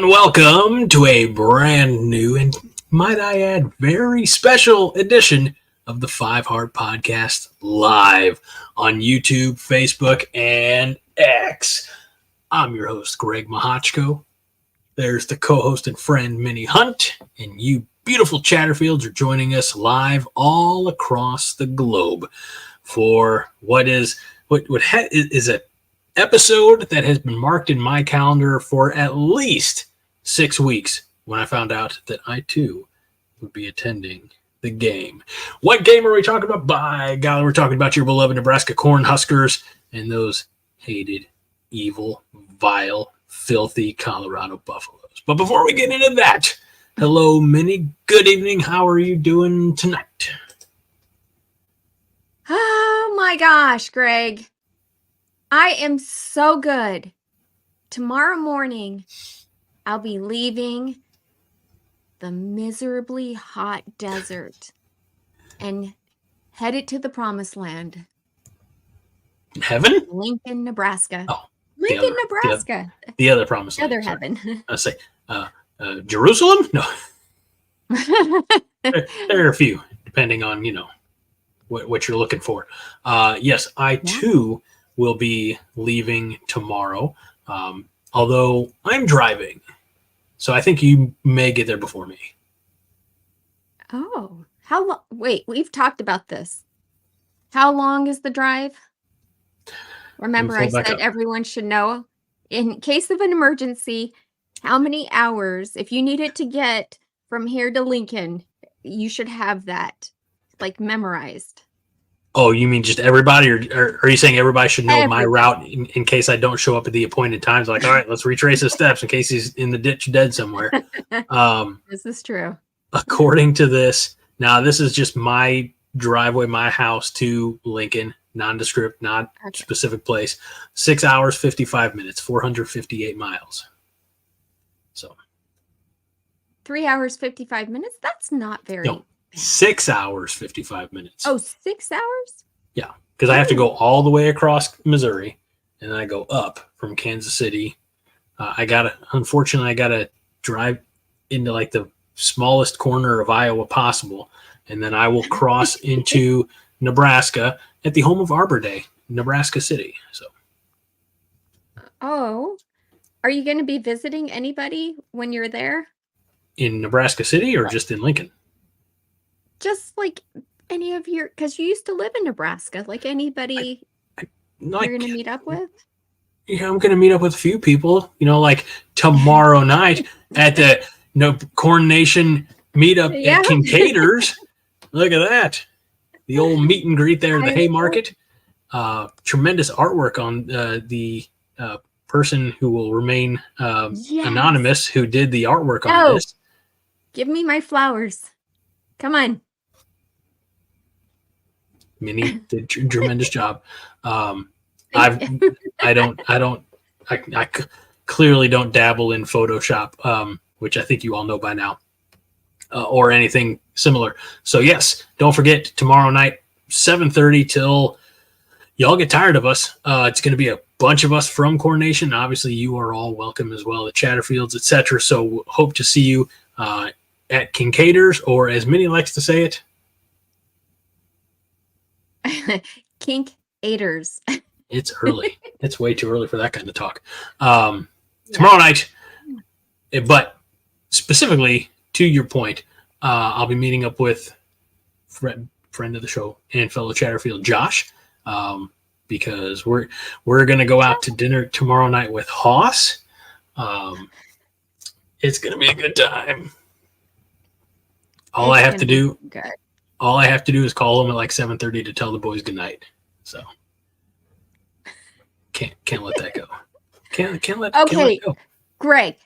and welcome to a brand new and, might I add, very special edition of the Five Heart Podcast live on YouTube, Facebook, and X. I'm your host, Greg Mahochko. There's the co-host and friend, Minnie Hunt, and you beautiful Chatterfields are joining us live all across the globe for what is a episode that has been marked in my calendar for at least 6 weeks when I found out that I too would be attending the game. What game are we talking about? By golly, we're talking about your beloved Nebraska Cornhuskers and those hated, evil, vile, filthy Colorado Buffaloes. But before we get into that, hello, Minnie. Good evening. How are you doing tonight? Oh my gosh, Greg. I am so good. Tomorrow morning, I'll be leaving the miserably hot desert and headed to the promised land. Heaven? Lincoln, Nebraska. Oh, Lincoln, Nebraska. The other promised land. Other heaven. I say, Jerusalem? No. There are a few, depending on, what you're looking for. Yes, I too will be leaving tomorrow, although I'm driving. So I think you may get there before me. Oh, how long? Wait, we've talked about this. How long is the drive? Remember, I said everyone should know, in case of an emergency, how many hours, if you needed to get from here to Lincoln, you should have that, memorized. Oh, you mean just everybody, or are you saying everybody should know my route in case I don't show up at the appointed times? Like, all right, let's retrace his steps in case he's in the ditch dead somewhere. This is true. According to this, now this is just my driveway, my house to Lincoln, nondescript, not specific place. 6 hours, 55 minutes, 458 miles. So 3 hours, 55 minutes? That's not very... No. 6 hours, 55 minutes. Oh, 6 hours? Yeah, because I have to go all the way across Missouri, and then I go up from Kansas City. Unfortunately, I gotta drive into the smallest corner of Iowa possible, and then I will cross into Nebraska at the home of Arbor Day, Nebraska City. So. Oh, are you going to be visiting anybody when you're there? In Nebraska City or just in Lincoln? Just any of your, because you used to live in Nebraska, anybody you're going to meet up with? Yeah, I'm going to meet up with a few people, tomorrow night at the Corn Nation meetup at Kincaiders. Look at that. The old meet and greet there at the Haymarket. Tremendous artwork on the person who will remain anonymous who did the artwork on this. Give me my flowers. Come on. Minnie did a tremendous job. I clearly don't dabble in Photoshop, which I think you all know by now, or anything similar. So yes, don't forget tomorrow night, 7:30 till y'all get tired of us. It's going to be a bunch of us from Coronation. Obviously, you are all welcome as well, the Chatterfields, etc. So hope to see you at Kincaiders, or as Minnie likes to say it, Kincaiders. It's early. It's way too early for that kind of talk. Tomorrow night, but specifically to your point, I'll be meeting up with friend of the show and fellow Chatterfield, Josh, because we're going to go out to dinner tomorrow night with Hoss. It's going to be a good time. All I have to do is call them at 7:30 to tell the boys goodnight. So can't let that go. Can't let it go. Greg.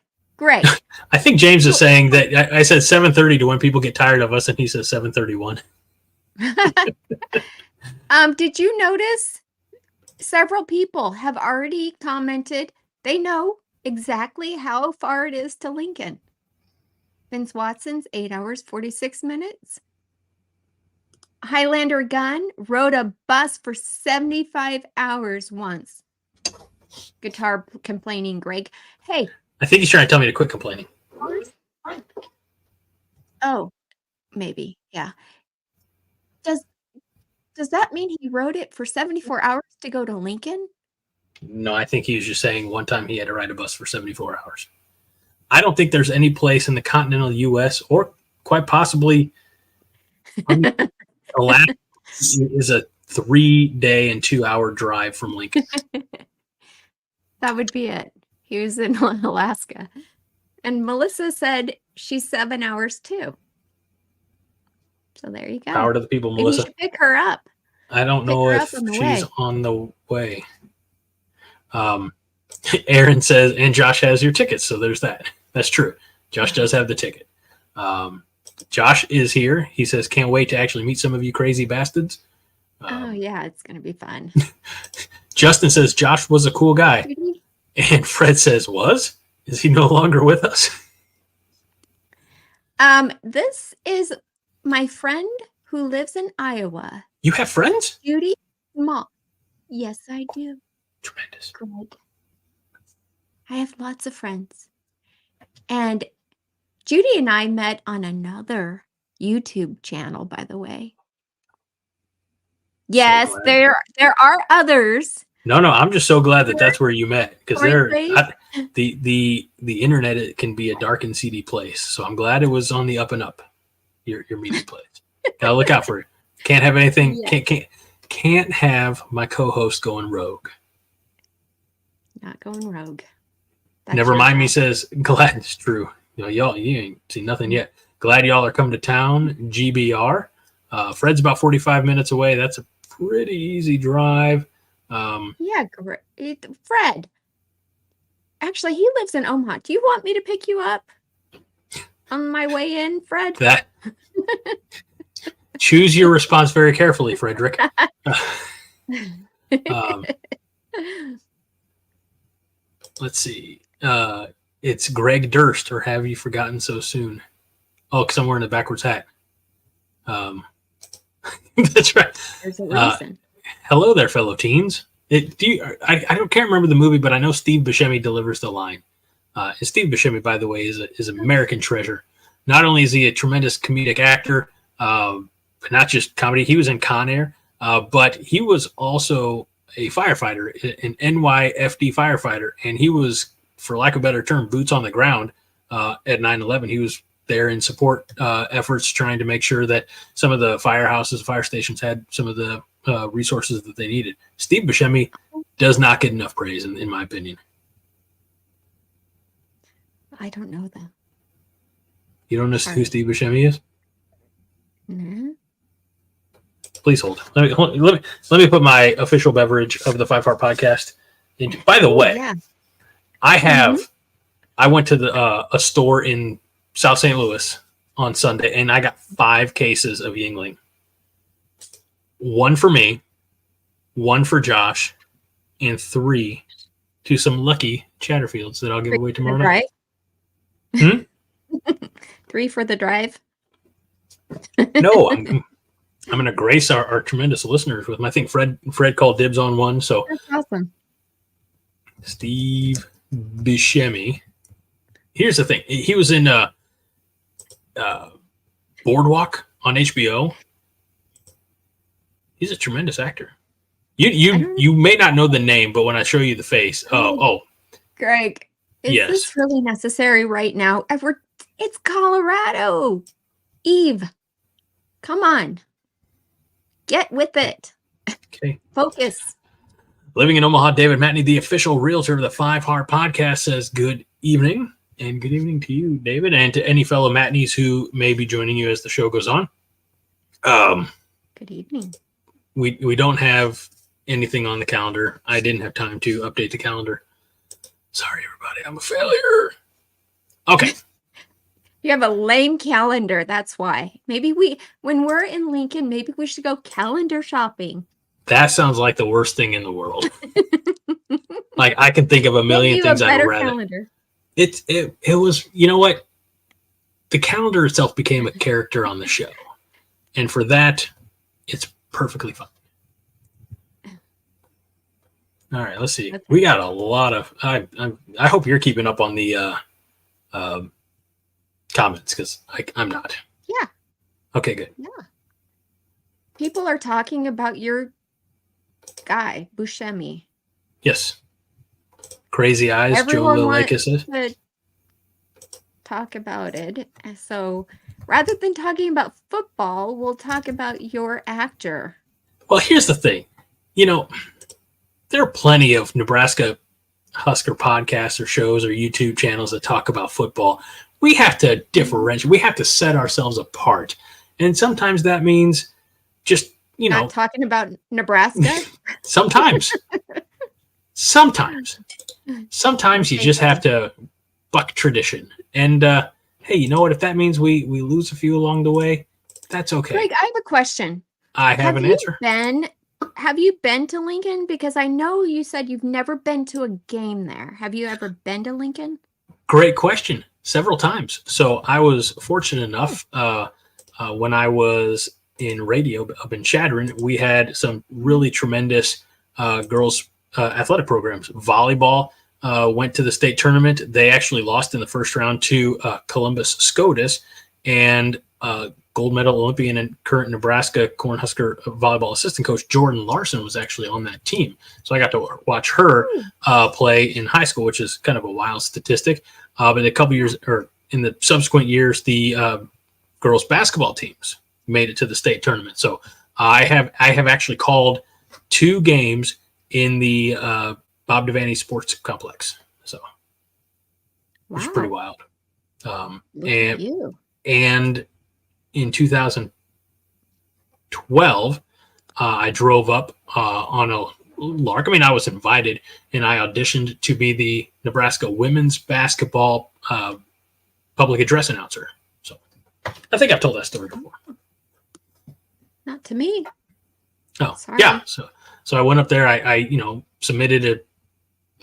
I think James is saying that I said 7:30 to when people get tired of us, and he says 7:31. Did you notice several people have already commented they know exactly how far it is to Lincoln? Vince Watson's 8 hours, 46 minutes. Highlander Gunn rode a bus for 75 hours once. Guitar complaining, Greg. Hey, I think he's trying to tell me to quit complaining. Oh, maybe. Yeah. Does that mean he rode it for 74 hours to go to Lincoln? No, I think he was just saying one time he had to ride a bus for 74 hours. I don't think there's any place in the continental U.S. or quite possibly Alaska is a 3-day and 2-hour drive from Lincoln. That would be it. He was in Alaska. And Melissa said she's 7 hours too. So there you go. Power to the people, Melissa. Maybe you should pick her up. I don't know if she's on the way. Aaron says, and Josh has your tickets, so there's that. That's true. Josh does have the ticket. Josh is here. He says, can't wait to actually meet some of you crazy bastards. Oh, yeah, it's going to be fun. Justin says, Josh was a cool guy. And Fred says, was? Is he no longer with us? This is my friend who lives in Iowa. You have friends? Judy Mom. Yes, I do. Tremendous. Greg. I have lots of friends. And Judy and I met on another YouTube channel, by the way. Yes, So there are others. No, I'm just so glad that that's where you met, because the internet, it can be a dark and seedy place. So I'm glad it was on the up and up. Your meeting place. Gotta look out for it. Can't have anything. Yeah. Can't have my co-host going rogue. Not going rogue. Never mind me says, glad it's true. Y'all, you ain't seen nothing yet. Glad y'all are coming to town. GBR. Fred's about 45 minutes away. That's a pretty easy drive. Yeah, great. Fred. Actually, he lives in Omaha. Do you want me to pick you up on my way in, Fred? Choose your response very carefully, Frederick. Let's see. It's Greg Durst, or have you forgotten so soon? Oh, because I'm wearing a backwards hat. That's right. There's a reason. Hello there, fellow teens. I can't remember the movie, but I know Steve Buscemi delivers the line. And Steve Buscemi, by the way, is an American treasure. Not only is he a tremendous comedic actor, not just comedy. He was in Con Air, but he was also a firefighter, an NYFD firefighter, and he was, for lack of a better term, boots on the ground at 9/11. He was there in support efforts, trying to make sure that some of the firehouses, fire stations had some of the resources that they needed. Steve Buscemi does not get enough praise, in my opinion. I don't know that. You don't know who Steve Buscemi is? Mm-hmm. Please hold. Let me put my official beverage of the 5 Heart Podcast. By the way, I went to a store in South St. Louis on Sunday, and I got 5 cases of Yingling. 1 for me, 1 for Josh, and 3 to some lucky Chatterfields that I'll give away tomorrow night. 3 for the drive? No, I'm going to grace our tremendous listeners with them. I think Fred called dibs on 1. So that's awesome. Steve Buscemi. Here's the thing. He was in Boardwalk on HBO. He's a tremendous actor. You may not know the name, but when I show you the face, Greg, is this really necessary right now? It's Colorado. Eve, come on. Get with it. Okay. Focus. Living in Omaha, David Matney, the official realtor of the 5 Heart Podcast, says good evening. And good evening to you, David, and to any fellow Matneys who may be joining you as the show goes on. Good evening. We don't have anything on the calendar. I didn't have time to update the calendar. Sorry, everybody. I'm a failure. Okay. You have a lame calendar. That's why. Maybe when we're in Lincoln, maybe we should go calendar shopping. That sounds like the worst thing in the world. Like, I can think of a million things I'd rather. Calendar. It was, you know what? The calendar itself became a character on the show. And for that, it's perfectly fine. All right, let's see. Okay. We got a lot of. I hope you're keeping up on the comments because I'm not. Yeah. Okay, good. Yeah. People are talking about your guy, Buscemi. Yes. Crazy eyes, Everyone Joe wants says. to talk about it. So rather than talking about football, we'll talk about your actor. Well, here's the thing. There are plenty of Nebraska Husker podcasts or shows or YouTube channels that talk about football. We have to differentiate. We have to set ourselves apart. And sometimes that means just, Not talking about Nebraska? Sometimes you just have to buck tradition. And hey, you know what? If that means we lose a few along the way, that's okay. Greg, I have a question. I have an answer. Have you been to Lincoln? Because I know you said you've never been to a game there. Have you ever been to Lincoln? Great question. Several times. So I was fortunate enough when I was in radio up in Shadeur, we had some really tremendous girls athletic programs. Volleyball went to the state tournament. They actually lost in the first round to Columbus SCOTUS, and gold medal Olympian and current Nebraska Cornhusker volleyball assistant coach Jordan Larson was actually on that team. So I got to watch her play in high school, which is kind of a wild statistic. But a couple years, or in the subsequent years, the girls basketball teams made it to the state tournament. So I have actually called 2 games in the Bob Devaney Sports Complex. So wow. It was pretty wild. And in 2012, I drove up on a lark. I mean, I was invited, and I auditioned to be the Nebraska women's basketball public address announcer. So I think I've told that story before. Not to me. Oh, sorry. Yeah. So I went up there. I submitted an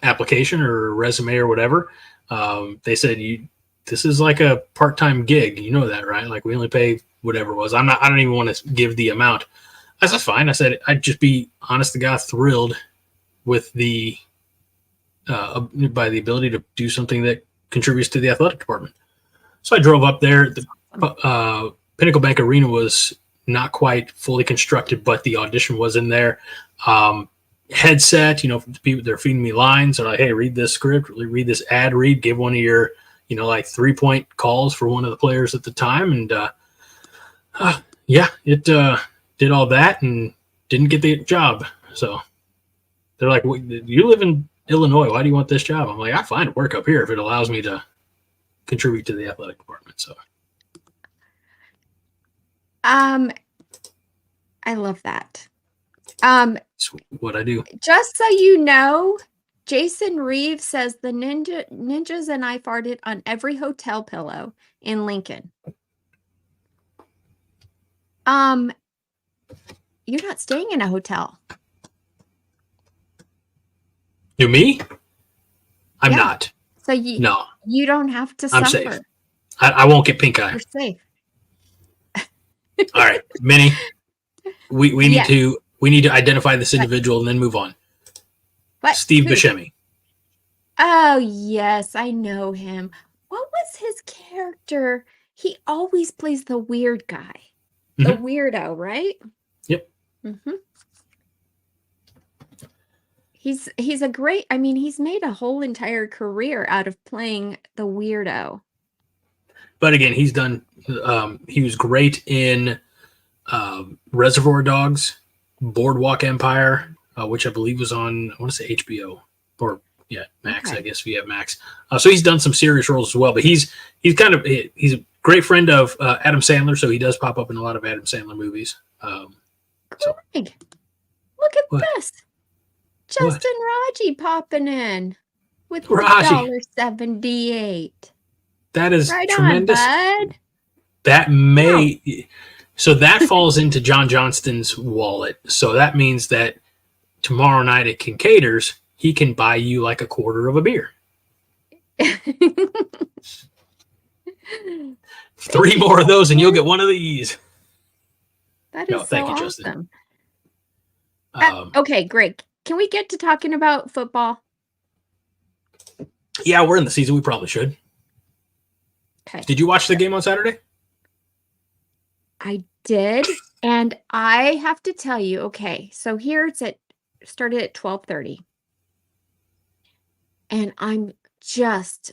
application or a resume or whatever. They said, this is like a part-time gig. You know that, right? Like we only pay whatever it was. I don't even want to give the amount. I said, fine. I said, I'd just be honest to God thrilled with by the ability to do something that contributes to the athletic department. So I drove up there. The Pinnacle Bank Arena was not quite fully constructed, but the audition was in there. Headset, they're feeding me lines. They're like, hey, read this script, read this ad read, give one of your, like 3-point calls for one of the players at the time. And it did all that and didn't get the job. So they're like, you live in Illinois. Why do you want this job? I'm like, I find work up here if it allows me to contribute to the athletic department. So. I love that. That's what I do. Just so you know, Jason Reeves says the ninjas and I farted on every hotel pillow in Lincoln. You're not staying in a hotel. You me? I'm not. So you don't have to I'm suffer. Safe. I won't get pink eye. You're safe. All right, Minnie. We need to identify this individual and then move on. What? Steve Buscemi. Oh yes, I know him. What was his character? He always plays the weird guy, the weirdo, right? Yep. Mm-hmm. He's a great. I mean, he's made a whole entire career out of playing the weirdo. But again, he's done. He was great in Reservoir Dogs, Boardwalk Empire, which I believe was on, I want to say HBO or Max. Okay. I guess if you have Max. So he's done some serious roles as well. But he's a great friend of Adam Sandler, so he does pop up in a lot of Adam Sandler movies. Greg, look at this. Justin Raji popping in with $1.78. That is right tremendous. On, bud. That may so that falls into John Johnston's wallet. So that means that tomorrow night at Kincaid's, he can buy you like a quarter of a beer. 3 more of those and you'll get one of these. That is thank you, awesome. Justin. Okay, great. can we get to talking about football? Yeah, we're in the season. We probably should. Okay. Did you watch the game on Saturday? I did, and I have to tell you, okay, so here started at 12:30. And I'm just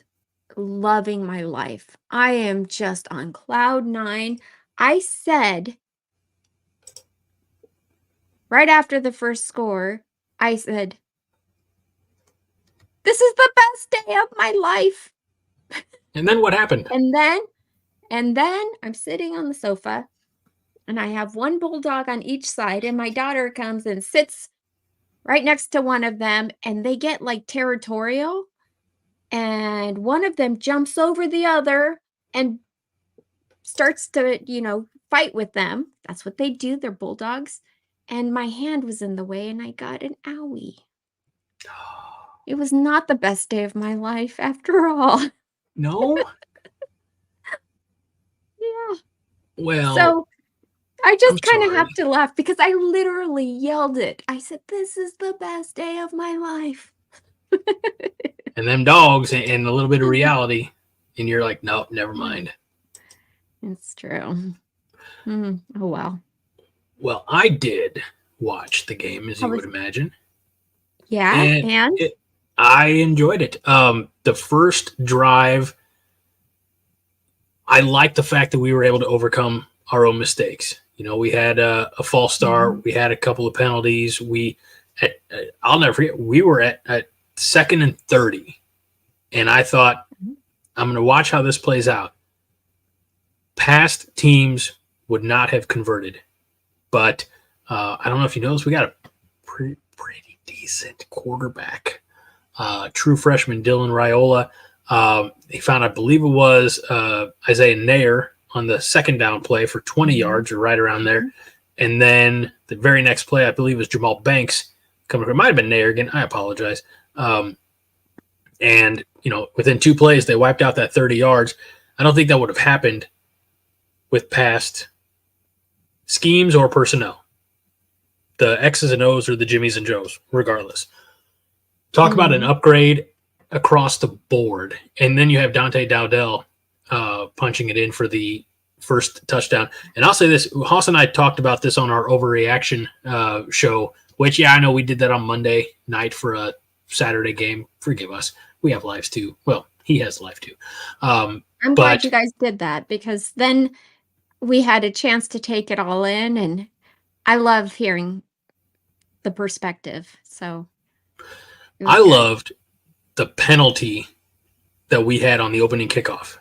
loving my life. I am just on cloud 9. I said right after the first score, I said, "This is the best day of my life." And then what happened? And then I'm sitting on the sofa and I have one bulldog on each side and my daughter comes and sits right next to one of them and they get like territorial and one of them jumps over the other and starts to, fight with them. That's what they do. They're bulldogs. And my hand was in the way and I got an owie. It was not the best day of my life after all. No? Yeah. Well, So I just I'm kind of sorry. have to laugh because I literally yelled it. I said, "This is the best day of my life." And them dogs and a little bit of reality. And you're like, nope, never mind. It's true. Oh, well. Well, I did watch the game, as you would imagine. Yeah, and? I enjoyed it. The first drive, I liked the fact that we were able to overcome our own mistakes. We had a false start. Mhm. We had a couple of penalties. I'll never forget, we were at 2nd and 30. And I thought, I'm going to watch how this plays out. Past teams would not have converted. But I don't know if you noticed, we got a pretty decent quarterback. True freshman Dylan Raiola. He found, I believe it was Isaiah Nair on the second down play for 20 yards or right around there. And then the very next play, I believe, was Jamal Banks coming. It might have been Nair again. I apologize. And, within 2 plays, they wiped out that 30 yards. I don't think that would have happened with past schemes or personnel. The X's and O's or the Jimmies and Joes, regardless. Talk about an upgrade across the board. And then you have Dante Dowdell punching it in for the first touchdown. And I'll say this, Haas and I talked about this on our overreaction show, which, I know we did that on Monday night for a Saturday game. Forgive us. We have lives too. Well, he has life too. I'm glad you guys did that because then we had a chance to take it all in, and I love hearing the perspective. So I loved the penalty that we had on the opening kickoff.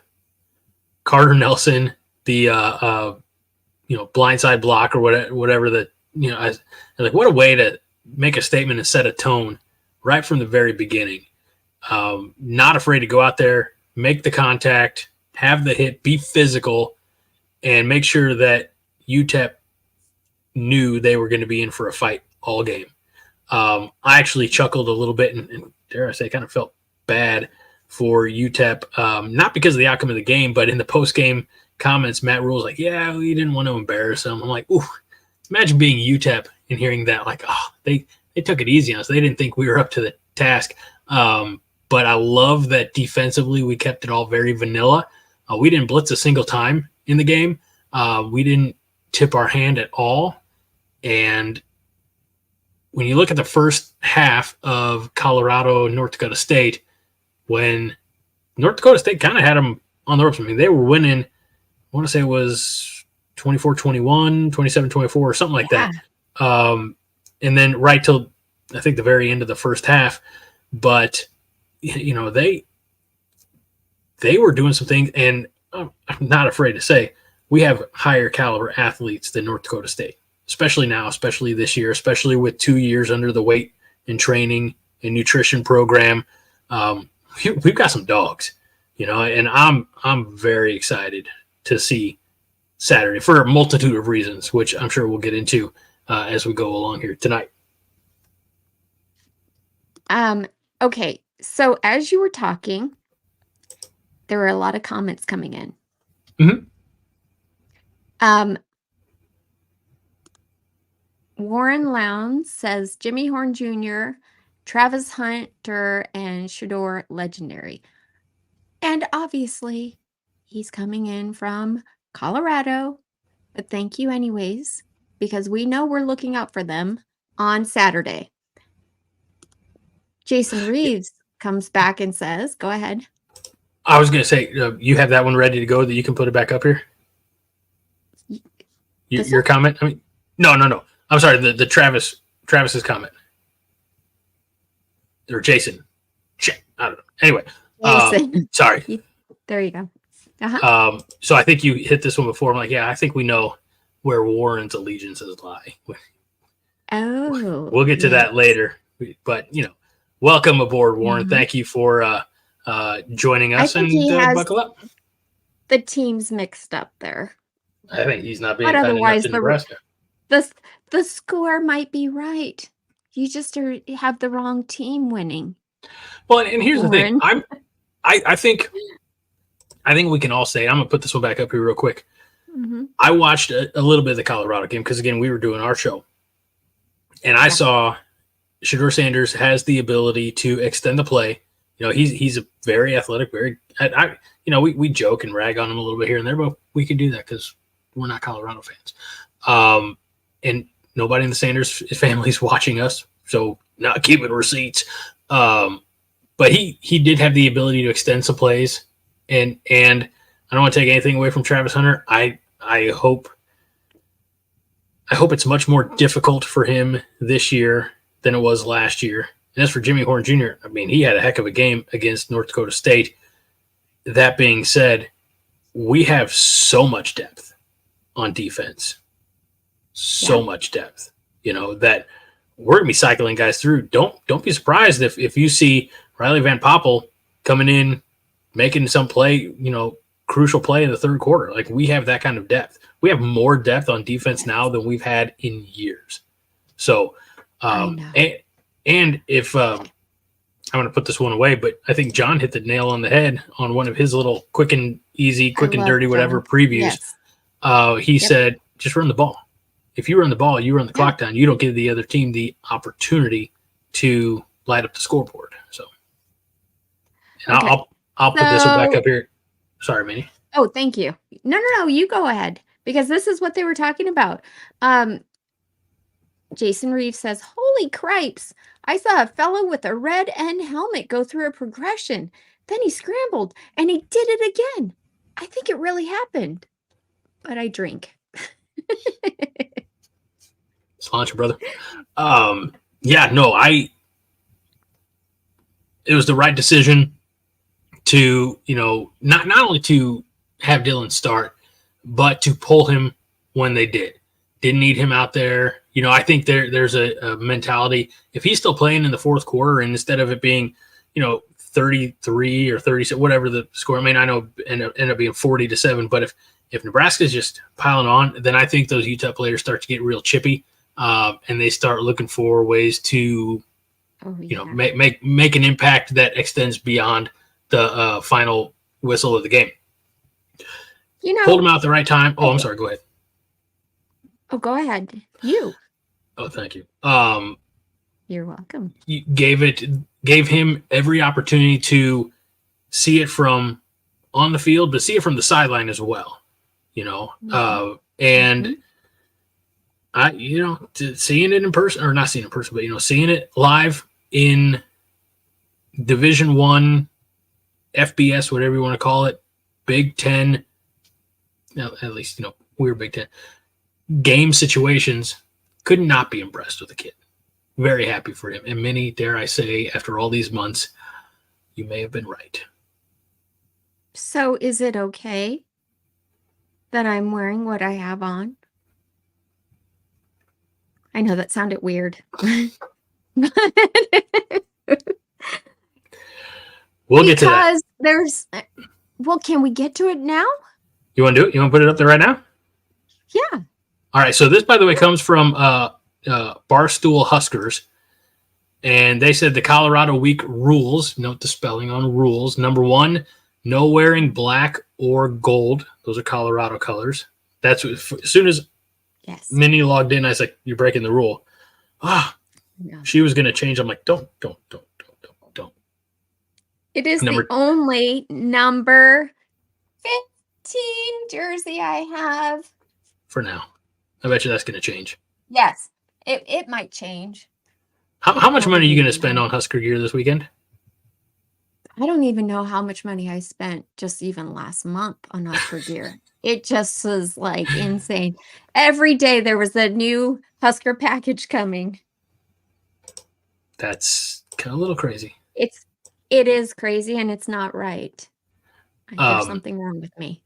Carter Nelson, the blindside block or whatever that, I was like, what a way to make a statement and set a tone right from the very beginning. Not afraid to go out there, make the contact, have the hit, be physical, and make sure that UTEP knew they were going to be in for a fight all game. I actually chuckled a little bit and dare I say, kind of felt bad for UTEP, not because of the outcome of the game, but in the post-game comments, Matt Rhule's like, yeah, we didn't want to embarrass them. I'm like, ooh, imagine being UTEP and hearing that, like, oh, they took it easy on us. They didn't think we were up to the task. But I love that defensively we kept it all very vanilla. We didn't blitz a single time in the game. We didn't tip our hand at all. And when you look at the first half of Colorado and North Dakota State, when North Dakota State kind of had them on the ropes. I mean, they were winning, I want to say it was 24-21, 27-24, or something like that. And then right till, I think, the very end of the first half. But, they were doing some things, and I'm not afraid to say, we have higher caliber athletes than North Dakota State, especially now, especially this year, especially with 2 years under the weight and training and nutrition program. We've got some dogs, and I'm very excited to see Saturday for a multitude of reasons, which I'm sure we'll get into as we go along here tonight. Okay, so as you were talking, there were a lot of comments coming in. Warren Lowndes says Jimmy Horn Jr., Travis Hunter, and Shadeur legendary. And obviously, he's coming in from Colorado. But thank you anyways, because we know we're looking out for them on Saturday. Jason Reeves comes back and says, go ahead. I was going to say, you have that one ready to go that you can put it back up here? Your comment? I mean, no. I'm sorry, the Travis's comment. Or Jason. Shit, I don't know. Anyway, sorry. There you go. So I think you hit this one before. I'm like, yeah, I think we know where Warren's allegiances lie. Oh. We'll get to that later. But, welcome aboard, Warren. Mm-hmm. Thank you for joining us, and buckle up. The team's mixed up there. I think he's not being kind enough to Nebraska. The score might be right. You just have the wrong team winning. Well, and here's Warren. The thing. I think we can all say, I'm going to put this one back up here real quick. Mm-hmm. I watched a little bit of the Colorado game because, again, we were doing our show. And I saw Shadeur Sanders has the ability to extend the play. He's a very athletic, we joke and rag on him a little bit here and there, but we can do that because we're not Colorado fans. And nobody in the Sanders family is watching us, so not keeping receipts. But he did have the ability to extend some plays, and I don't want to take anything away from Travis Hunter. I hope it's much more difficult for him this year than it was last year. And as for Jimmy Horn Jr., I mean, he had a heck of a game against North Dakota State. That being said, we have so much depth on defense. So much depth, that we're going to be cycling guys through. Don't be surprised if you see Riley Van Poppel coming in, making some play, crucial play in the third quarter. Like, we have that kind of depth. We have more depth on defense now than we've had in years. So, and if I'm going to put this one away, but I think John hit the nail on the head on one of his little quick and easy, quick and dirty, whatever previews. Yes. He said, just run the ball. If you run the ball, you run the clock down. You don't give the other team the opportunity to light up the scoreboard. So, I'll put this one back up here. Sorry, Minnie. Oh, thank you. No. You go ahead, because this is what they were talking about. Jason Reeves says, "Holy cripes! I saw a fellow with a red end helmet go through a progression. Then he scrambled and he did it again. I think it really happened, but I drink." Sláinte, brother. It was the right decision to, not only to have Dylan start, but to pull him when they did. Didn't need him out there. I think there's a mentality. If he's still playing in the fourth quarter, and instead of it being, 33 or 37, whatever the score, I know end up being 40-7, but if Nebraska's just piling on, then I think those UTEP players start to get real chippy, and they start looking for ways to, make an impact that extends beyond the final whistle of the game. Hold them out at the right time. Oh, I'm sorry. Go ahead. Oh, go ahead. You. Oh, thank you. You're welcome. You gave him every opportunity to see it from on the field, but see it from the sideline as well. And seeing it in person, or not seeing it in person, but seeing it live in Division I, FBS, whatever you want to call it, Big Ten. At least we're Big Ten game situations. Could not be impressed with the kid. Very happy for him. And Minnie, dare I say, after all these months, you may have been right. So is it okay that I'm wearing what I have on? I know that sounded weird. We'll get to that. Because can we get to it now? You want to do it? You want to put it up there right now? Yeah. All right. So this, by the way, comes from Barstool Huskers. And they said the Colorado week rules, note the spelling on rules. Number 1, no wearing black or gold. Those are Colorado colors. That's as soon as Yes. Minnie logged in. I was like, "You're breaking the rule." No. She was going to change. I'm like, don't. It is the only number 15 jersey I have. For now. I bet you that's going to change. Yes, it might change. How much money are you going to spend on Husker gear this weekend? I don't even know how much money I spent just even last month on Husker gear. It just was like insane. Every day there was a new Husker package coming. That's kind of a little crazy. It is crazy, and it's not right. There's something wrong with me.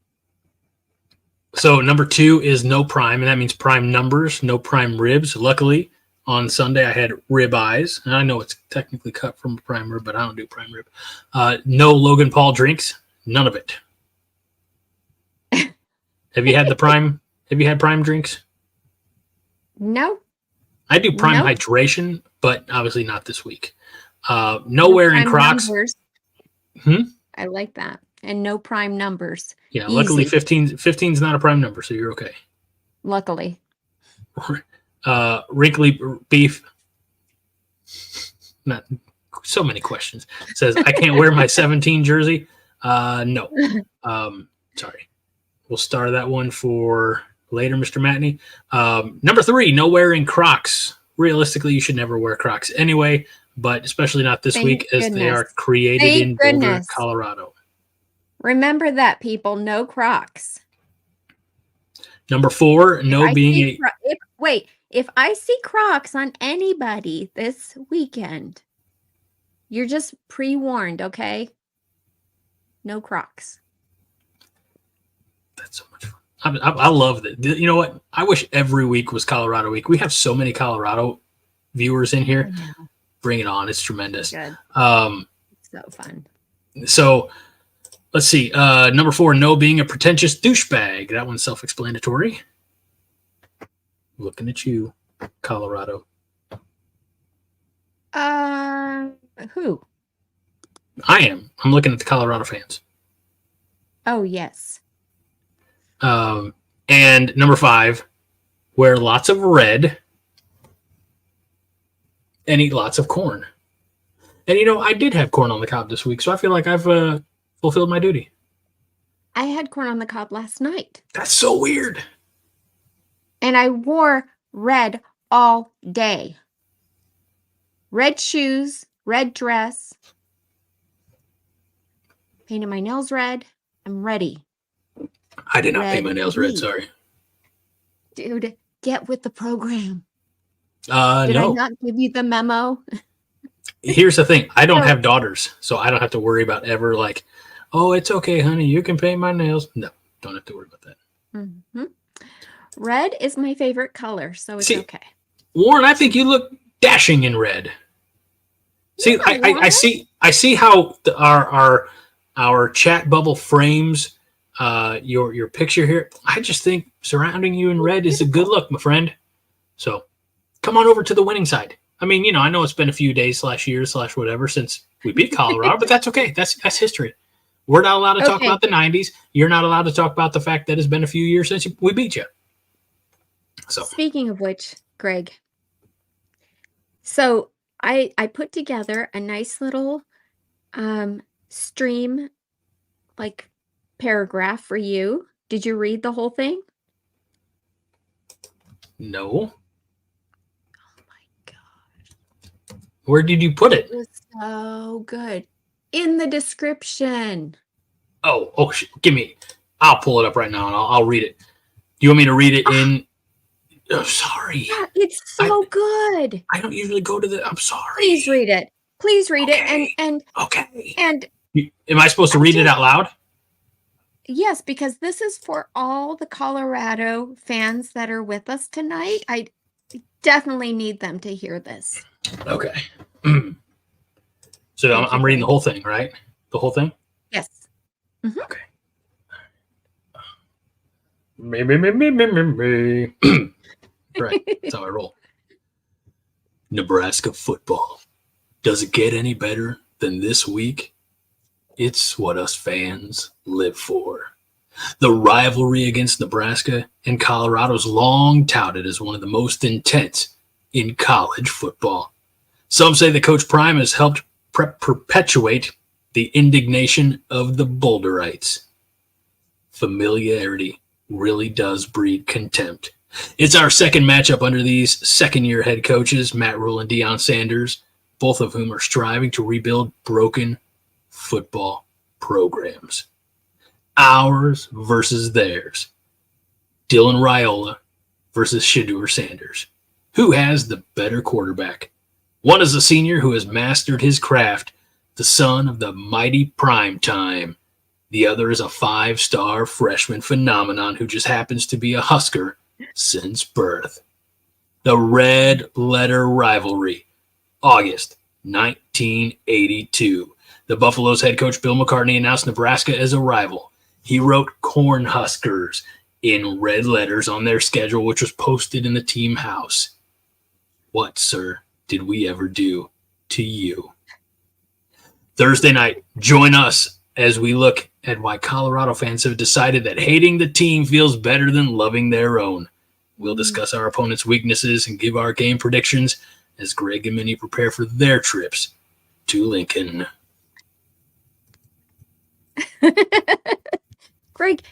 So number 2 is no prime, and that means prime numbers, no prime ribs. Luckily, on Sunday I had rib eyes, and I know it's technically cut from a prime rib, but I don't do prime rib. No Logan Paul drinks, none of it. Have you had the prime? Have you had prime drinks? No. I do prime hydration, but obviously not this week. No wearing Crocs. I like that. And no prime numbers. Yeah, easy. Luckily 15 is not a prime number, so you're okay. Luckily. Wrinkly beef. Not so many questions. Says I can't wear my 17 jersey. No. Sorry. We'll star that one for later, Mr. Matney. Number 3, no wearing Crocs. Realistically, you should never wear Crocs anyway, but especially not this week as they are created in Boulder, Colorado. Remember that, people. No Crocs. Number 4, no being if I see Crocs on anybody this weekend, you're just pre-warned, okay? No Crocs. That's so much fun. I love that. You know what? I wish every week was Colorado week. We have so many Colorado viewers in here. Bring it on. It's tremendous. Good. So fun. So let's see. Number 4, no being a pretentious douchebag. That one's self-explanatory. Looking at you, Colorado. Who? I am. I'm looking at the Colorado fans. Oh, yes. And number 5, wear lots of red and eat lots of corn. And, I did have corn on the cob this week, so I feel like I've fulfilled my duty. I had corn on the cob last night. That's so weird. And I wore red all day. Red shoes, red dress. Painted my nails red. I'm ready. I did not paint my nails red, sorry. Dude, get with the program. Did I not give you the memo? Here's the thing. I don't have daughters, so I don't have to worry about ever like, oh, it's okay, honey. You can paint my nails. No, don't have to worry about that. Mm-hmm. Red is my favorite color, so it's okay. Warren, I think you look dashing in red. See, I see how our chat bubble frames your picture here. I just think surrounding you in red is a good look, my friend. So come on over to the winning side. I mean, I know it's been a few days / years / whatever since we beat Colorado, but that's okay. That's history. We're not allowed to talk about the 90s. You're not allowed to talk about the fact that it's been a few years since we beat you. So speaking of which, Greg, so I put together a nice little stream like paragraph for you. Did you read the whole thing? No. Oh my gosh. Where did you put it? It was so good. In the description. Oh, give me. I'll pull it up right now and I'll read it. Do you want me to read it in? Oh, sorry. Yeah, it's so good. I don't usually go to the. I'm sorry. Please read it. Please read it. And okay. And am I supposed to read it out loud? Yes, because this is for all the Colorado fans that are with us tonight. I definitely need them to hear this. Okay. So I'm reading the whole thing, right? The whole thing? Yes. Mm-hmm. Okay. Me. Right. That's how I roll. Nebraska football. Does it get any better than this week? It's what us fans live for. The rivalry against Nebraska and Colorado is long touted as one of the most intense in college football. Some say that Coach Prime has helped perpetuate the indignation of the Boulderites. Familiarity really does breed contempt. It's our second matchup under these second-year head coaches, Matt Rhule and Deion Sanders, both of whom are striving to rebuild broken football programs. Ours versus theirs. Dylan Raiola versus Shadeur Sanders. Who has the better quarterback? One is a senior who has mastered his craft, the son of the mighty prime time. The other is a 5-star freshman phenomenon who just happens to be a Husker since birth. The Red Letter Rivalry, August 1982. The Buffaloes head coach Bill McCartney announced Nebraska as a rival. He wrote Cornhuskers in red letters on their schedule, which was posted in the team house. What, sir, did we ever do to you? Thursday night, join us as we look at why Colorado fans have decided that hating the team feels better than loving their own. We'll discuss our opponent's weaknesses and give our game predictions as Greg and Minnie prepare for their trips to Lincoln. Greg,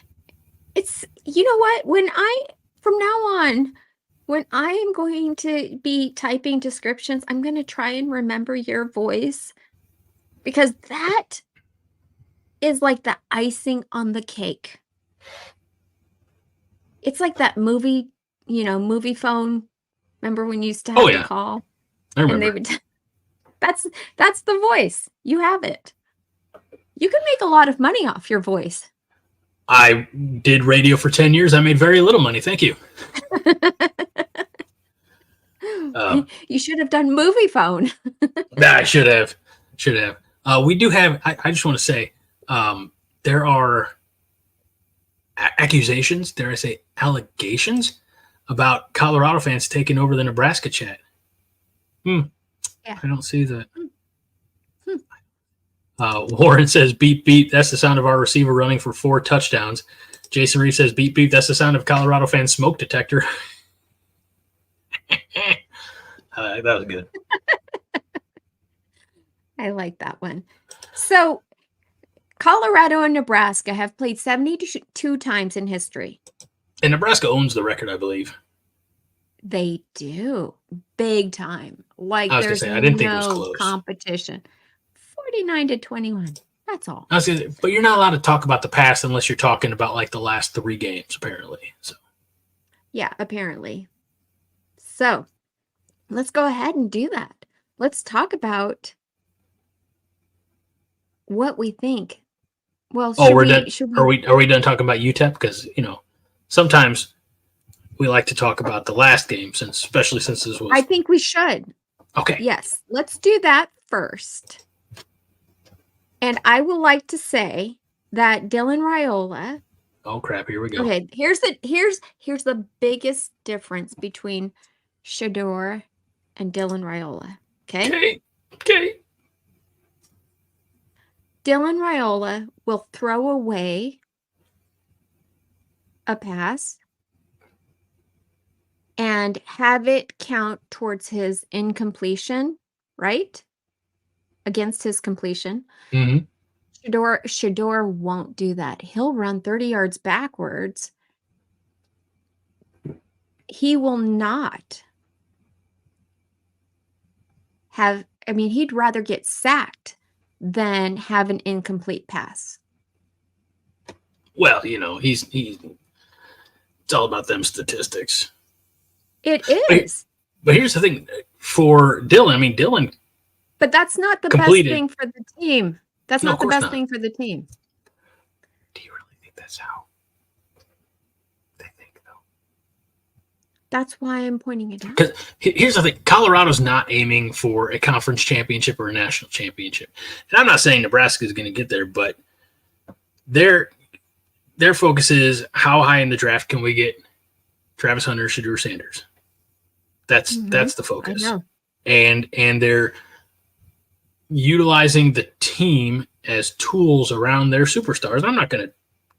it's, you know what? From now on, when I am going to be typing descriptions, I'm going to try and remember your voice, because that is like the icing on the cake. It's like that movie, movie phone. Remember when you used to have to call? I remember. And they would. That's the voice. You have it. You can make a lot of money off your voice. I did radio for 10 years. I made very little money. Thank you. You should have done movie phone. I should have. We do have, I just want to say, there are accusations, dare I say allegations, about Colorado fans taking over the Nebraska chat. Yeah. I don't see that. Warren says, beep, beep. That's the sound of our receiver running for 4 touchdowns. Jason Reed says, beep, beep. That's the sound of Colorado fan smoke detector. That was good. I like that one. So, Colorado and Nebraska have played 72 times in history. And Nebraska owns the record, I believe. They do. Big time. Like, I there's I didn't think it was no close. competition. 49-21. That's all. But you're not allowed to talk about the past unless you're talking about like the last 3 games, apparently. So. Yeah, apparently. So, let's go ahead and do that. Let's talk about what we think. Well, are we done talking about UTEP? Because sometimes we like to talk about the last game, especially since this was. I think we should. Okay. Yes, let's do that first. And I would like to say that Dylan Raiola. Oh crap! Here we go. Okay, here's the biggest difference between Shadeur and Dylan Raiola. Okay. Dylan Raiola will throw away a pass and have it count towards his incompletion, right? Against his completion. Mm-hmm. Shadeur won't do that. He'll run 30 yards backwards. He will not have, he'd rather get sacked than have an incomplete pass. Well, it's all about them statistics. It is. But here's the thing. For Dylan, Dylan. But that's not the completed. Best thing for the team. That's not the best thing for the team. Do you really think that's how they think, though? That's why I'm pointing it out. Because here's the thing. Colorado's not aiming for a conference championship or a national championship. And I'm not saying Nebraska is going to get there, but their focus is how high in the draft can we get Travis Hunter, Shadeur Sanders. That's the focus. And they're utilizing the team as tools around their superstars. I'm not going to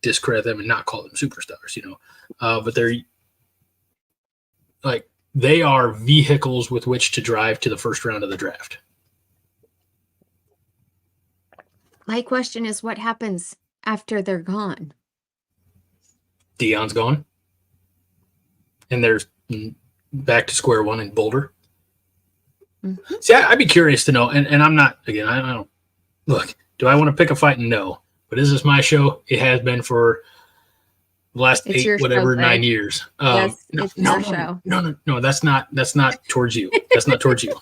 discredit them and not call them superstars, but they're like, they are vehicles with which to drive to the first round of the draft. My question is, what happens after they're gone? Deion's gone. And there's back to square one in Boulder. Mm-hmm. See, I'd be curious to know, and I'm not, again, I don't, look, do I want to pick a fight? No. But is this my show? It has been for the last 9 years. Yes, it's your show. No, that's not towards you. That's not towards you.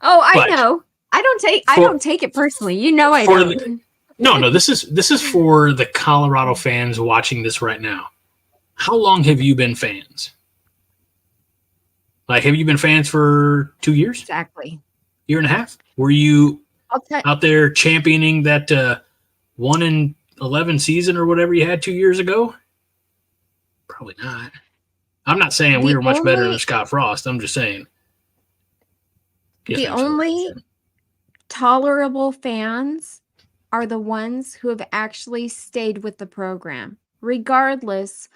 Oh, I know. I don't take it personally. You know I don't. No, this is for the Colorado fans watching this right now. How long have you been fans? Like, have you been fans for 2 years? Exactly. Year and a half? Were you out there championing that 1-11 season or whatever you had 2 years ago? Probably not. I'm not saying we were much better than Scott Frost. I'm just saying. The only tolerable fans are the ones who have actually stayed with the program, regardless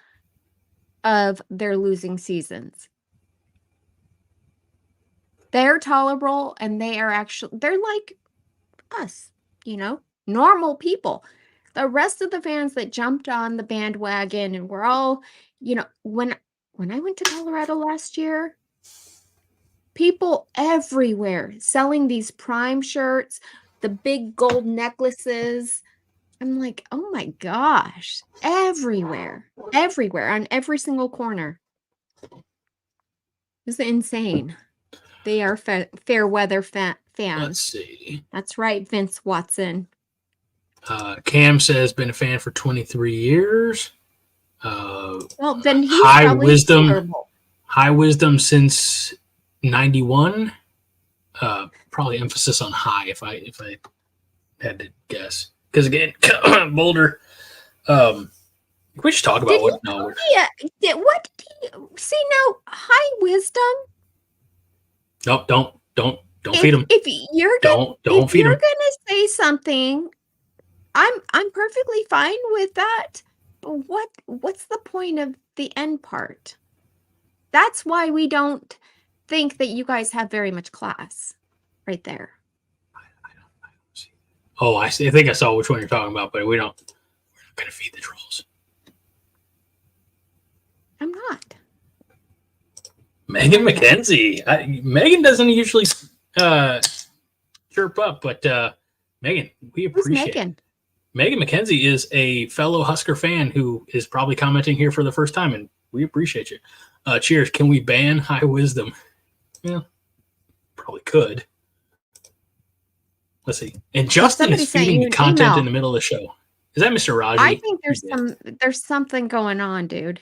of their losing seasons. They're tolerable, and they're like us, normal people. The rest of the fans that jumped on the bandwagon and we're all, when I went to Colorado last year, people everywhere selling these Prime shirts, the big gold necklaces. I'm like, oh my gosh, everywhere, on every single corner. It's insane. They are fair weather fans. Let's see. That's right, Vince Watson. Cam says been a fan for 23 years. Well, then he's high wisdom since 91. Probably emphasis on high if I had to guess. Because again, Boulder. We should talk about what. No. What did you see now? High wisdom. Nope, don't feed them. If you're don't feed them. You're gonna say something, I'm perfectly fine with that. But what's the point of the end part? That's why we don't think that you guys have very much class, right there. I don't see. Oh, I see. I think I saw which one you're talking about, but we're not gonna feed the trolls. I'm not. Megan McKenzie. Megan doesn't usually chirp up, but Megan, we appreciate it. Megan McKenzie is a fellow Husker fan who is probably commenting here for the first time, and we appreciate you. Cheers. Can we ban high wisdom? Yeah, probably could. Let's see. And Justin is feeding content in the middle of the show. Is that Mr. Raji? I think there's something going on, dude.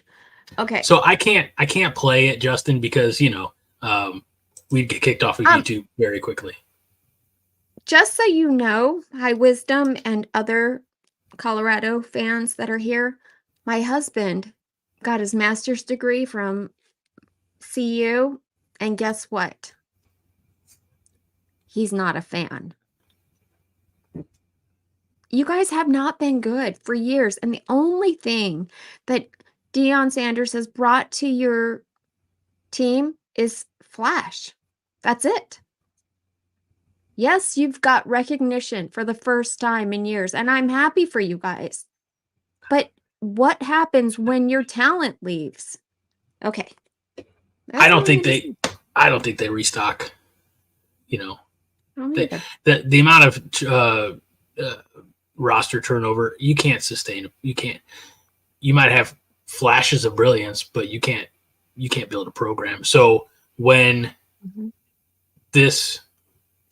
Okay. So I can't play it, Justin, because we'd get kicked off of YouTube very quickly. Just so you know, High Wisdom and other Colorado fans that are here, my husband got his master's degree from CU, and guess what? He's not a fan. You guys have not been good for years, and the only thing that Deion Sanders has brought to your team is flash. That's it. Yes, you've got recognition for the first time in years, and I'm happy for you guys. But what happens when your talent leaves? Okay. I don't think they restock. The amount of roster turnover, you can't sustain. You might have flashes of brilliance, but you can't build a program. So when this,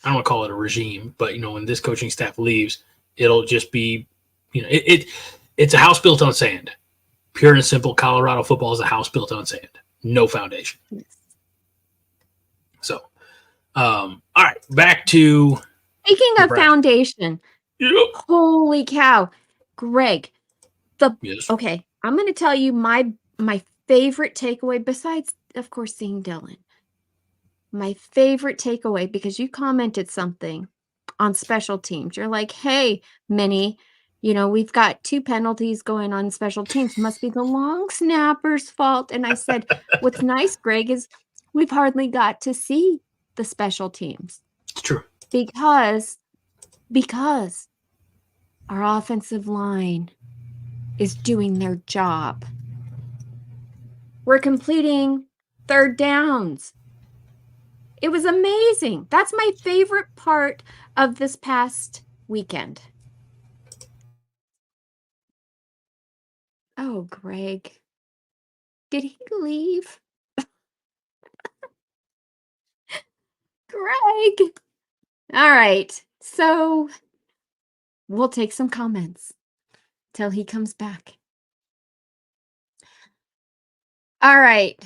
I don't want to call it a regime, but when this coaching staff leaves, it'll just be, it's a house built on sand. Pure and simple, Colorado football is a house built on sand. No foundation. Yes. So, all right, back to. Speaking of foundation, holy cow, Greg. Okay, I'm going to tell you my favorite takeaway, besides, of course, seeing Dylan. My favorite takeaway, because you commented something on special teams. You're like, hey, Minnie, we've got 2 penalties going on special teams. Must be the long snapper's fault. And I said, what's nice, Greg, is we've hardly got to see the special teams. It's true. Because our offensive line is doing their job. We're completing third downs. It was amazing. That's my favorite part of this past weekend. Oh, Greg. Did he leave? Greg. All right. So we'll take some comments till he comes back. All right.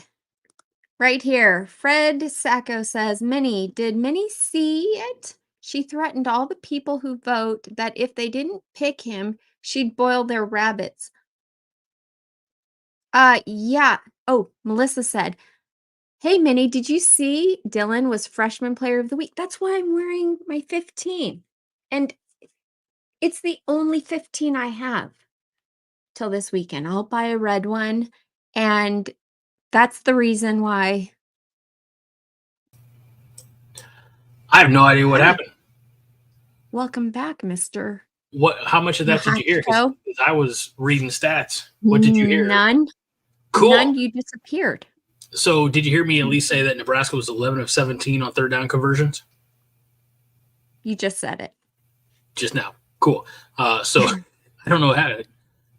Right here. Fred Sacco says, did Minnie see it? She threatened all the people who vote that if they didn't pick him, she'd boil their rabbits. Yeah. Oh, Melissa said, hey, Minnie, did you see Dylan was freshman player of the week? That's why I'm wearing my 15. And it's the only 15 I have till this weekend. I'll buy a red one. And that's the reason why. I have no idea what happened. Welcome back, Mr. How much of that did you hear? Because I was reading stats. What did you hear? None. Cool. None. You disappeared. So did you hear me at least say that Nebraska was 11 of 17 on third down conversions? You just said it. Just now. Cool. So I don't know how.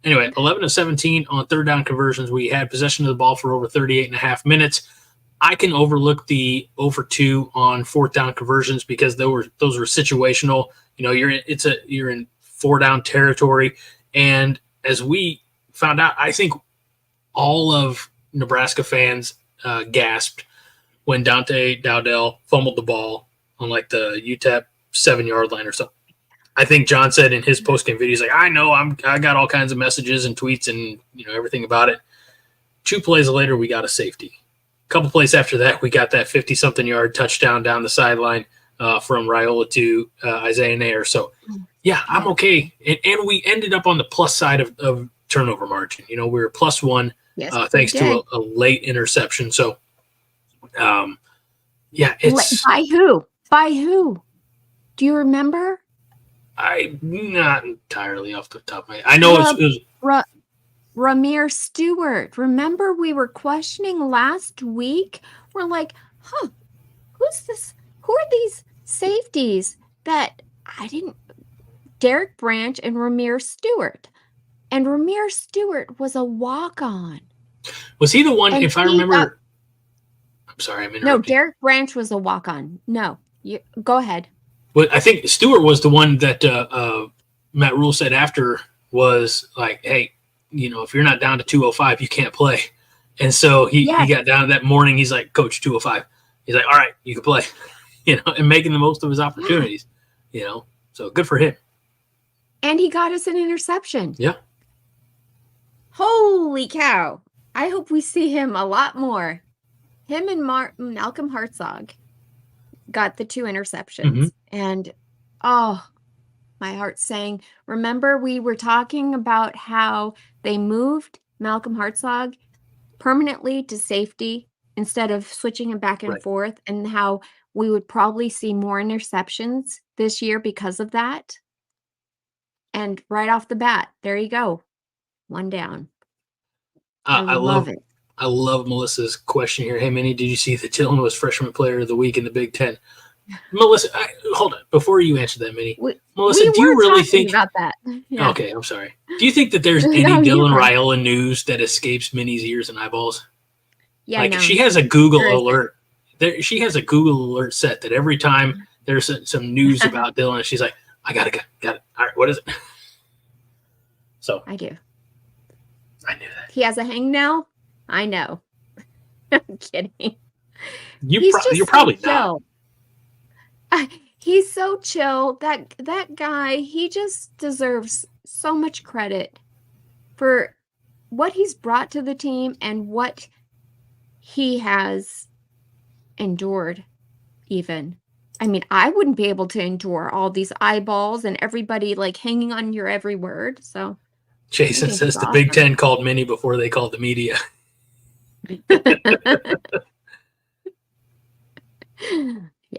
Anyway, 11 of 17 on third down conversions. We had possession of the ball for over 38 and a half minutes. I can overlook the over 2 on fourth down conversions because those were situational. You're in 4-down territory, and as we found out, I think all of Nebraska fans gasped when Dante Dowdell fumbled the ball on like the UTEP 7-yard line or something. I think John said in his post-game video, he's like, I know I got all kinds of messages and tweets and everything about it. 2 plays later, we got a safety. A couple plays after that, we got that 50-something yard touchdown down the sideline from Raiola to Isaiah Nair. So, yeah, I'm okay. And we ended up on the plus side of turnover margin. We were +1 thanks to a late interception. So, yeah. It's By who? By who? Do you remember? I'm not entirely off the top of my head. I know it was Ramir Stewart. Remember we were questioning last week? We're like, who's this? Who are these safeties that I didn't? Derek Branch and Ramir Stewart. And Ramir Stewart was a walk-on. Was he the one, if I remember? I'm sorry, I'm interrupting. No, Derek Branch was a walk-on. No, go ahead. But I think Stewart was the one that Matt Rhule said after was like, hey, if you're not down to 205, you can't play. And so he got down that morning. He's like, Coach, 205. He's like, all right, you can play, and making the most of his opportunities, So good for him. And he got us an interception. Yeah. Holy cow. I hope we see him a lot more. Him and Malcolm Hartzog got the 2 interceptions. Mm-hmm. And, my heart's saying, remember we were talking about how they moved Malcolm Hartzog permanently to safety instead of switching him back and forth, and how we would probably see more interceptions this year because of that. And right off the bat, there you go. 1 down. I love it. I love Melissa's question here. Hey, Minnie, did you see that Dylan was freshman player of the week in the Big Ten? Melissa, hold on. Before you answer that, Minnie. Melissa, do you really think about that? Yeah. Okay, I'm sorry. Do you think that there's any Dylan Raiola news that escapes Minnie's ears and eyeballs? Yeah, like she has a Google alert. She has a Google alert set that every time there's some news about Dylan, she's like, I got it. All right, what is it? So I do. I knew that. He has a hangnail? I know. I'm kidding. You're probably not. He's so chill. That guy, he just deserves so much credit for what he's brought to the team and what he has endured even. I mean, I wouldn't be able to endure all these eyeballs and everybody like hanging on your every word. So Jason says the Big Ten called Minnie before they called the media.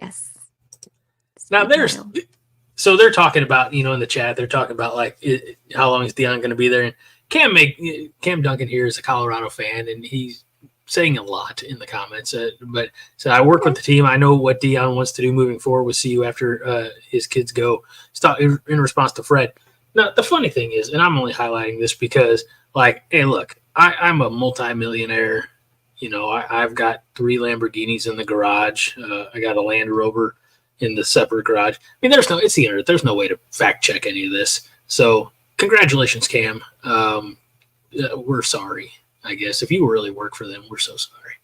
Yes. Now so they're talking about, in the chat, they're talking about like how long is Deion going to be there? And Cam Duncan here is a Colorado fan, and he's saying a lot in the comments. But so I work with the team. I know what Deion wants to do moving forward. We'll see you after his kids go. Stop in response to Fred. Now the funny thing is, and I'm only highlighting this because, like, hey, look, I'm a multimillionaire. I've got 3 Lamborghinis in the garage. I got a Land Rover in the separate garage. I mean, it's the internet. There's no way to fact check any of this. So congratulations, Cam. We're sorry, I guess. If you really work for them, we're so sorry.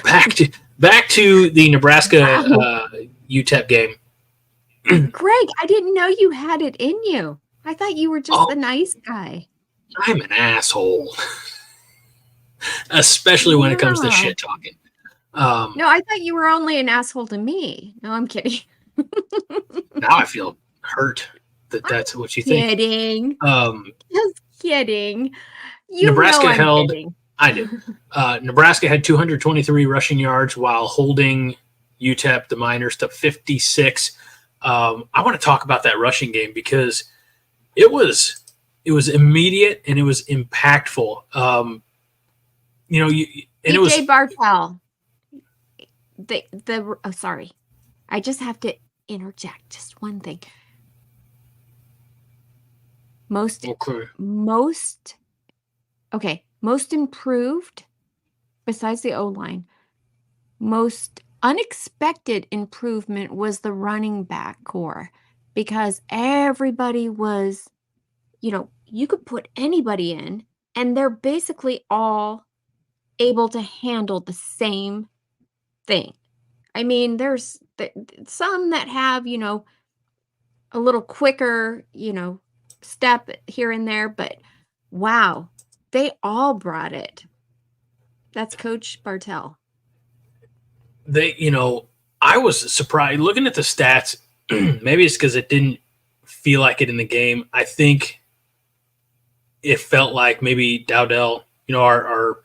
Back to the Nebraska UTEP game. Greg, I didn't know you had it in you. I thought you were just the nice guy. I'm an asshole. Especially when it comes to shit talking. No, I thought you were only an asshole to me. No, I'm kidding. Now I feel hurt that's what you think. Kidding. Just kidding. Nebraska held. Kidding. I do. Nebraska had 223 rushing yards while holding UTEP, the Miners, to 56. I want to talk about that rushing game because it was immediate and it was impactful. And it was Bartel. Sorry. I just have to interject just one thing. Most improved, besides the O-line, most unexpected improvement was the running back core, because everybody was, you could put anybody in and they're basically all able to handle the same thing. I mean, there's some that have, a little quicker, step here and there, but wow, they all brought it. That's Coach Bartel. I was surprised looking at the stats. Maybe it's because it didn't feel like it in the game. I think it felt like maybe Dowdell, our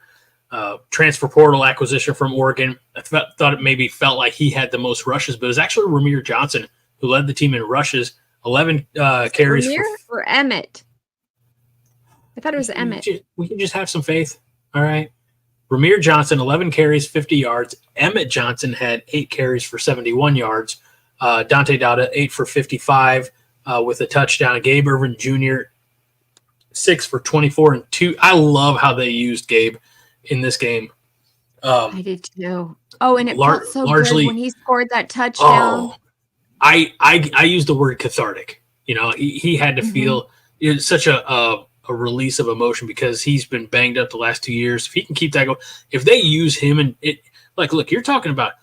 transfer portal acquisition from Oregon. I thought it maybe felt like he had the most rushes, but it was actually Ramir Johnson who led the team in rushes. 11 carries. Ramir or Emmett? I thought it was Emmett. We can just have some faith. All right. Ramir Johnson, 11 carries, 50 yards. Emmett Johnson had 8 carries for 71 yards. Dante Dowda, 8 for 55 with a touchdown. Gabe Irvin Jr., 6 for 24 and 2. I love how they used Gabe in this game. I did too. Oh, and it felt so good when he scored that touchdown. I use the word cathartic. He had to feel it's such a release of emotion because he's been banged up the last 2 years. If he can keep that going, if they use him and it, like, look, you're talking about,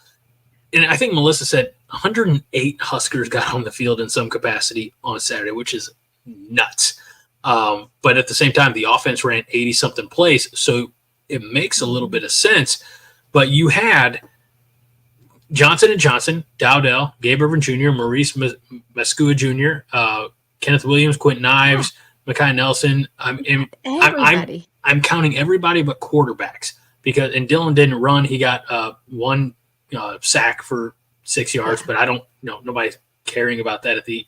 and I think Melissa said 108 Huskers got on the field in some capacity on Saturday, which is nuts. But at the same time, the offense ran 80-something plays, so it makes a little bit of sense. But you had Johnson & Johnson, Dowdell, Gabe Irvin Jr., Maurice Mascua Jr., Kenneth Williams, Quentin Ives, Mekhi Nelson. I'm counting everybody but quarterbacks and Dylan didn't run. He got 1 sack for 6 yards, but I don't know. Nobody's caring about that at the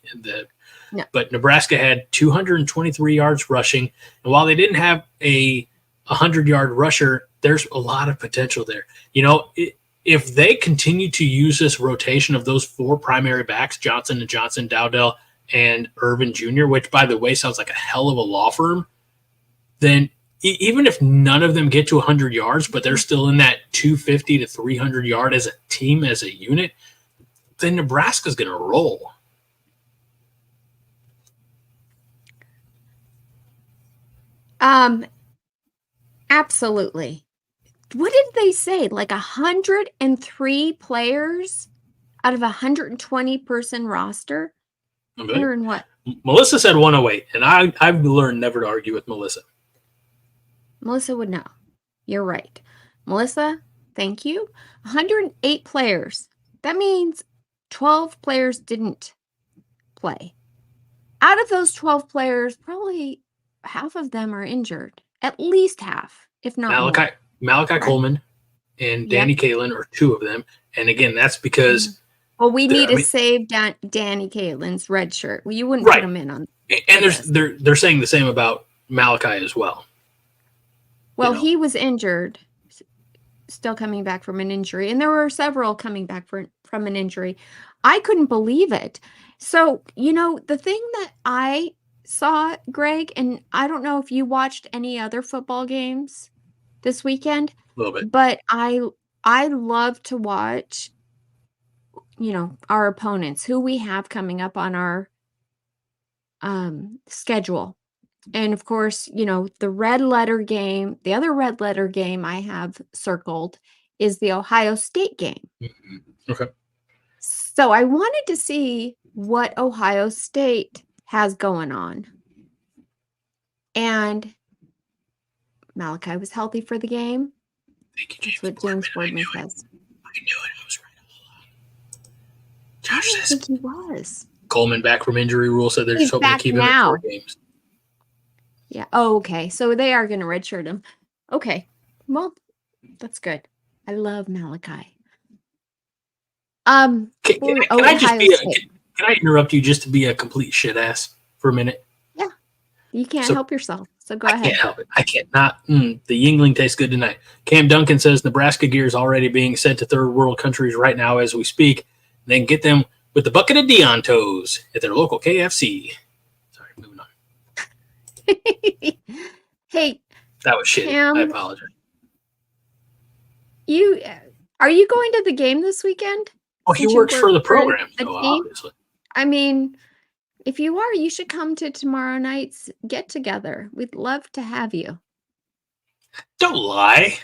no. But Nebraska had 223 yards rushing, and while they didn't have a 100-yard rusher, there's a lot of potential there. If they continue to use this rotation of those 4 primary backs, Johnson & Johnson, Dowdell, and Irvin Jr., which, by the way, sounds like a hell of a law firm, then even if none of them get to 100 yards, but they're still in that 250 to 300 yard as a team, as a unit, then Nebraska's going to roll. Absolutely. What did they say? Like 103 players out of a 120-person roster? Okay. 100 and what? Melissa said 108, and I've learned never to argue with Melissa. Melissa would know. You're right. Melissa, thank you. 108 players That means 12 players didn't play. Out of those 12 players, probably half of them are injured. At least half, if not more. Malachi Right? Coleman and Danny Kaelin are two of them. And again, that's because we need to save Danny Kaelin's red shirt. Well, you wouldn't put him in on. And they're saying the same about Malachi as well. Well, he was injured, still coming back from an injury, and there were several coming back from an injury. I couldn't believe it. So, the thing that I saw, Greg, and I don't know if you watched any other football games this weekend, a little bit, but I love to watch, our opponents, who we have coming up on our schedule. And of course, the red letter game, the other red letter game I have circled is the Ohio State game. Mm-hmm. Okay. So I wanted to see what Ohio State has going on. And Malachi was healthy for the game. Thank you, James. That's what James Boardman says. I knew it. I was right. Josh says. I think he was. Coleman back from injury. Rule said they're just hoping to keep him in 4 games. Yeah. Oh, okay. So they are going to redshirt him. Okay. Well, that's good. I love Malachi. Can I interrupt you just to be a complete shit ass for a minute? Yeah. You can't help yourself. So go ahead. I can't help it. I can't not. The Yingling tastes good tonight. Cam Duncan says Nebraska gear is already being sent to third world countries right now as we speak. Then get them with the bucket of Deion toes at their local KFC. Sorry, moving on. Hey. That was shitty. I apologize. Are you going to the game this weekend? Oh, he works for the program, so obviously. I mean, if you are, you should come to tomorrow night's get together. We'd love to have you. Don't lie.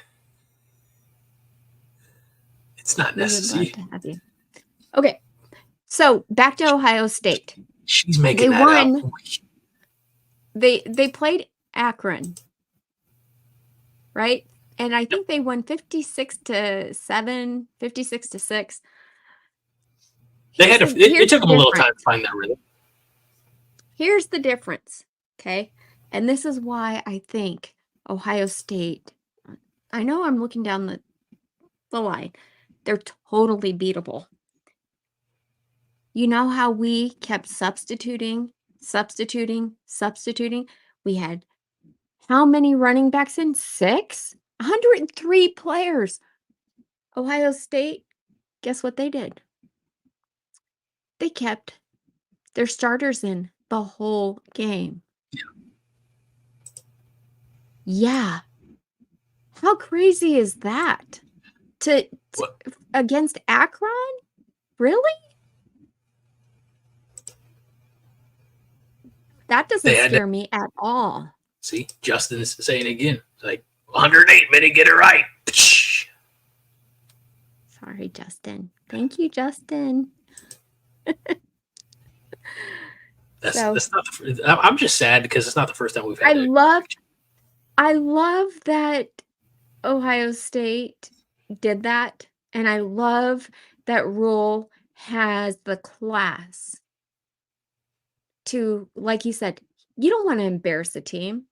It's not necessary. We'd love to have you. Okay, so back to Ohio State. She's making that up. They played Akron, right? And I think they won 56-7, 56-6. It took them a little time to find that rhythm. Here's the difference, okay? And this is why I think Ohio State, I know I'm looking down the line. They're totally beatable. You know how we kept substituting? We had how many running backs in? 6? 103 players. Ohio State, guess what they did? They kept their starters in the whole game. Yeah. How crazy is that? Against Akron? Really? That doesn't scare me at all. See, Justin is saying it again. It's like 108 minute, get it right. Sorry, Justin. Thank you, Justin. That's not I'm just sad because it's not the first time we've had I love that Ohio State did that, and I love that Rhule has the class to, like he said, you don't want to embarrass a team,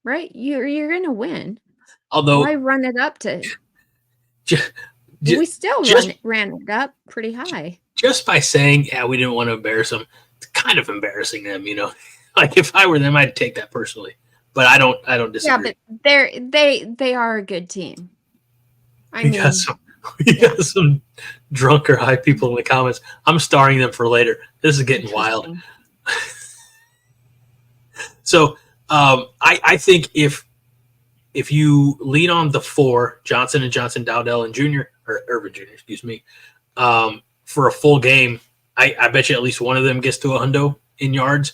right? You're going to win. Although why run it up to? We still ran it up pretty high. Just by saying, yeah, we didn't want to embarrass them, it's kind of embarrassing them, Like if I were them, I'd take that personally. But I don't disagree. Yeah, but they are a good team. We got some drunk or high people in the comments. I'm starring them for later. This is getting wild. So I think if you lean on the 4, Johnson and Johnson, Dowdell and Irvin Jr., excuse me, for a full game, I bet you at least one of them gets to a hundo in yards.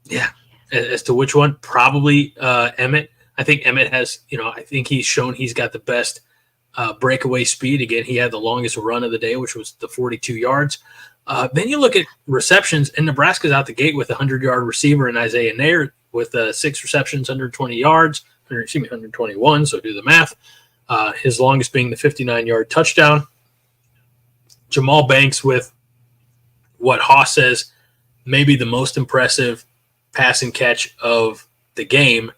Yeah. As to which one, probably Emmett. I think Emmett has, I think he's shown he's got the best breakaway speed. Again, he had the longest run of the day, which was the 42 yards. Then you look at receptions, and Nebraska's out the gate with a 100-yard receiver in Isaiah Nair with 6 receptions, 120 yards, 121, so do the math. his longest being the 59-yard touchdown. Jamal Banks with what Haas says maybe the most impressive pass and catch of the game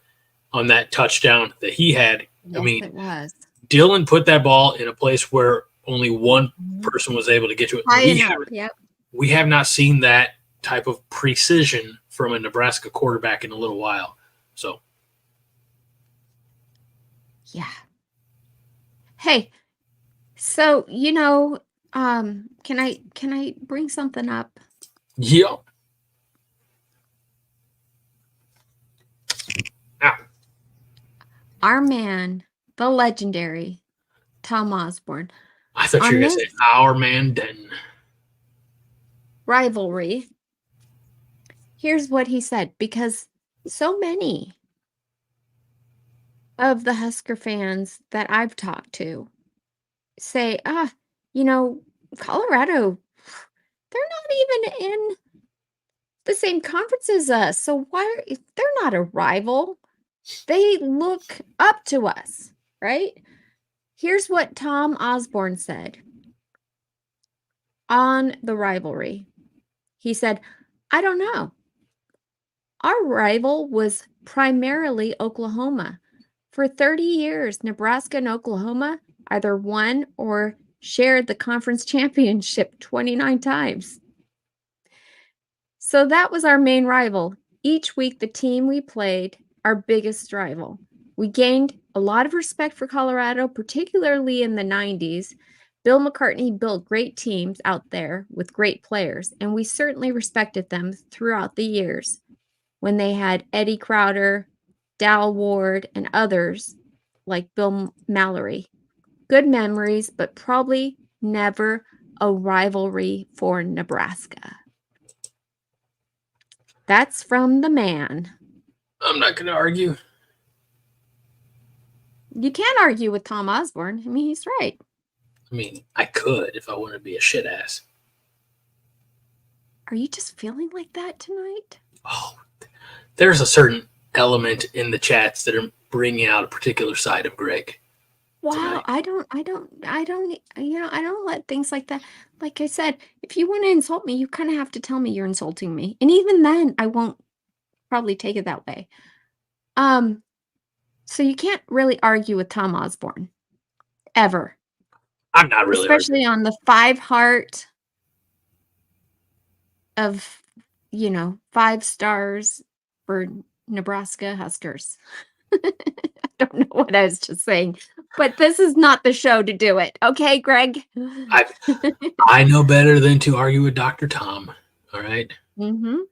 on that touchdown that he had. Yes, it was. Dylan put that ball in a place where only one person was able to get to it. We have not seen that type of precision from a Nebraska quarterback in a little while. So, yeah. Hey, so can I bring something up? Yeah. Ow. Our man, the legendary Tom Osborne. I thought you were going to say our man Den. Rivalry. Here's what he said, because so many of the Husker fans that I've talked to say, Colorado, they're not even in the same conference as us. So they're not a rival. They look up to us, right? Here's what Tom Osborne said on the rivalry. He said, I don't know. Our rival was primarily Oklahoma. For 30 years, Nebraska and Oklahoma either won or shared the conference championship 29 times. So that was our main rival. Each week, the team we played, our biggest rival. We gained a lot of respect for Colorado, particularly in the 90s. Bill McCartney built great teams out there with great players, and we certainly respected them throughout the years when they had Eddie Crowder, Dal Ward, and others like Bill Mallory. Good memories, but probably never a rivalry for Nebraska. That's from the man. I'm not going to argue. You can't argue with Tom Osborne. I mean, he's right. I mean, I could if I wanted to be a shit ass. Are you just feeling like that tonight? Oh, there's a certain element in the chats that are bringing out a particular side of Greg. Wow, tonight. I don't let things like that. Like I said, if you want to insult me, you kind of have to tell me you're insulting me. And even then, I won't probably take it that way. So you can't really argue with Tom Osborne. Ever. I'm not really especially arguing on the 5 heart of, 5 stars for Nebraska Huskers. I don't know what I was just saying, but this is not the show to do it. Okay, Greg? I know better than to argue with Dr. Tom. All right? Mm-hmm. All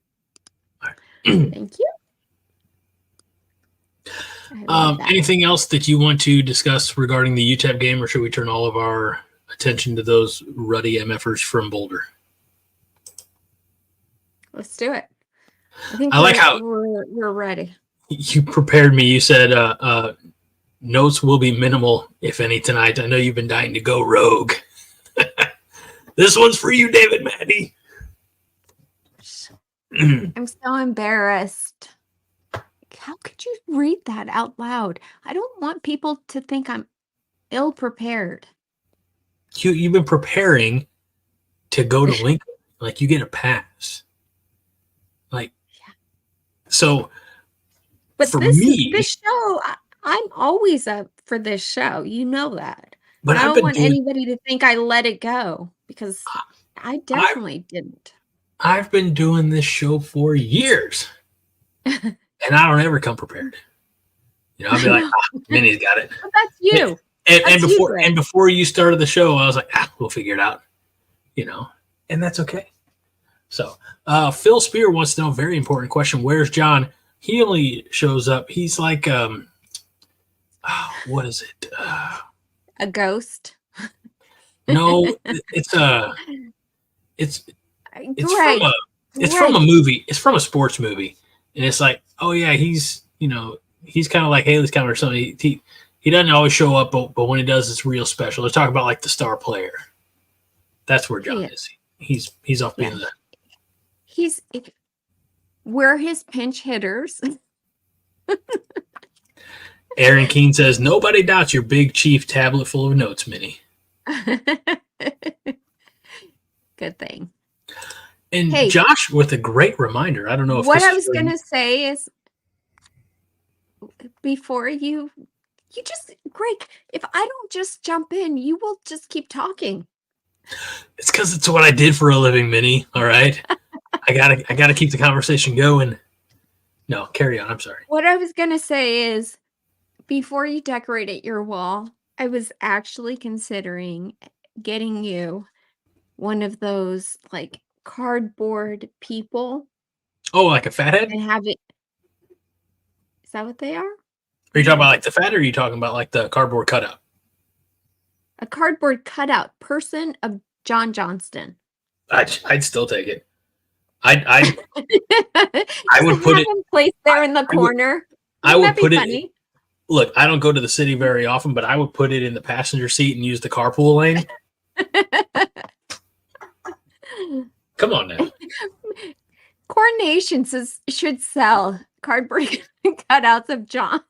right. Thank you. Anything else that you want to discuss regarding the UTEP game, or should we turn all of our attention to those ruddy MFers from Boulder? Let's do it. I think like how we're ready. You prepared me. You said notes will be minimal, if any, tonight. I know you've been dying to go rogue. This one's for you, David Maddy. I'm so embarrassed. How could you read that out loud? I don't want people to think I'm ill-prepared. You've been preparing to go to Lincoln. Like, you get a pass. Like, yeah. So, but for this show, I'm always up for this show. You know that. But I don't want anybody to think I let it go, because I definitely didn't. I've been doing this show for years. And I don't ever come prepared. I'll be like, Minnie's got it. But that's you. And before you started the show, I was like, we'll figure it out. And that's okay. So Phil Spear wants to know a very important question. Where's John? He only shows up. He's like, what is it? A ghost? No, it's from a movie. It's from a sports movie. And it's like, oh yeah, he's kind of like Haley's Counter or something. He doesn't always show up, but when he does, it's real special. Let's talk about like the star player. That's where John is. He's off being that. We're his pinch hitters. Aaron Keene says, nobody doubts your big chief tablet full of notes, Minnie. Good thing. And hey, Josh, with a great reminder, I don't know if what I was going to say is before you just, Greg, if I don't just jump in, you will just keep talking. It's because it's what I did for a living, Minnie. All right. I gotta keep the conversation going. No, carry on. I'm sorry. What I was going to say is before you decorated your wall, I was actually considering getting you one of those like cardboard people. Oh, like a fathead? And have it. Is that what they are? Are you talking about like the fat, or are you talking about like the cardboard cutout? A cardboard cutout person of John Johnston. I'd still take it. I would put it placed there in the corner. I would put it. Look, I don't go to the city very often, but I would put it in the passenger seat and use the carpool lane. Come on now. Coronation should sell cardboard cutouts of John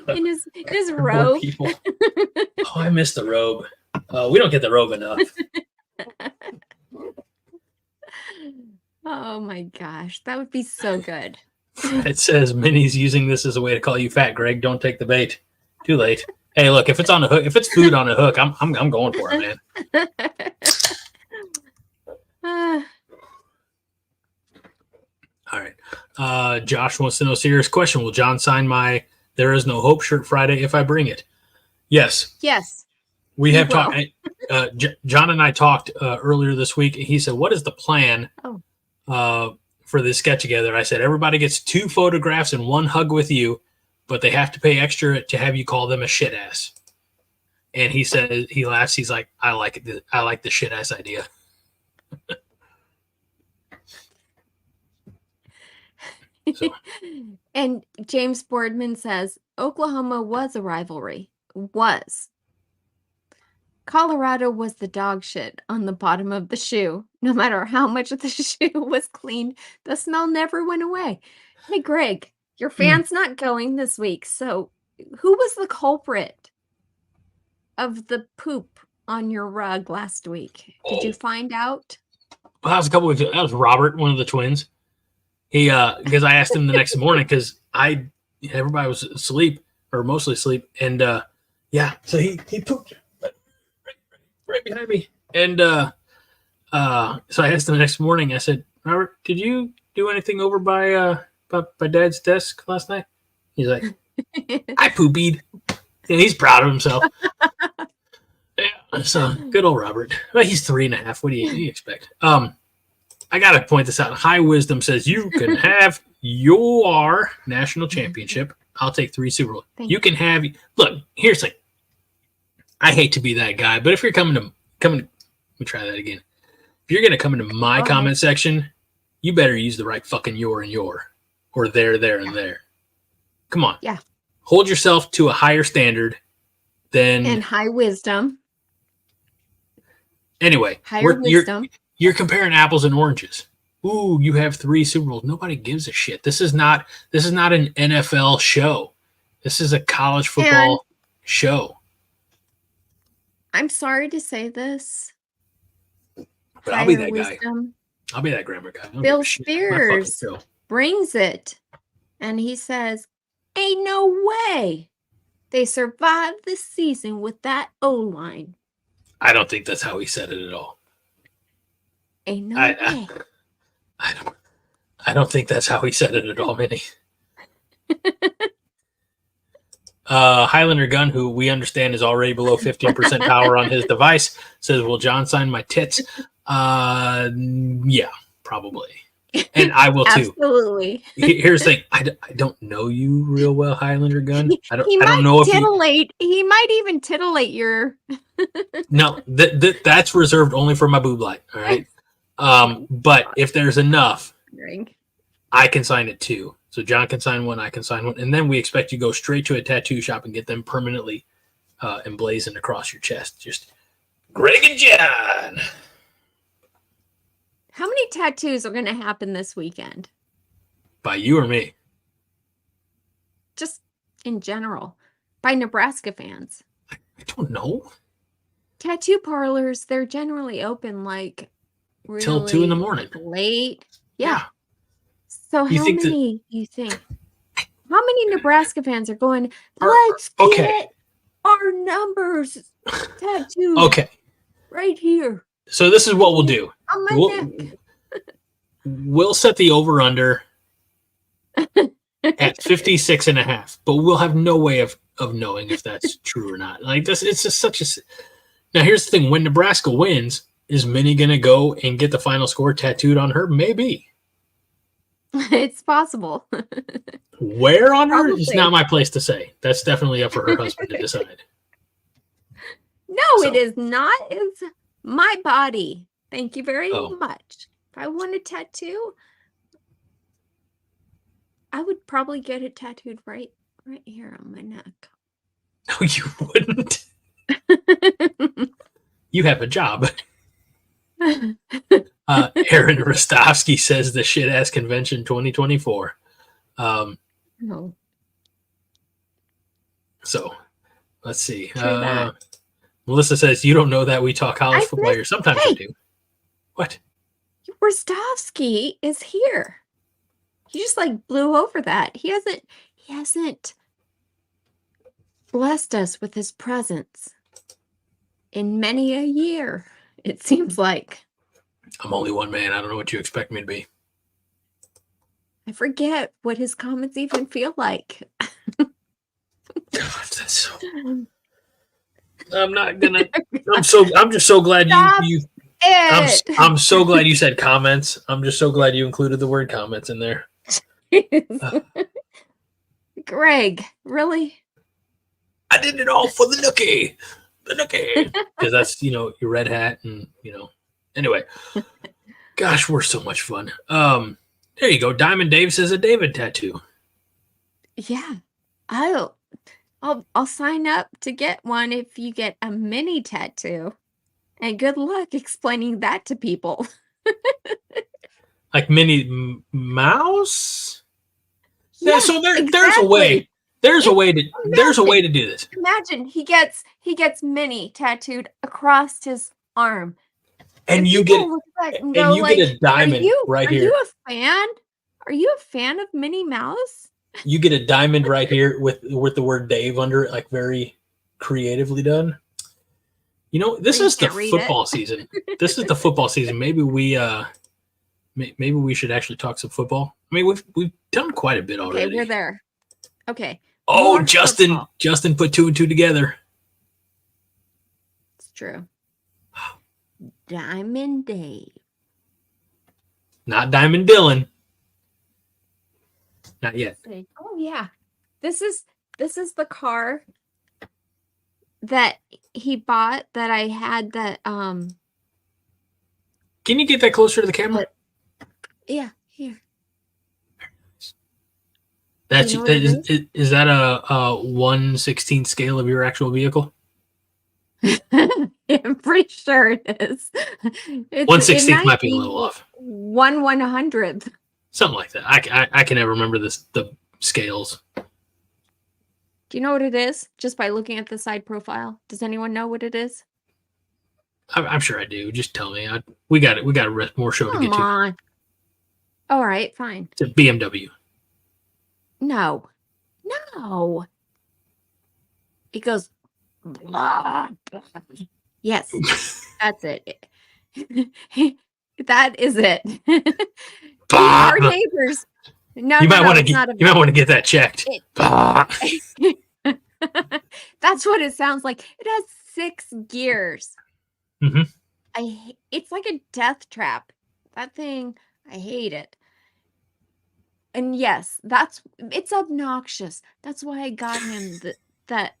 in his robe. Oh, I miss the robe. We don't get the robe enough. Oh my gosh, that would be so good. It says Minnie's using this as a way to call you fat, Greg. Don't take the bait. Too late. Hey, look, if it's on a hook, if it's food on a hook, I'm going for it, man. All right. Josh wants to know, serious question. Will John sign my There Is No Hope shirt Friday if I bring it? Yes. Yes. We have talked. John and I talked earlier this week. He said, what is the plan for this get together? I said, everybody gets 2 photographs and 1 hug with you, but they have to pay extra to have you call them a shit ass. And he said, he laughs. He's like, I like it. I like the shit ass idea. So. And James Boardman says Oklahoma was a rivalry. Was. Colorado was the dog shit on the bottom of the shoe. No matter how much of the shoe was cleaned, the smell never went away. Hey, Greg, your fan's not going this week. So who was the culprit of the poop on your rug last week? Did you find out? Well, that was a couple weeks ago. That was Robert, one of the twins. He because I asked him the next morning because everybody was asleep or mostly asleep, and so he pooped right behind me, and so I asked him the next morning. I said, Robert, did you do anything over by Dad's desk last night? He's like, I poopied. Yeah, he's proud of himself. Yeah, so good old Robert. Well, he's 3.5. What do you expect? I got to point this out. High Wisdom says you can have your national championship. I'll take 3 Super Bowls. You can have. Look, here's the thing. I hate to be that guy, but if you're coming, let me try that again. If you're going to come into my comment section, you better use the right fucking your and your or there, and there. Come on. Yeah. Hold yourself to a higher standard than. And High Wisdom. Anyway, higher wisdom. You're comparing apples and oranges. Ooh, you have 3 Super Bowls. Nobody gives a shit. This is not an NFL show. This is a college football show. I'm sorry to say this, but I'll be that guy. I'll be that grammar guy. Bill Spears brings it, and he says, "Ain't no way they survived this season with that O-line." I don't think that's how he said it at all. Ain't no way. I don't think that's how he said it at all, Minnie. Highlander Gun, who we understand is already below 15% power on his device, says, will John sign my tits? Yeah, probably. And I will too. Absolutely. Here's the thing. I don't know you real well, Highlander Gun. I don't know if he might even titillate your. No, that's reserved only for my boob light. All right. But if there's enough, I can sign it too. So John can sign one, I can sign one, and then we expect you to go straight to a tattoo shop and get them permanently emblazoned across your chest. Just Greg and John. How many tattoos are going to happen this weekend? By you or me? Just in general by Nebraska fans? I don't know. Tattoo parlors, they're generally open like really Till 2 a.m. like, late. Yeah. So You how think many do you think? How many Nebraska fans are going, let's get our numbers tattooed Okay. right here. So this is what we'll do. On my neck. We'll set the over-under at 56.5, but we'll have no way of knowing if that's true or not. Like this, it's just such a... Now, here's the thing. When Nebraska wins, is Minnie going to go and get the final score tattooed on her? Maybe. It's possible. Where on her is not my place to say. That's definitely up for her husband to decide. No, it is not. It's my body. Thank you very much. If I want a tattoo, I would probably get it tattooed right here on my neck. No, you wouldn't. You have a job. Aaron Rostovsky says the shit ass convention 2024. No. So let's see. Melissa says you don't know that we talk college football here. Sometimes I do. What? Rostovsky is here. He just like blew over that. He hasn't blessed us with his presence in many a year, it seems like. I'm only one man. I don't know what you expect me to be. I forget what his comments even feel like. God, that's so... I'm not gonna. I'm just so glad you. I'm so glad you said comments. I'm just so glad you included the word comments in there. Greg, really? I did it all for the nookie. Because that's, your red hat and, Anyway. Gosh, we're so much fun. There you go. Diamond Dave says a David tattoo. Yeah. I'll sign up to get one if you get a mini tattoo. And good luck explaining that to people. Like Minnie Mouse? Yeah, so there's a way. There's a way to do this. Imagine he gets Minnie tattooed across his arm. And you get a diamond right here. Are you a fan of Minnie Mouse? You get a diamond right here with the word Dave under it, like very creatively done. This is the football season. This is the football season. Maybe we should actually talk some football. I mean, we've done quite a bit already. Okay, we're there. Okay. Oh, Justin put 2 and 2 together. It's true. Diamond Dave. Not Diamond Dylan. Not yet. Oh yeah. This is the car that he bought that I had that Can you get that closer to the camera? Yeah, here. That's is that a 1/16 scale of your actual vehicle? I'm pretty sure it is. 1/16 might be a little off. 1/100th. Something like that. I can never remember the scales. Do you know what it is? Just by looking at the side profile. Does anyone know what it is? I'm sure I do. Just tell me. We got more show to get to. Come on. All right, fine. It's a BMW. No. It goes. Blah, blah. Yes, that's it. That is it. Our neighbors. No, you might want to get that checked. That's what it sounds like. It has 6 gears. Mm-hmm. It's like a death trap. That thing, I hate it. And yes, it's obnoxious. That's why I got him that.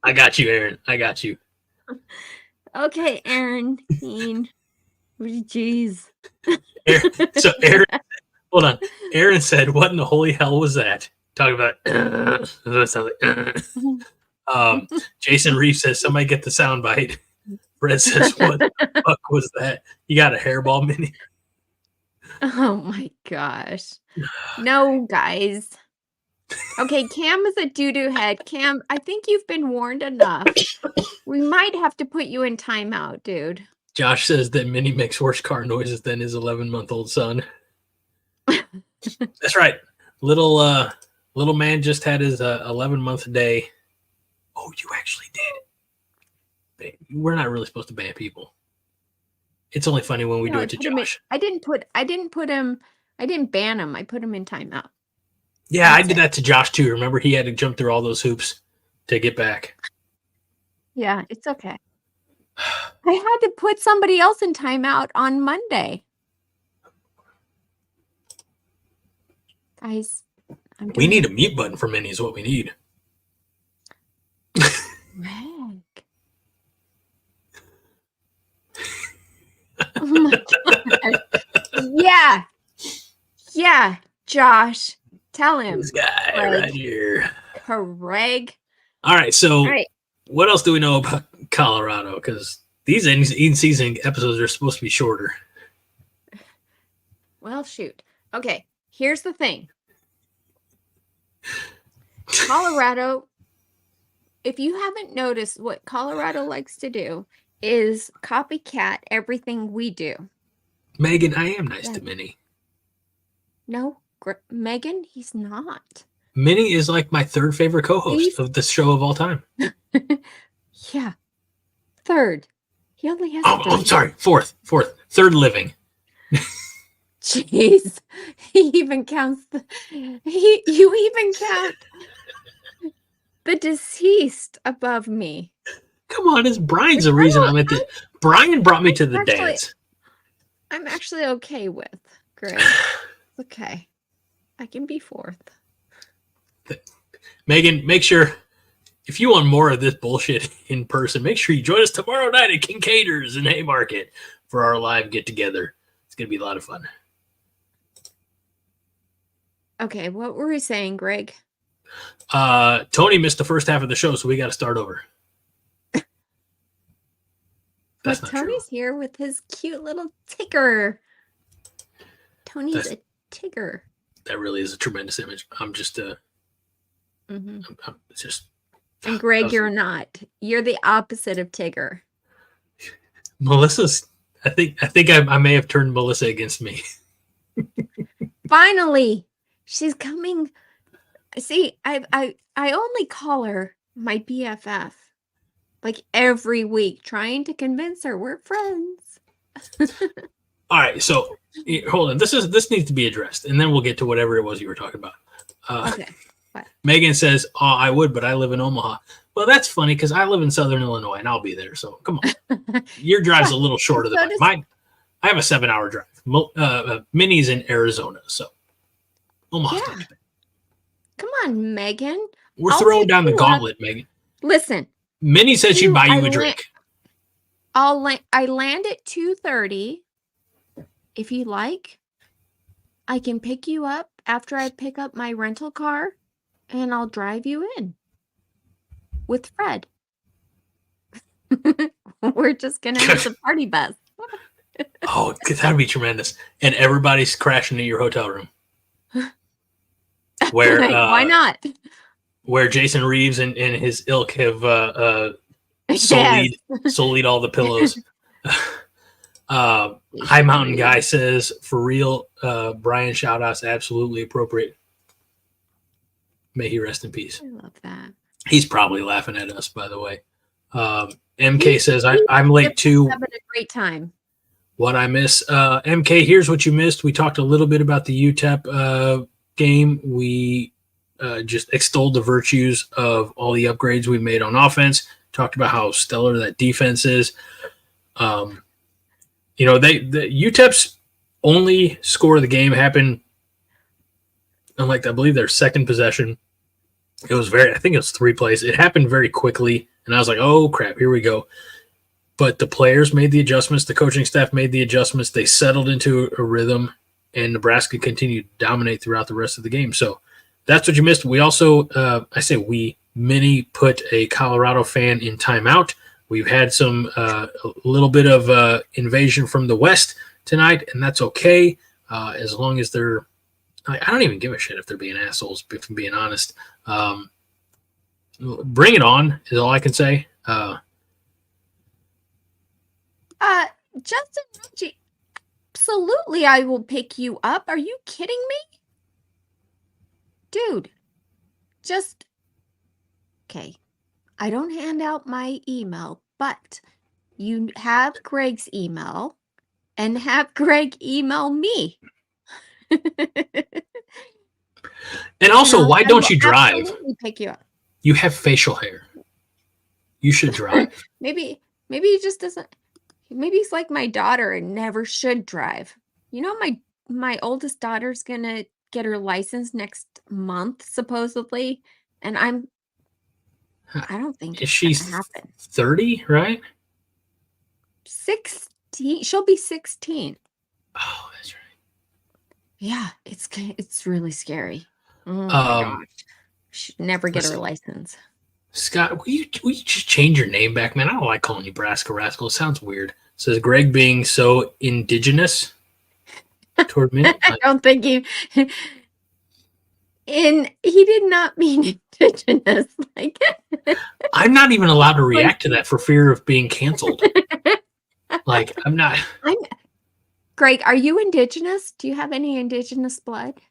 I got you, Aaron. I got you. Okay, Aaron. Jeez. Aaron, hold on. Aaron said, "What in the holy hell was that?" Talking about. That sounds like. Jason Reeves says, "Somebody get the soundbite." Brett says, "What the fuck was that? You got a hairball mini?" Oh my gosh. No, guys. Okay, Cam is a doo-doo head. Cam, I think you've been warned enough. We might have to put you in timeout, dude. Josh says that Minnie makes worse car noises than his 11-month-old son. That's right. Little man just had his 11-month day. Oh, you actually did. We're not really supposed to ban people. It's only funny when we do it to Josh. I didn't ban him. I put him in timeout. Yeah, I did that to Josh too. Remember, he had to jump through all those hoops to get back. Yeah, it's okay. I had to put somebody else in timeout on Monday. Guys, we need a mute button for Minnie is what we need. Greg. Oh my God. Yeah, Josh. Tell him. This guy right here. Craig. All right, so what else do we know about Colorado? Because these in-season episodes are supposed to be shorter. Well, shoot. Okay, here's the thing. Colorado, if you haven't noticed, what Colorado likes to do is copycat everything we do. Megan, I am nice to Minnie. No, Megan, he's not. Minnie is like my third favorite co-host of the show of all time. Yeah. Third. He only has I'm sorry. Fourth. Third living. Jeez. He even counts you even count the deceased above me. Come on, it's Brian's the reason I'm at the Brian brought me to the dance. I'm actually okay with Greg. Okay. I can be fourth. Megan, make sure if you want more of this bullshit in person, make sure you join us tomorrow night at Kincaiders in Haymarket for our live get together. It's gonna be a lot of fun. Okay, what were we saying, Greg? Tony missed the first half of the show, so we got to start over. But Tony's here with his cute little tigger. Tony's a tigger. That really is a tremendous image. I'm just Mm-hmm. I'm just. And Greg, you're not. You're the opposite of Tigger. Melissa's. I think I may have turned Melissa against me. Finally, she's coming. See, I only call her my BFF, like every week, trying to convince her we're friends. All right, so hold on. This needs to be addressed, and then we'll get to whatever it was you were talking about. Okay. What? Megan says, "Oh, I would, but I live in Omaha." Well, that's funny because I live in Southern Illinois, and I'll be there. So come on, your drive's a little shorter than mine. I have a 7-hour drive. Minnie's in Arizona, so Omaha. Yeah. Come on, Megan. We're throwing down the gauntlet, Megan. Listen. Minnie said she'd buy you a drink. I land at 2:30. If you like, I can pick you up after I pick up my rental car, and I'll drive you in with Fred. We're just going to have the party bus. Oh, that'd be tremendous. And everybody's crashing at your hotel room. Where why not? Where Jason Reeves and his ilk have sullied all the pillows. High Mountain Guy says, for real, Brian shout-outs absolutely appropriate. May he rest in peace. I love that. He's probably laughing at us, by the way. MK says, I'm late too. Having a great time. What I miss. MK, here's what you missed. We talked a little bit about the UTEP game. We just extolled the virtues of all the upgrades we made on offense. Talked about how stellar that defense is. The UTEP's only score of the game happened on, I believe, their second possession. It was I think it was 3 plays. It happened very quickly, and I was like, oh, crap, here we go. But the players made the adjustments. The coaching staff made the adjustments. They settled into a rhythm, and Nebraska continued to dominate throughout the rest of the game. So that's what you missed. We also, Minnie put a Colorado fan in timeout. We've had a little bit of invasion from the West tonight, and that's okay as long as they're I don't even give a shit if they're being assholes, if I'm being honest. Bring it on is all I can say. Justin Ritchie, absolutely I will pick you up. Are you kidding me? Dude, just, okay. I don't hand out my email, but you have Greg's email and have Greg email me. And also, why don't you drive? Absolutely pick you up. You have facial hair. You should drive. Maybe he just doesn't. Maybe he's like my daughter and never should drive. You know, my oldest daughter's gonna get her license next month, supposedly, and I don't think it's gonna happen. 30, right? 16. She'll be 16. Oh, that's right. Yeah, it's really scary. Oh my gosh. Should never get her license. Scott, will you just change your name back, man? I don't like calling you Nebraska Rascal. It sounds weird. It says Greg being so indigenous toward me. I don't think he did not mean indigenous. Like, I'm not even allowed to react to that for fear of being canceled. Like, I'm not. Greg, are you indigenous? Do you have any indigenous blood?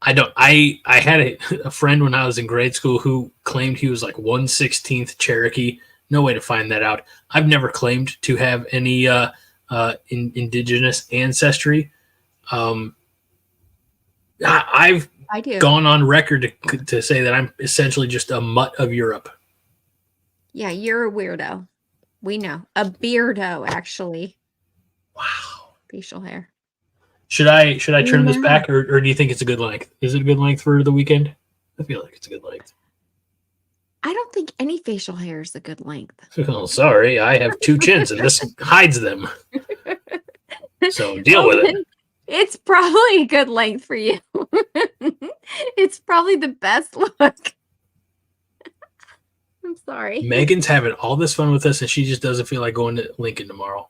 I don't. I had a friend when I was in grade school who claimed he was like 1/16 Cherokee. No way to find that out. I've never claimed to have any indigenous ancestry. I've gone on record to say that I'm essentially just a mutt of Europe. Yeah, you're a weirdo. We know. A beardo, actually. Wow. Facial hair. Should I trim this back, or do you think it's a good length? Is it a good length for the weekend? I feel like it's a good length. I don't think any facial hair is a good length. Oh, sorry. I have 2 chins, and this hides them. So deal with it. It's probably a good length for you. It's probably the best look. I'm sorry. Megan's having all this fun with us, and she just doesn't feel like going to Lincoln tomorrow.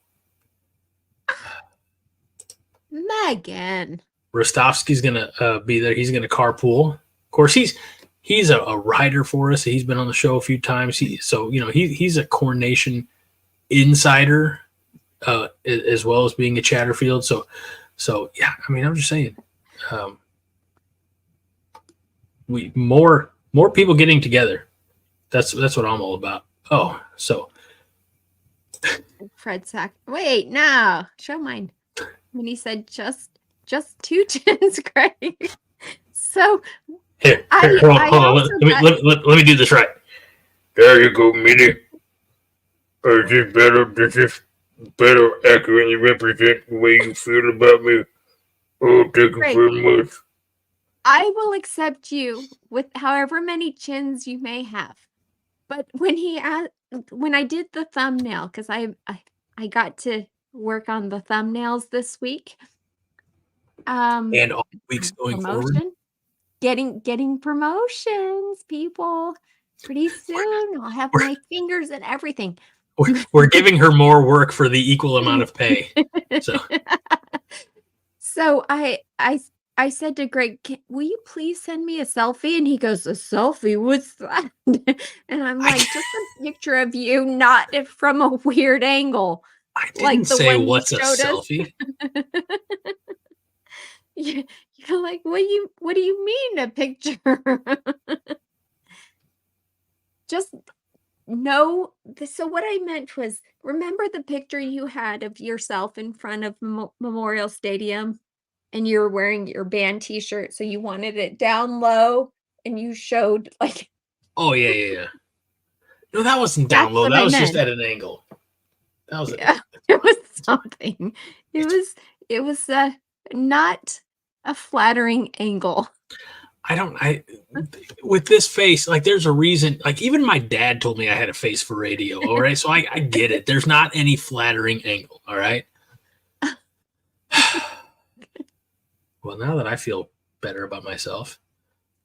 Megan. Rostovsky's gonna be there. He's gonna carpool. Of course, he's a writer for us. He's been on the show a few times. He's a Corn Nation insider, as well as being a Chatterfield. So yeah. I mean, I'm just saying, we more people getting together. That's what I'm all about. Oh, so Fred Sack. Wait, no, show mine. When he said just 2 chins, Greg. So here, hold on. Let me do this right. There you go, Minnie. This is better accurately represent the way you feel about me. Oh, thank you very much. I will accept you with however many chins you may have. But when I did the thumbnail, because I got to work on the thumbnails this week. And all weeks going forward. Getting promotions, people. Pretty soon I'll have my fingers and everything. We're giving her more work for the equal amount of pay. So I said to Greg, will you please send me a selfie? And he goes, a selfie? What's that? And I'm like, just a picture of you, not from a weird angle. I didn't say what's a selfie. You're like, what do you mean a picture? Just no. So what I meant was, remember the picture you had of yourself in front of Memorial Stadium, and you were wearing your band T-shirt, so you wanted it down low, and you showed like. Oh yeah. No, that wasn't down low. That was just at an angle. That was it was something. It was not a flattering angle. With this face, like there's a reason, like even my dad told me I had a face for radio. All right. So I get it. There's not any flattering angle. All right. Well, now that I feel better about myself.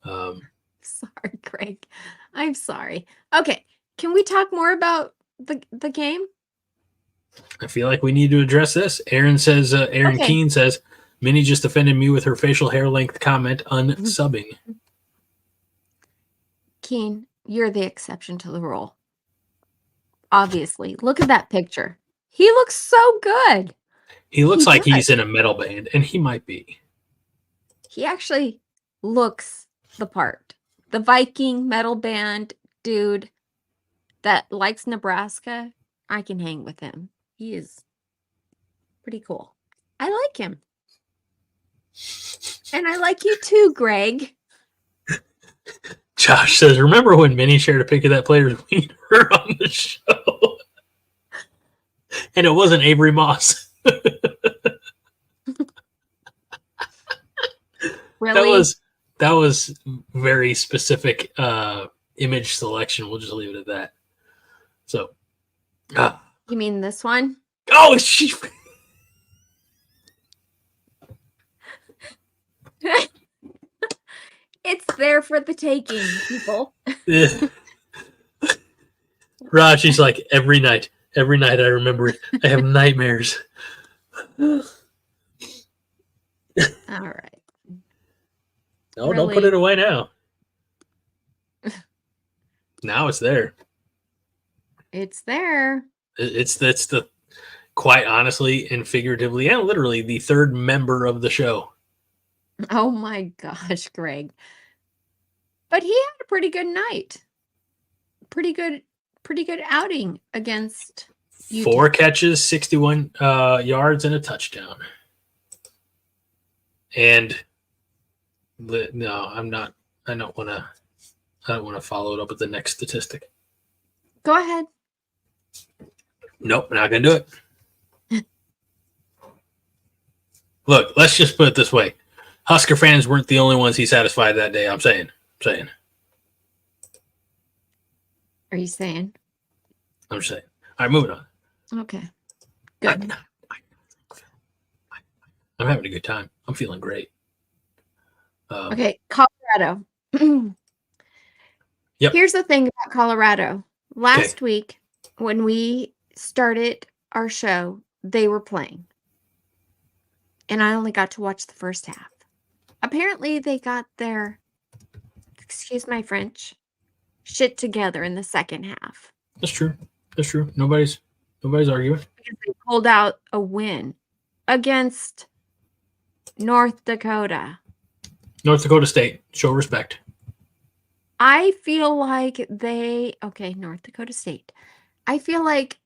Sorry, Greg. I'm sorry. Okay. Can we talk more about the game? I feel like we need to address this. Aaron Keene says, Minnie just offended me with her facial hair length comment unsubbing. Keen, you're the exception to the rule. Obviously. Look at that picture. He looks so good. He looks like he's in a metal band, and he might be. He actually looks the part. The Viking metal band dude that likes Nebraska, I can hang with him. He is pretty cool. I like him. And I like you too, Greg. Josh says, remember when Minnie shared a pic of that player's wiener on the show? And it wasn't Avery Moss. Really? That was very specific image selection. We'll just leave it at that. So, you mean this one? Oh, she. It's there for the taking, people. Raji's like, every night I remember it. I have nightmares. All right. No, really? Don't put it away now. Now it's there. It's there. It's the quite honestly and figuratively and literally the third member of the show. Oh my gosh, Greg. But he had a pretty good night. Pretty good outing against UTEP. 4 catches, 61 yards, and a touchdown. And no, I'm not. I don't want to follow it up with the next statistic. Go ahead. Nope, not gonna do it. Look, let's just put it this way: Husker fans weren't the only ones he satisfied that day. I'm saying. Are you saying? I'm just saying. All right, moving on. Okay. Good. I'm having a good time. I'm feeling great. Okay, Colorado. Yep. Here's the thing about Colorado. Last week, when we started our show, they were playing. And I only got to watch the first half. Apparently, they got their, excuse my French, shit together in the second half. That's true. Nobody's arguing. Because they pulled out a win against North Dakota. North Dakota State. Show respect. I feel like North Dakota State. I feel like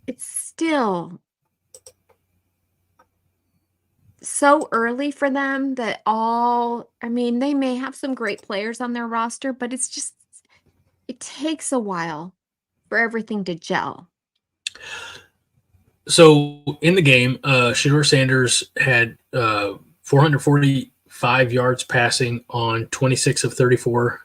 it's still so early for them that they may have some great players on their roster, but it takes a while for everything to gel. So in the game, Shadeur Sanders had 445 yards passing on 26 of 34,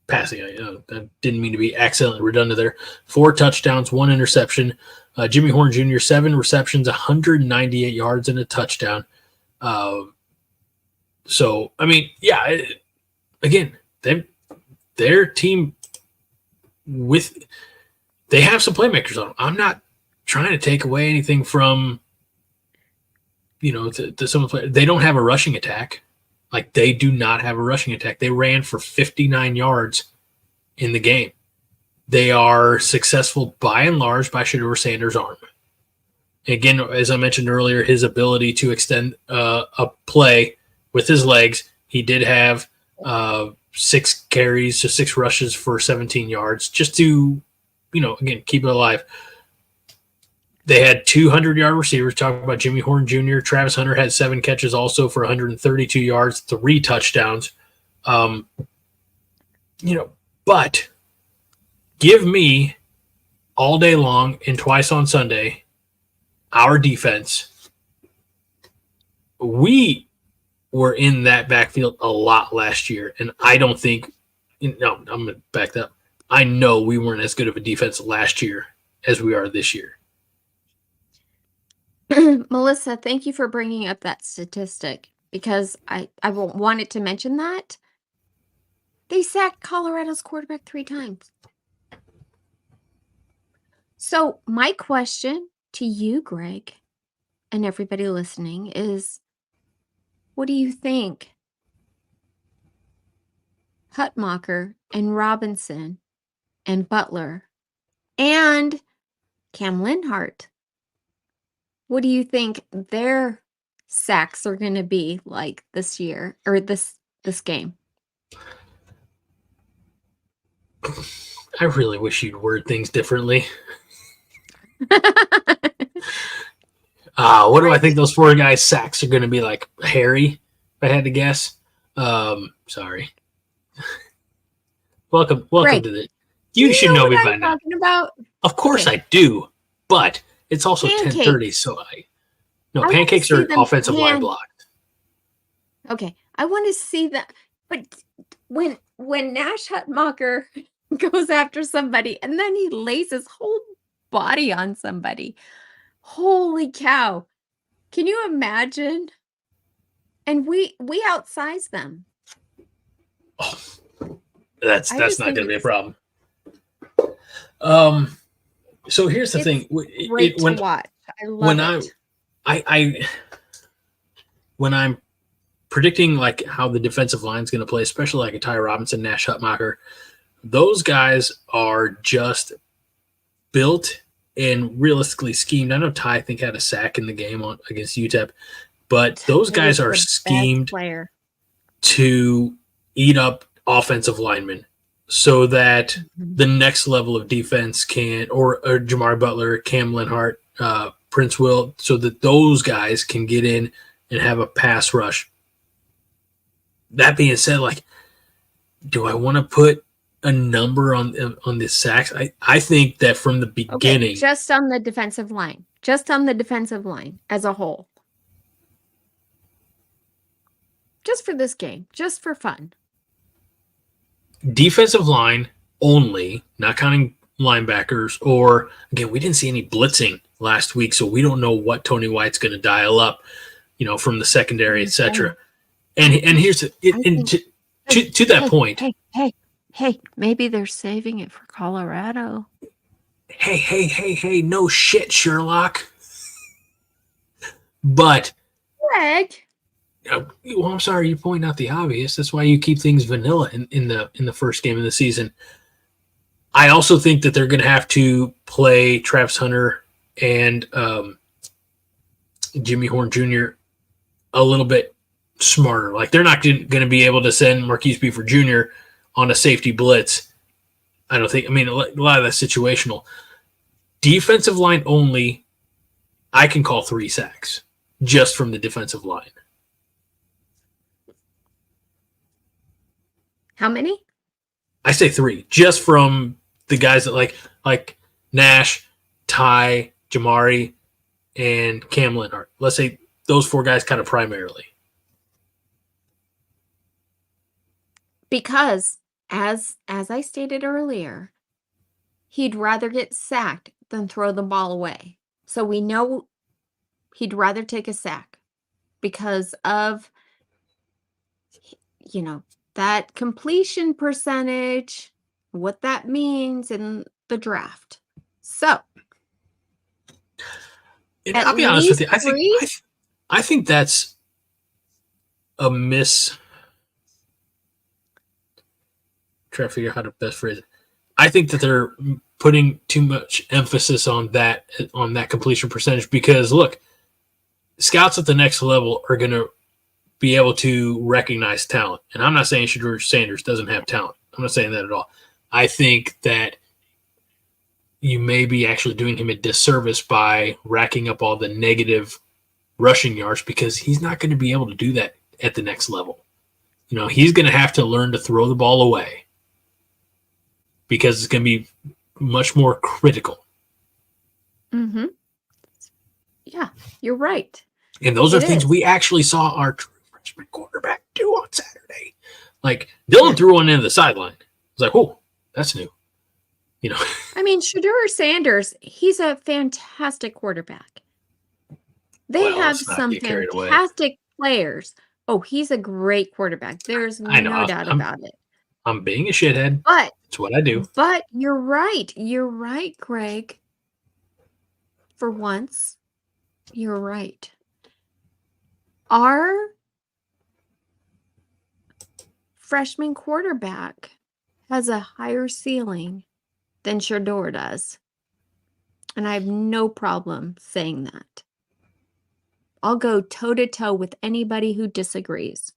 passing. I didn't mean to be accidentally redundant there. 4 touchdowns, 1 interception. Jimmy Horn Jr., 7 receptions, 198 yards, and a touchdown. Again, their team they have some playmakers on them. I'm not trying to take away anything from, to some of the players. They don't have a rushing attack. Like, they do not have a rushing attack. They ran for 59 yards in the game. They are successful by and large by Shadeur Sanders' arm. Again, as I mentioned earlier, his ability to extend a play with his legs. He did have 6 carries, so 6 rushes for 17 yards, just to, again, keep it alive. They had 200-yard receivers. Talking about Jimmy Horn Jr., Travis Hunter had 7 catches also for 132 yards, 3 touchdowns. But give me all day long and twice on Sunday our defense. We were in that backfield a lot last year, and I don't think – I'm going to back that up. I know we weren't as good of a defense last year as we are this year. Melissa, thank you for bringing up that statistic, because I wanted to mention that. They sacked Colorado's quarterback 3 times. So my question to you, Greg, and everybody listening is, what do you think Hutmacher and Robinson and Butler and Cam Linhart, what do you think their sacks are going to be like this year or this game? I really wish you'd word things differently. What do I think those 4 guys' sacks are going to be like? Harry, if I had to guess. Sorry. Welcome Greg, to the. You should know me by now. Talking about? Of course I do, but it's also 10:30, so I pancakes are offensive line blocked. Okay, I want to see that, but when Nash Hutmacher goes after somebody and then he lays his whole body on somebody, holy cow! Can you imagine? And we outsize them. Oh, that's not going to be a problem. So here's the thing. Great to watch. I love it. When I'm predicting like how the defensive line is going to play, especially like a Ty Robinson, Nash Hutmacher, those guys are just built and realistically schemed. I know Ty, I think, had a sack in the game against UTEP, but those guys are schemed to eat up offensive linemen so that the next level of defense or Jamari Butler, Cam Linhart, Prince Will, so that those guys can get in and have a pass rush. That being said, like, do I want to put a number on the sacks? I think that from the beginning, just on the defensive line as a whole, just for this game, just for fun. Defensive line only, not counting linebackers, or again, we didn't see any blitzing last week, so we don't know what Tony White's going to dial up, from the secondary, etc. And here's to that point. Hey, maybe they're saving it for Colorado. Hey, no shit, Sherlock. But Greg, well, I'm sorry, you're pointing out the obvious. That's why you keep things vanilla in the first game of the season. I also think that they're going to have to play Travis Hunter and Jimmy Horn Jr. a little bit smarter. Like, they're not going to be able to send Marquise Buford Jr. on a safety blitz. I don't think. I mean, a lot of that's situational. Defensive line only, I can call 3 sacks just from the defensive line. How many? I say 3, just from the guys that like Nash, Ty, Jamari, and Cam Linhart. Let's say those 4 guys kind of primarily. Because, as I stated earlier, he'd rather get sacked than throw the ball away. So we know he'd rather take a sack because of, that completion percentage, what that means in the draft. So, I'll be honest with you. I think that's a miss. Try to figure out how to best phrase it. I think that they're putting too much emphasis on that completion percentage because, look, scouts at the next level are going to be able to recognize talent. And I'm not saying Shadeur Sanders doesn't have talent. I'm not saying that at all. I think that you may be actually doing him a disservice by racking up all the negative rushing yards because he's not going to be able to do that at the next level. He's going to have to learn to throw the ball away because it's going to be much more critical. Mm-hmm. Yeah, you're right. And those are things we actually saw our true freshman quarterback do on Saturday. Like, Dylan threw one into the sideline. It's like, oh, that's new. I mean, Shadeur Sanders, he's a fantastic quarterback. They have some fantastic players. Oh, he's a great quarterback. There's no doubt about it. I'm being a shithead. But it's what I do. But you're right. You're right, Greg. for once, you're right. Our freshman quarterback has a higher ceiling than Shadeur does. And I have no problem saying that. I'll go toe-to-toe with anybody who disagrees.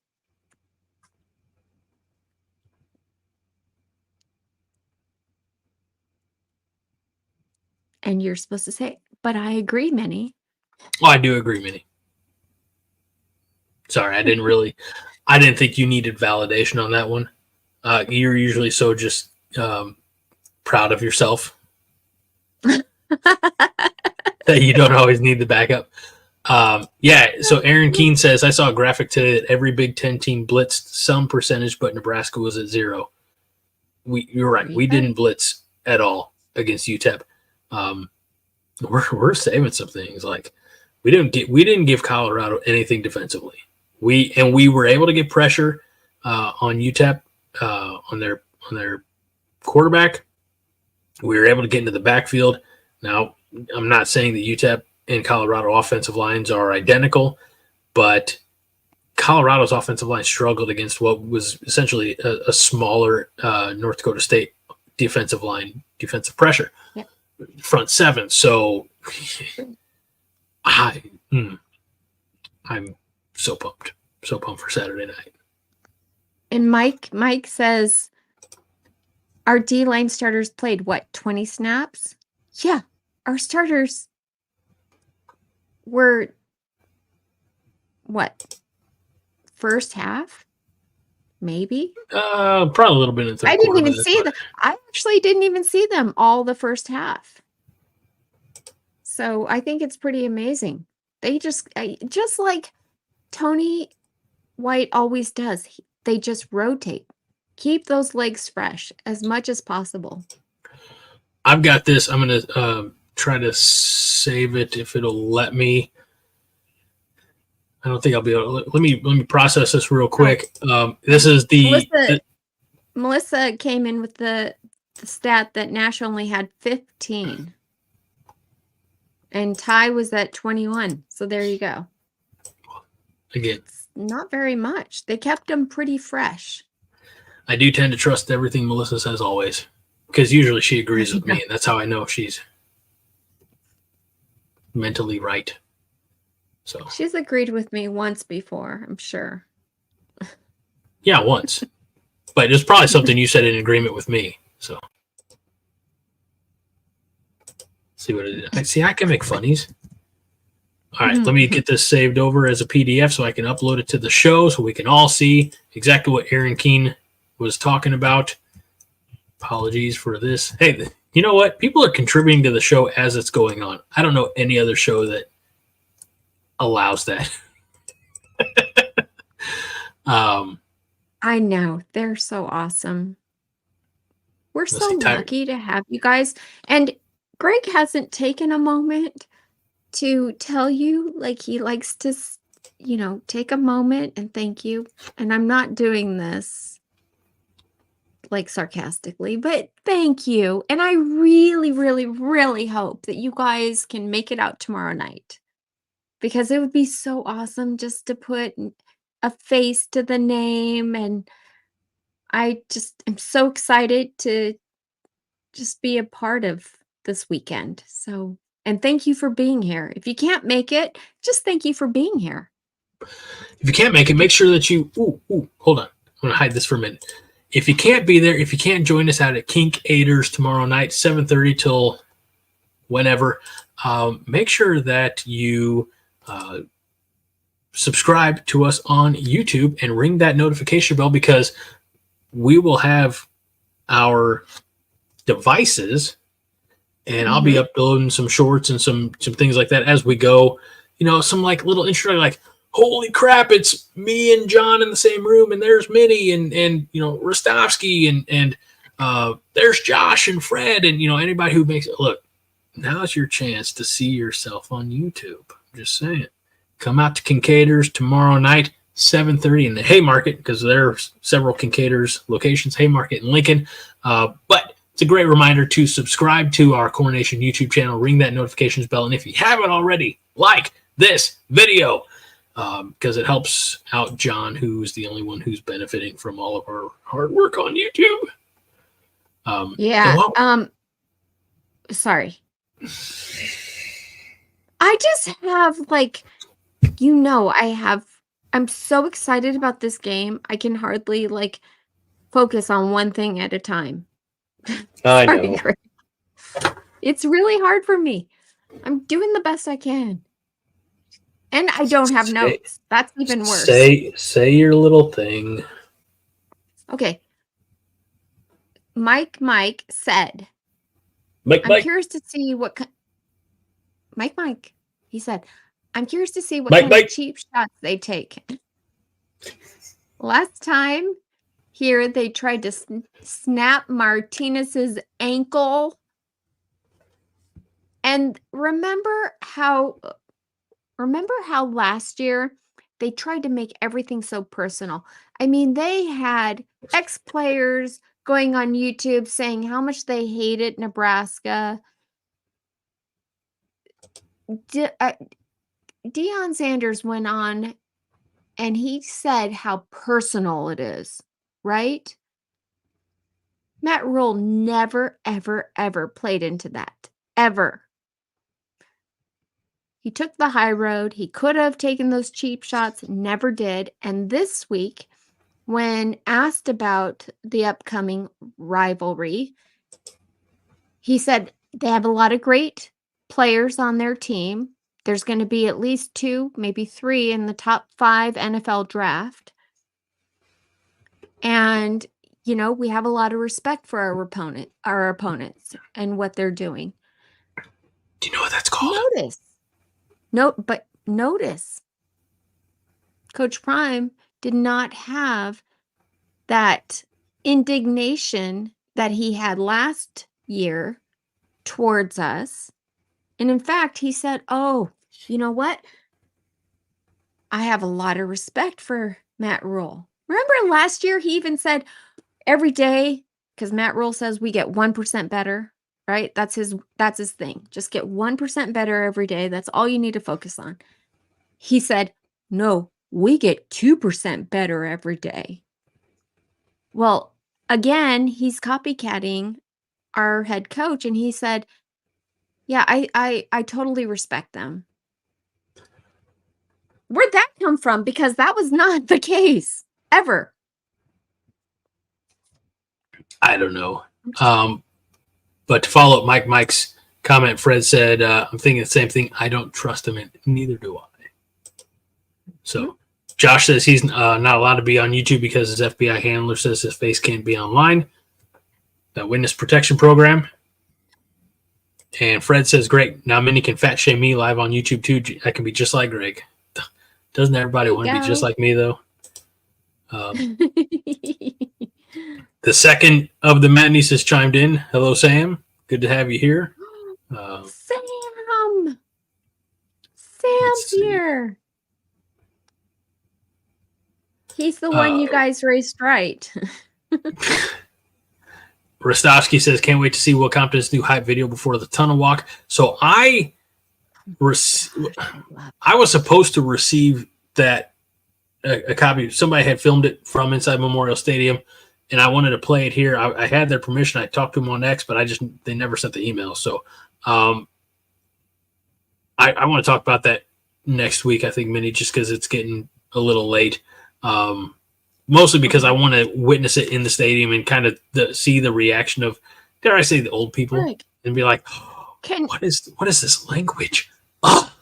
And you're supposed to say, but I agree, Minnie. Well, I do agree, Minnie. Sorry, I didn't think you needed validation on that one. You're usually so just proud of yourself that you don't always need the backup. So Aaron Keene says, I saw a graphic today that every Big Ten team blitzed some percentage, but Nebraska was at 0. You're right. We didn't blitz at all against UTEP. We're saving some things. Like we didn't give Colorado anything defensively. We were able to get pressure on UTEP on their quarterback. We were able to get into the backfield. Now, I'm not saying the UTEP and Colorado offensive lines are identical, but Colorado's offensive line struggled against what was essentially a smaller North Dakota State defensive pressure. Yep. Front seven. So I'm so pumped for Saturday night. And Mike says our D-line starters played 20 snaps? Yeah, our starters were first half? Maybe? Probably a little bit in the third I didn't quarter, even see them. I actually didn't even see them all the first half. So I think it's pretty amazing. They just like Tony White always does. They just rotate. Keep those legs fresh as much as possible. I've got this. I'm going to try to save it if it'll let me. I don't think I'll be able to. Let me process this real quick. This is Melissa came in with the stat that Nash only had 15. And Ty was at 21. So there you go. Again, it's not very much. They kept them pretty fresh. I do tend to trust everything Melissa says always, because usually she agrees with me, and that's how I know she's mentally right. So she's agreed with me once before, I'm sure. Yeah, once. But it's probably something you said in agreement with me. So see what it is. I can make funnies. All right, let me get this saved over as a PDF so I can upload it to the show so we can all see exactly what Aaron Keene was talking about. Apologies for this. Hey, you know what? People are contributing to the show as it's going on. I don't know any other show that allows that. I know. They're so awesome. We're so lucky to have you guys. And Greg hasn't taken a moment to tell you, like, he likes to, take a moment and thank you. And I'm not doing this like sarcastically, but thank you. And I really, really, really hope that you guys can make it out tomorrow night, because it would be so awesome just to put a face to the name. And I just am so excited to just be a part of this weekend. So, and thank you for being here. If you can't make it, just thank you for being here. If you can't make it, make sure that you, hold on. I'm going to hide this for a minute. If you can't be there, if you can't join us out at Kink Aiders tomorrow night, 7:30 till whenever, make sure that you subscribe to us on YouTube and ring that notification bell, because we will have our devices and I'll be uploading some shorts and some things like that as we go. Some like little intro, like, holy crap, it's me and John in the same room, and there's Minnie and Rostovsky and there's Josh and Fred and anybody who makes it. Look, now's your chance to see yourself on YouTube. I'm just saying. Come out to Kincaiders tomorrow night, 7:30 in the Haymarket, because there are several Kincaiders locations, Haymarket and Lincoln. But it's a great reminder to subscribe to our Corn Nation YouTube channel, ring that notifications bell, and if you haven't already, like this video because it helps out John, who's the only one who's benefiting from all of our hard work on YouTube. Sorry. I just have I'm so excited about this game. I can hardly focus on one thing at a time. I know. Greg. It's really hard for me. I'm doing the best I can. And I don't have notes. That's even worse. Say your little thing. Okay. Mike said, I'm curious to see what Mike. He said, I'm curious to see what kind of cheap shots they take. Last time here, they tried to snap Martinez's ankle. And remember how last year they tried to make everything so personal? I mean, they had ex-players going on YouTube saying how much they hated Nebraska. Deion Sanders went on and he said how personal it is, right? Matt Rhule never, ever, ever played into that. Ever. He took the high road. He could have taken those cheap shots, never did. And this week, when asked about the upcoming rivalry, he said they have a lot of great players on their team. There's going to be at least 2, maybe 3 in the top 5 NFL draft. And, we have a lot of respect for our opponents and what they're doing. Do you know what that's called? Notice. Coach Prime did not have that indignation that he had last year towards us. And in fact, he said, oh, you know what? I have a lot of respect for Matt Rhule. Remember last year, he even said every day, because Matt Rhule says we get 1% better, right? That's his thing. Just get 1% better every day. That's all you need to focus on. He said, no, we get 2% better every day. Well, again, he's copycatting our head coach, and he said, yeah, I totally respect them. Where'd that come from? Because that was not the case ever. I don't know. But to follow up Mike's comment, Fred said, I'm thinking the same thing. I don't trust him, and neither do I. So Josh says he's not allowed to be on YouTube because his FBI handler says his face can't be online. The witness protection program. And Fred says, great. Now Minnie can fat shame me live on YouTube too. I can be just like Greg. Doesn't everybody want to be just like me, though? The second of the Matt Nieces chimed in. Hello, Sam. Good to have you here. Sam's here. He's the one you guys raised right. Rostovsky says, can't wait to see Will Compton's new hype video before the tunnel walk. So I was supposed to receive that a copy. Somebody had filmed it from inside Memorial Stadium, and I wanted to play it here. I had their permission. I talked to them on X, but they never sent the email. So I want to talk about that next week, I think, Minnie, just because it's getting a little late. Mostly because I want to witness it in the stadium and kind of see the reaction of, dare I say, the old people, right, and be like, what is this language? Oh.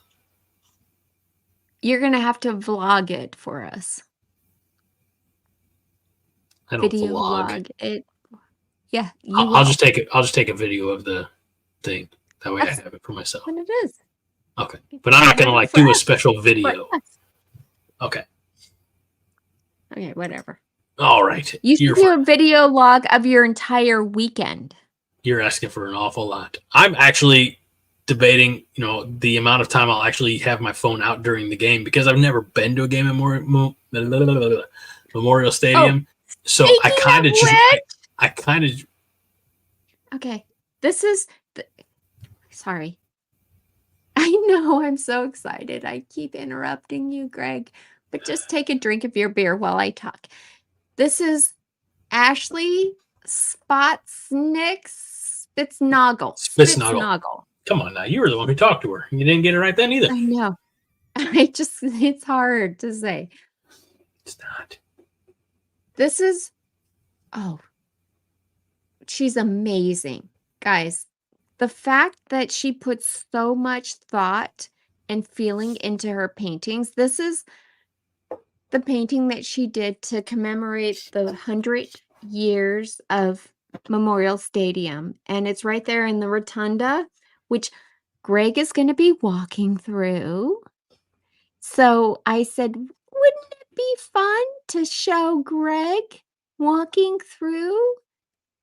You're gonna have to vlog it for us. I don't vlog it. Yeah, I'll just take it. I'll just take a video of the thing. That way I have it for myself. When it is. Okay, but I'm not gonna do a special video. Okay. Okay, whatever. All right. You should do a video log of your entire weekend. You're asking for an awful lot. I'm actually debating, the amount of time I'll actually have my phone out during the game because I've never been to a game at Memorial Stadium. So I kind of Okay. This is sorry. I know I'm so excited. I keep interrupting you, Greg, but just take a drink of your beer while I talk. This is Ashley Spitznagel. Spitznagel. Come on now. You were the one who talked to her. You didn't get it right then either. I know. It's hard to say. It's not. This is, she's amazing. Guys, the fact that she puts so much thought and feeling into her paintings. This is the painting that she did to commemorate the 100 years of Memorial Stadium. And it's right there in the rotunda, which Greg is going to be walking through. So I said, wouldn't it be fun to show Greg walking through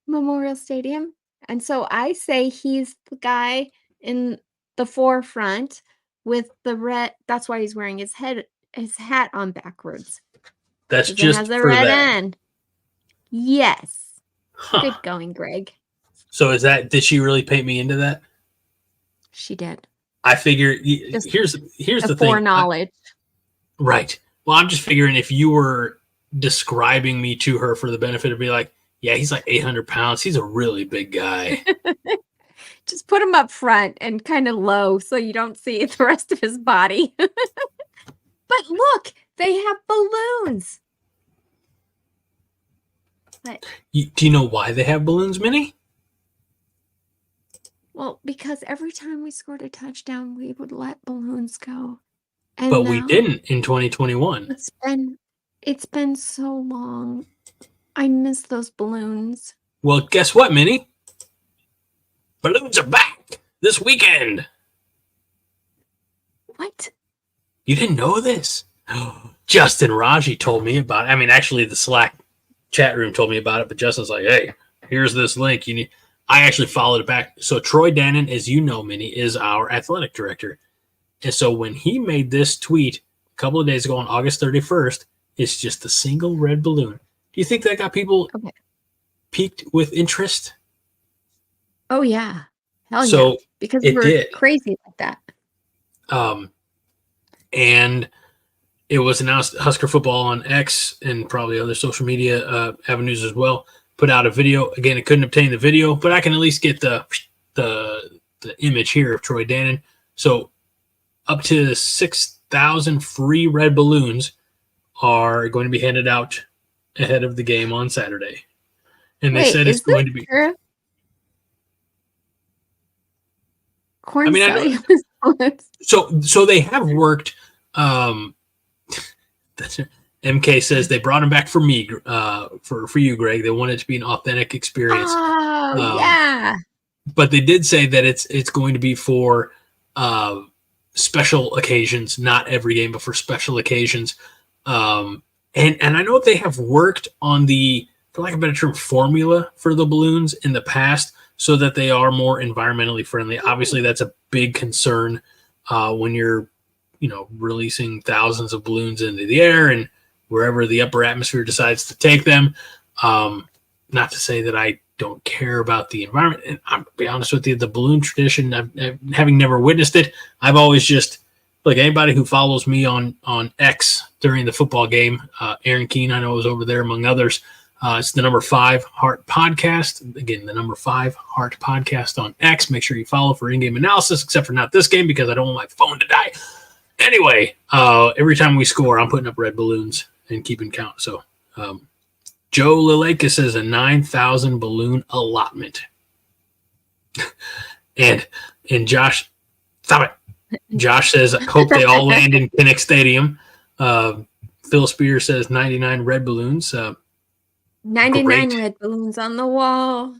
Memorial Stadium? And so I say he's the guy in the forefront with the red. That's why he's wearing his hat on backwards. That's just has a for red that. end. Yes. Huh. Good going, Greg. So did she really paint me into that? She did. I figure here's the thing. Foreknowledge. Right. Well, I'm just figuring if you were describing me to her for the benefit of be like, yeah, he's like 800 pounds. He's a really big guy. Just put him up front and kind of low so you don't see the rest of his body. But look, they have balloons. But, do you know why they have balloons, Minnie? Well, because every time we scored a touchdown, we would let balloons go. And but we didn't in 2021. It's been so long. I miss those balloons. Well, guess what, Minnie? Balloons are back this weekend. What? You didn't know this? Justin Raji told me about it. I mean, actually, the Slack chat room told me about it, but Justin's like, hey, here's this link. I actually followed it back. So Troy Dannon, as you know, Minnie, is our athletic director. And so when he made this tweet a couple of days ago on August 31st, it's just a single red balloon. Do you think that got people piqued with interest? Oh, yeah. Hell yeah. Because we're crazy like that. And it was announced Husker football on X and probably other social media avenues as well put out a video. Again, it couldn't obtain the video, but I can at least get the image here of Troy Dannon. So up to 6,000 free red balloons are going to be handed out ahead of the game on Saturday. And they said it's going to be true? I mean, I know, so they have worked. MK says they brought him back for me, for you, Greg. They wanted it to be an authentic experience. Oh, yeah. But they did say that it's going to be for special occasions, not every game, but for special occasions. And I know they have worked on the, for lack of a better term, formula for the balloons in the past so that they are more environmentally friendly. Obviously, that's a big concern when you're, releasing thousands of balloons into the air and wherever the upper atmosphere decides to take them. Not to say that I don't care about the environment. And I'll be honest with you, the balloon tradition, having never witnessed it, I've always just, like anybody who follows me on X during the football game, Aaron Keene, I know, was over there among others. It's the number 5 Heart Podcast. Again, the number 5 Heart Podcast on X. Make sure you follow for in-game analysis, except for not this game because I don't want my phone to die. Anyway, every time we score, I'm putting up red balloons and keeping count. So Joe Lileka says a 9,000 balloon allotment. and Josh, stop it. Josh says, I hope they all land in Kinnick Stadium. Phil Spear says 99 red balloons. 99 red balloons on the wall.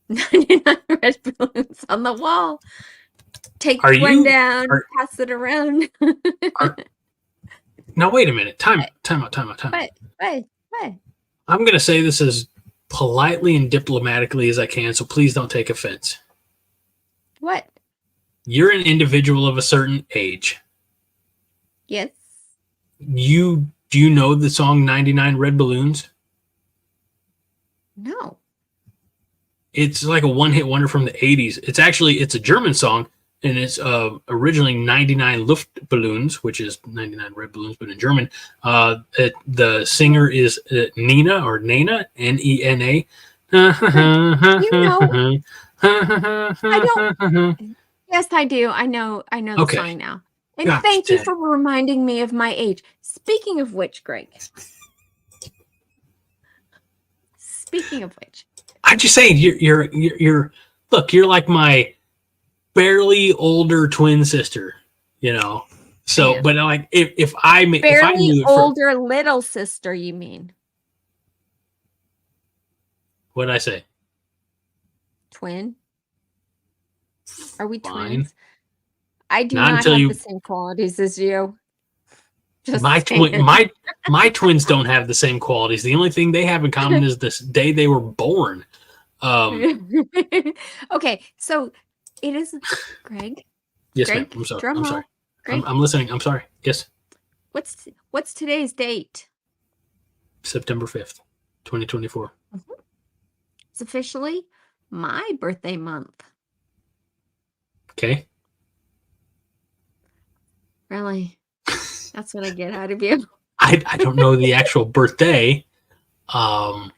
99 red balloons on the wall. Take one down, pass it around. Now, wait a minute. Time out. What? I'm going to say this as politely and diplomatically as I can, so please don't take offense. What? You're an individual of a certain age. Yes. Do you know the song 99 Red Balloons? No. It's like a one-hit wonder from the 80s. It's a German song, and it's originally 99 Luftballons, which is 99 red balloons, but in German. The singer is Nina, or Nena, Nena. I don't. Yes, I do. I know the song now. And thank you for reminding me of my age. Speaking of which, Greg. I'm just saying, you're you're like my barely older twin sister, you know. So, but like if I knew it older little sister, you mean? What did I say? Twin? Are we twins? I do not have the same qualities as you. Just my twins don't have the same qualities. The only thing they have in common is this day they were born. Okay, so it is Greg. Yes, Greg, ma'am. I'm sorry. Greg, I'm listening. I'm sorry. Yes. What's today's date? September 5th, 2024. Mm-hmm. It's officially my birthday month. Okay. Really? That's what I get out of you. I don't know the actual birthday. Now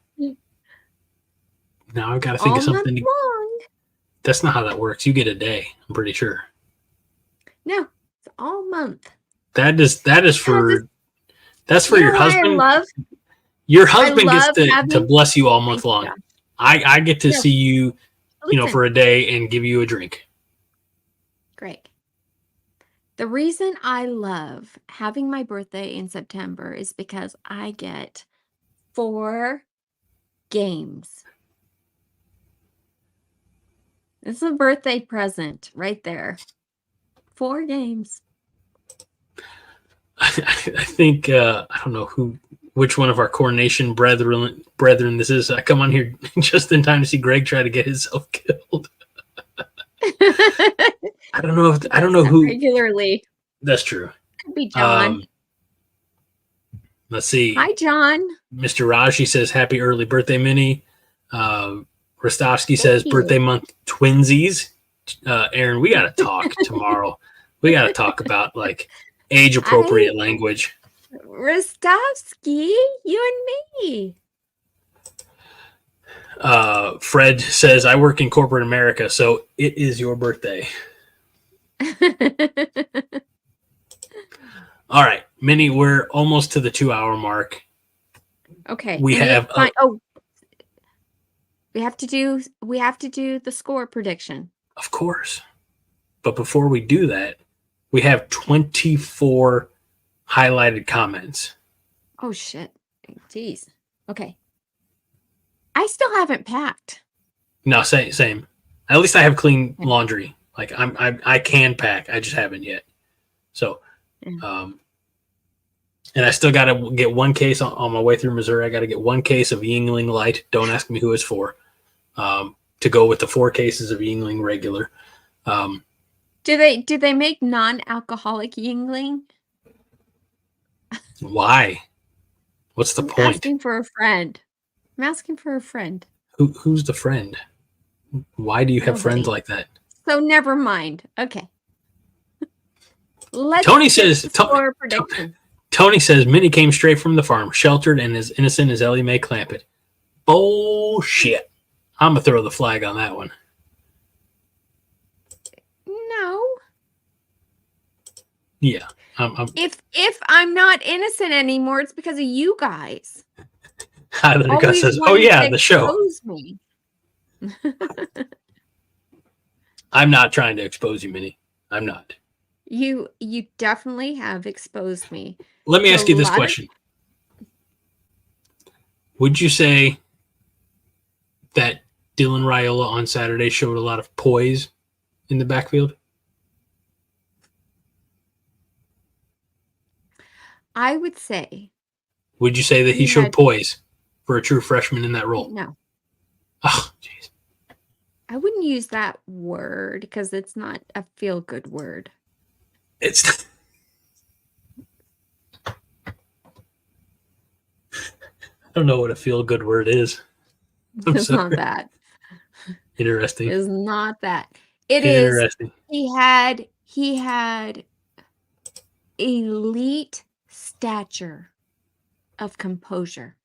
I've got to think of something. That's not how that works. You get a day, I'm pretty sure. No, it's all month. That's for your husband. Your husband gets to bless you all month long. I get to see you, for a day and give you a drink. Great. The reason I love having my birthday in September is because I get 4 games. It's a birthday present right there. 4 games. I think I don't know which one of our coronation brethren this is. I come on here just in time to see Greg try to get himself killed. I don't know who regularly. That's true. Could be John. Let's see. Hi, John. Mr. Raji says happy early birthday, Minnie. Rostovsky says birthday month twinsies. Aaron, we got to talk tomorrow. We got to talk about like age appropriate language. Rostovsky, you and me. Fred says I work in corporate America, so it is your birthday. All right, Minnie, we're almost to the 2-hour mark. Okay. We have to do the score prediction. Of course. But before we do that, we have 24 highlighted comments. Oh shit. Jeez. Okay. I still haven't packed. No, same. At least I have clean laundry. Like I can pack. I just haven't yet. So and I still got to get 1 case on my way through Missouri. I got to get 1 case of Yuengling Light. Don't ask me who it's for. To go with the 4 cases of Yuengling regular. Do they make non-alcoholic Yuengling? Why? What's the point? I'm asking for a friend. Who's the friend? Why do you have friends like that? So never mind. Okay. Tony says Minnie came straight from the farm, sheltered and as innocent as Ellie Mae Clampett. Bullshit. I'm gonna throw the flag on that one. No. Yeah. If I'm not innocent anymore, it's because of you guys. Gus says, "Oh yeah, the show." Me. I'm not trying to expose you, Minnie. I'm not. You definitely have exposed me. Let me ask you this question. Would you say that Dylan Raiola on Saturday showed a lot of poise in the backfield? I would say. Would you say that he showed poise for a true freshman in that role? No. Oh, jeez. I wouldn't use that word because it's not a feel-good word. It's. I don't know what a feel-good word is. It's not that. Interesting. It is not that. It Interesting. is he had elite stature of composure.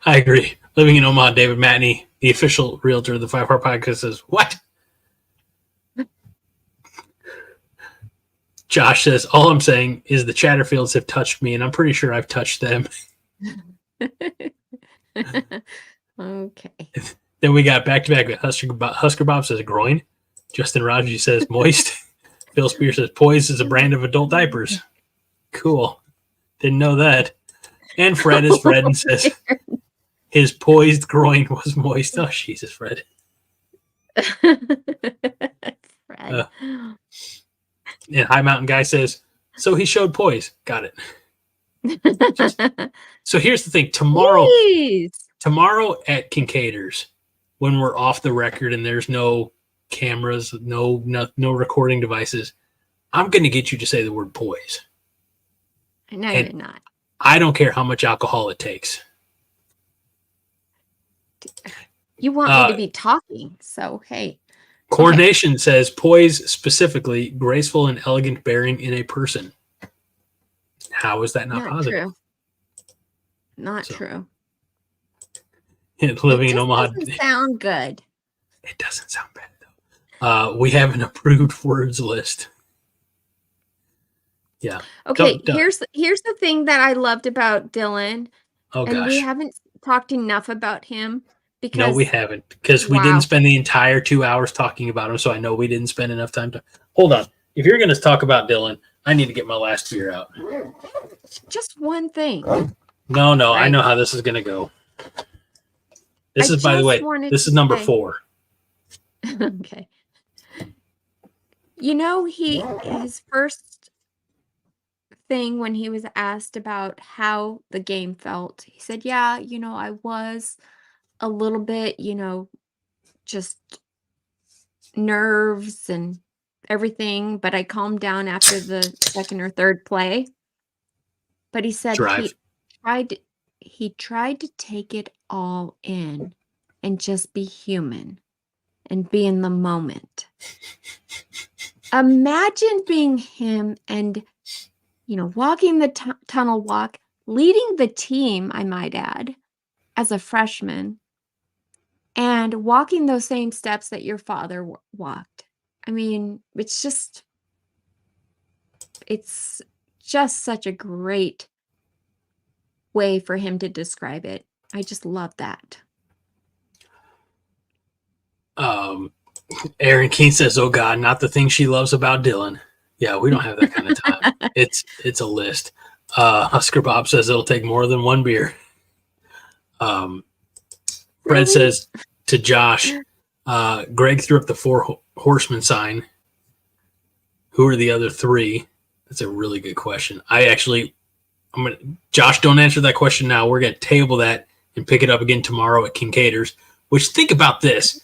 I agree. Living in Omaha, David Matney, the official realtor of the 5 Heart Podcast, says, "What?" Josh says, "All I'm saying is the Chatterfields have touched me, and I'm pretty sure I've touched them." Okay. Then we got back-to-back with Husker Bob says groin. Justin Rogers says moist. Phil Spears says poised is a brand of adult diapers. Cool. Didn't know that. And Fred is Fred and says his poised groin was moist. Oh, Jesus, Fred. Fred. And High Mountain Guy says, so he showed poise. Got it. So here's the thing. Tomorrow at Kincaiders, when we're off the record and there's no cameras, no recording devices, I'm going to get you to say the word poise. No, you're not. I don't care how much alcohol it takes. You want me to be talking, so hey. Coordination says poise, specifically graceful and elegant bearing in a person. How is that not positive? True. Not true. Living in Omaha doesn't sound good. It doesn't sound bad though. We have an approved words list. Yeah. Okay. Here's the thing that I loved about Dylan. Oh gosh. We haven't talked enough about him. Because, no, we haven't, because we didn't spend the entire 2 hours talking about him. So I know we didn't spend enough time to hold on. If you're going to talk about Dylan, I need to get my last beer out. Just one thing. No, right? I know how this is going to go. This is, by the way, this is number 4. Okay. You know, his first thing when he was asked about how the game felt, he said, yeah, I was a little bit, just nerves and everything, but I calmed down after the second or third play. But he said he tried to take it all in and just be human and be in the moment. Imagine being him and, walking the tunnel walk, leading the team, I might add, as a freshman, and walking those same steps that your father walked. I mean, it's just such a great way for him to describe it. I just love that. Aaron Keene says, oh God, not the thing she loves about Dylan. Yeah, we don't have that kind of time. It's a list. Husker Bob says it'll take more than one beer. Fred says to Josh, Greg threw up the 4 horsemen sign. Who are the other 3? That's a really good question. Josh, don't answer that question now. We're going to table that and pick it up again tomorrow at Kincaiders, which, think about this.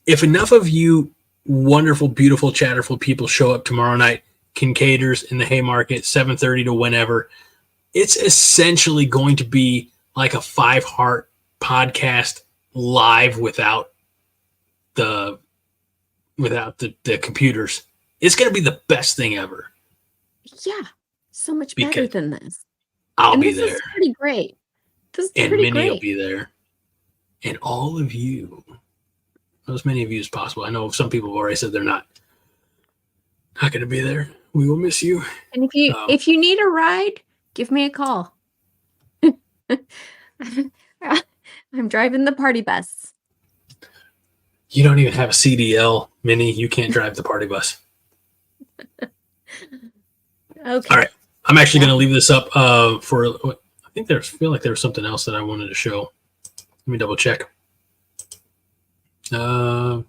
If enough of you wonderful, beautiful, chatterful people show up tomorrow night, Kincaiders in the Haymarket, 7:30 to whenever, it's essentially going to be like a 5 Heart podcast live without the computers. It's going to be the best thing ever. Yeah, so much better than this. I'll be there. This is pretty great. And Minnie will be there. And all of you, as many of you as possible. I know some people have already said they're not going to be there. We will miss you. And if you need a ride, give me a call. I'm driving the party bus. You don't even have a CDL, Minnie. You can't drive the party bus. Okay. All right. I'm actually going to leave this up for. I feel like there was something else that I wanted to show. Let me double check. Nope.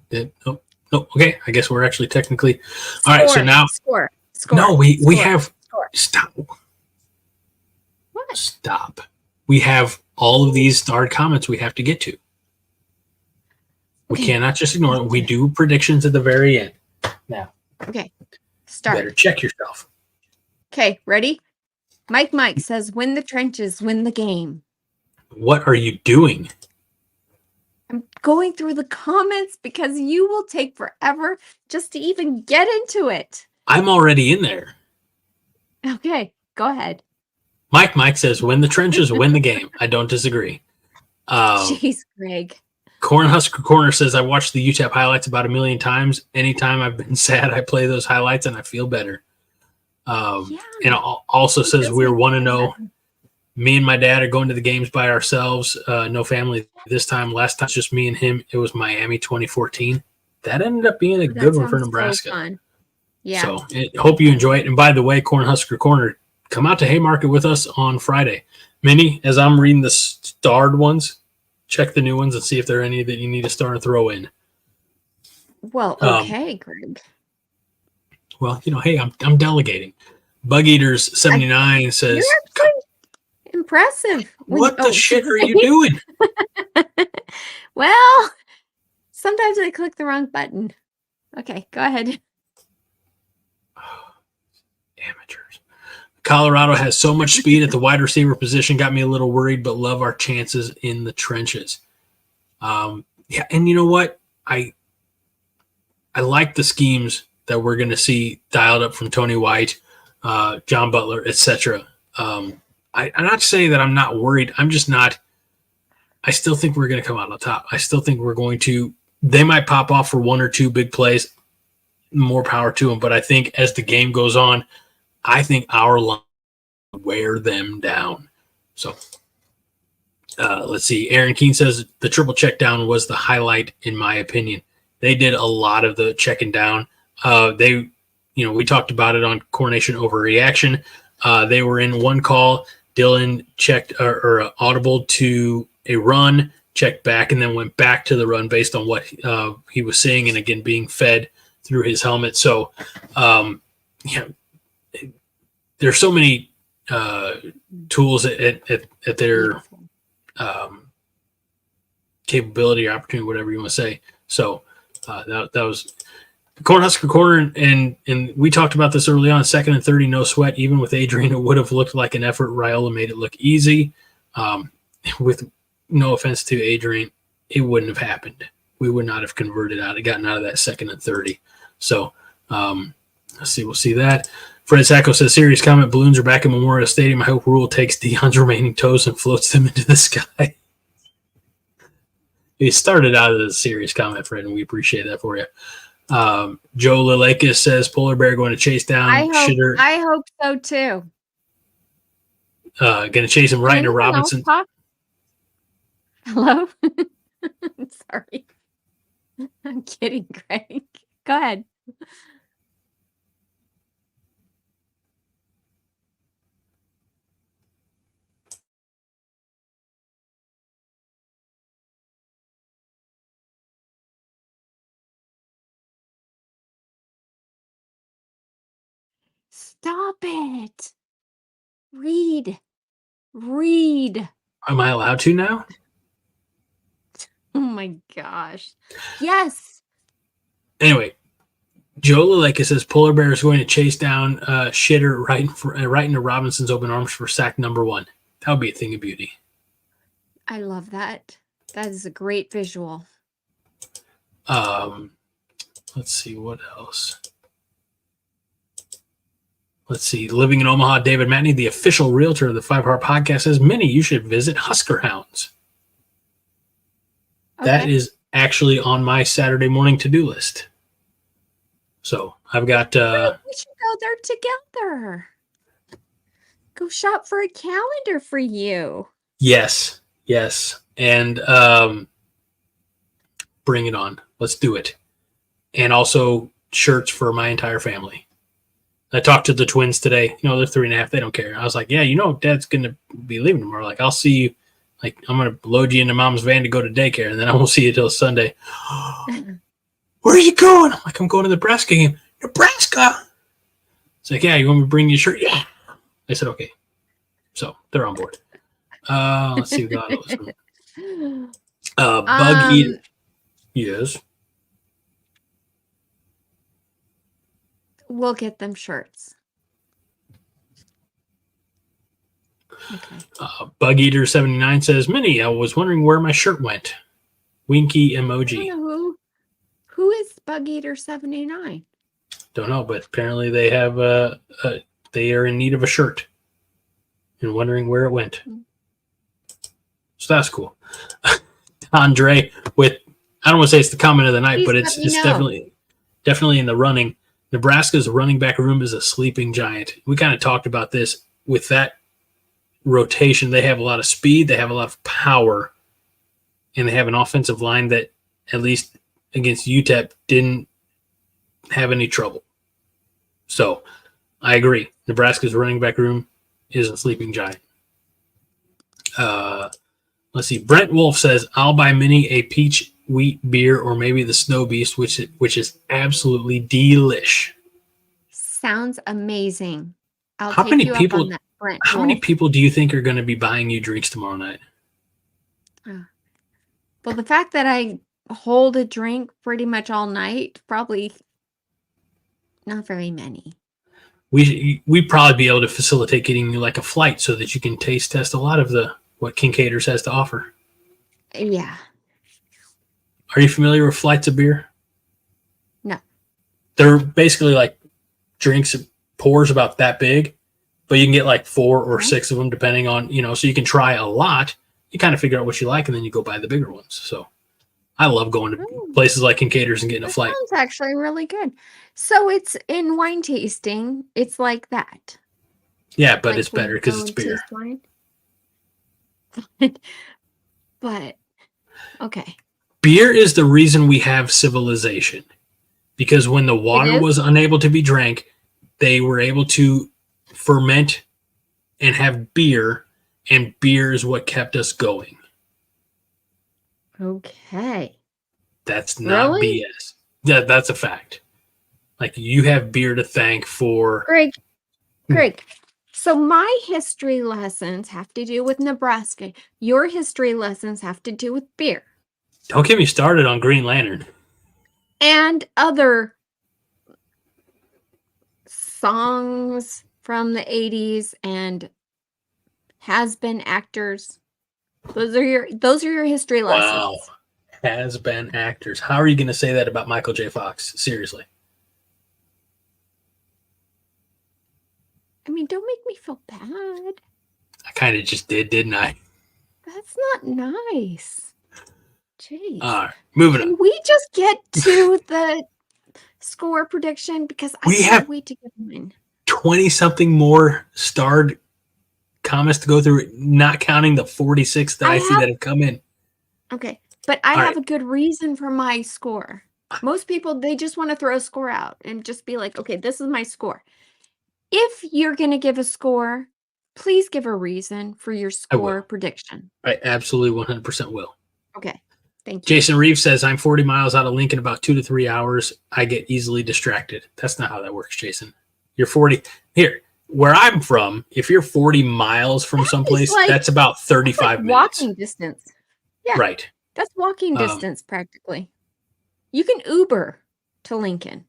Okay. I guess we're actually technically. All right. So now. Score. No, we have. Stop. What? Stop. We have all of these starred comments we have to get to. We cannot just ignore it. We do predictions at the very end. Now. Okay. Start. Better check yourself. Okay. Ready? Mike says, win the trenches, win the game. What are you doing? I'm going through the comments because you will take forever just to even get into it. I'm already in there. Okay, go ahead. Mike says, win the trenches, win the game. I don't disagree. Jeez, Greg. Cornhusker Corner says, I watched the UTEP highlights about 1 million times. Anytime I've been sad, I play those highlights and I feel better. And also says, we're 1-0. Me and my dad are going to the games by ourselves. No family this time. Last time it was just me and him. It was Miami 2014. That ended up being a good one for Nebraska. So fun. Yeah. So hope you enjoy it. And by the way, Cornhusker Corner, come out to Haymarket with us on Friday. Minnie, as I'm reading the starred ones, check the new ones and see if there are any that you need to start and throw in. Well, okay, Greg. Well, hey, I'm delegating. Bug Eaters 79 says, you're impressive. What the shit are you doing? Well, sometimes I click the wrong button. Okay, go ahead. Amateurs. Colorado has so much speed at the wide receiver position, got me a little worried, but love our chances in the trenches. Yeah, and you know what? I like the schemes that we're going to see dialed up from Tony White, John Butler, etc. I'm not saying that I'm not worried. I'm just not. I still think we're going to come out on top. I still think we're going to. They might pop off for 1 or 2 big plays. More power to them. But I think as the game goes on, I think our line will wear them down. So let's see. Aaron Keene says the triple check down was the highlight, in my opinion. They did a lot of the checking down. We talked about it on Coronation Overreaction. They were in one call. Dylan checked or audible to a run, checked back, and then went back to the run based on what he was seeing and, again, being fed through his helmet. So, there's so many tools at their capability or opportunity, whatever you want to say. So that was Cornhusker Corner, and we talked about this early on. 2nd and 30, no sweat. Even with Adrian, it would have looked like an effort. Raiola made it look easy. With no offense to Adrian, it wouldn't have happened. We would not have gotten out of that 2nd and 30. So let's see. We'll see that. Fred Sacco says, serious comment, balloons are back in Memorial Stadium. I hope Rhule takes Deion's remaining toes and floats them into the sky. He started out as a serious comment, Fred, and we appreciate that for you. Joe Lilakis says, polar bear going to chase down Shadeur. I hope so, too. Going to chase him right into Robinson. Hello? Sorry. I'm kidding, Greg. Go ahead. Stop it. Read. Am I allowed to now? Oh my gosh. Yes. Anyway, Joe Lilakis says polar bear is going to chase down Shadeur right into Robinson's open arms for sack number 1. That would be a thing of beauty. I love that. That is a great visual. Let's see what else. Let's see. Living in Omaha, David Matney, the official realtor of the 5 Heart Podcast, says, Minnie, you should visit Husker Hounds. Okay. That is actually on my Saturday morning to-do list. So I've got... we should go there together. Go shop for a calendar for you. Yes. And bring it on. Let's do it. And also shirts for my entire family. I talked to the twins today. They're 3.5. They don't care. I was like, yeah, Dad's going to be leaving tomorrow. Like, I'll see you. Like, I'm going to load you into Mom's van to go to daycare, and then I won't see you till Sunday. Where are you going? I'm like, I'm going to the Nebraska game. Nebraska? It's like, yeah, you want me to bring you a shirt? Yeah. I said, okay. So they're on board. Let's see what that was. Bug Eater. Yes. We'll get them shirts. Okay. Bug Eater 79 says, Minnie, I was wondering where my shirt went. Winky emoji. I don't know who is Bug Eater 79? Don't know, but apparently they have they are in need of a shirt and wondering where it went. So that's cool. Andre with, I don't want to say it's the comment of the night, but it's definitely in the running. Nebraska's running back room is a sleeping giant. We kind of talked about this with that rotation. They have a lot of speed, they have a lot of power, and they have an offensive line that, at least against UTEP, didn't have any trouble. So I agree. Nebraska's running back room is a sleeping giant. Let's see. Brent Wolf says, I'll buy Minnie a peach wheat beer or maybe the Snow Beast, which is absolutely delish. Sounds amazing. How many people do you think are going to be buying you drinks tomorrow night? Well, the fact that I hold a drink pretty much all night, probably not very many. We'd probably be able to facilitate getting you like a flight so that you can taste test a lot of what Kincaiders has to offer. Yeah. Are you familiar with flights of beer? No. They're basically like drinks, pours about that big, but you can get like 4 or 6 of them depending on, so you can try a lot. You kind of figure out what you like and then you go buy the bigger ones. So I love going to places like Kincaiders and getting a flight. Sounds actually really good. So it's in wine tasting. It's like that. Yeah, but like it's better because it's beer. Wine. But okay. Beer is the reason we have civilization, because when the water was unable to be drank, they were able to ferment and have beer, and beer is what kept us going. Okay. That's not BS. That's a fact. Like, you have beer to thank for. Greg. So my history lessons have to do with Nebraska. Your history lessons have to do with beer. Don't get me started on Green Lantern. And other songs from the 80s and has-been actors. Those are your history lessons. Wow. Has-been actors. How are you going to say that about Michael J. Fox? Seriously. I mean, don't make me feel bad. I kind of just did, didn't I? That's not nice. Jeez. All right, moving on. Can we just get to the score prediction? Because I can't wait to get mine. 20-something more starred comments to go through, not counting the 46 that I see that have come in. Okay, but I have a good reason for my score. Most people, they just want to throw a score out and just be like, okay, this is my score. If you're going to give a score, please give a reason for your score prediction. I absolutely 100% will. Okay. Thank you. Jason Reeves says, I'm 40 miles out of Lincoln, about 2 to 3 hours. I get easily distracted. That's not how that works, Jason. You're 40. Here, where I'm from, if you're 40 miles from someplace, that's about 35 minutes. Walking distance. Yeah. Right. That's walking distance practically. You can Uber to Lincoln.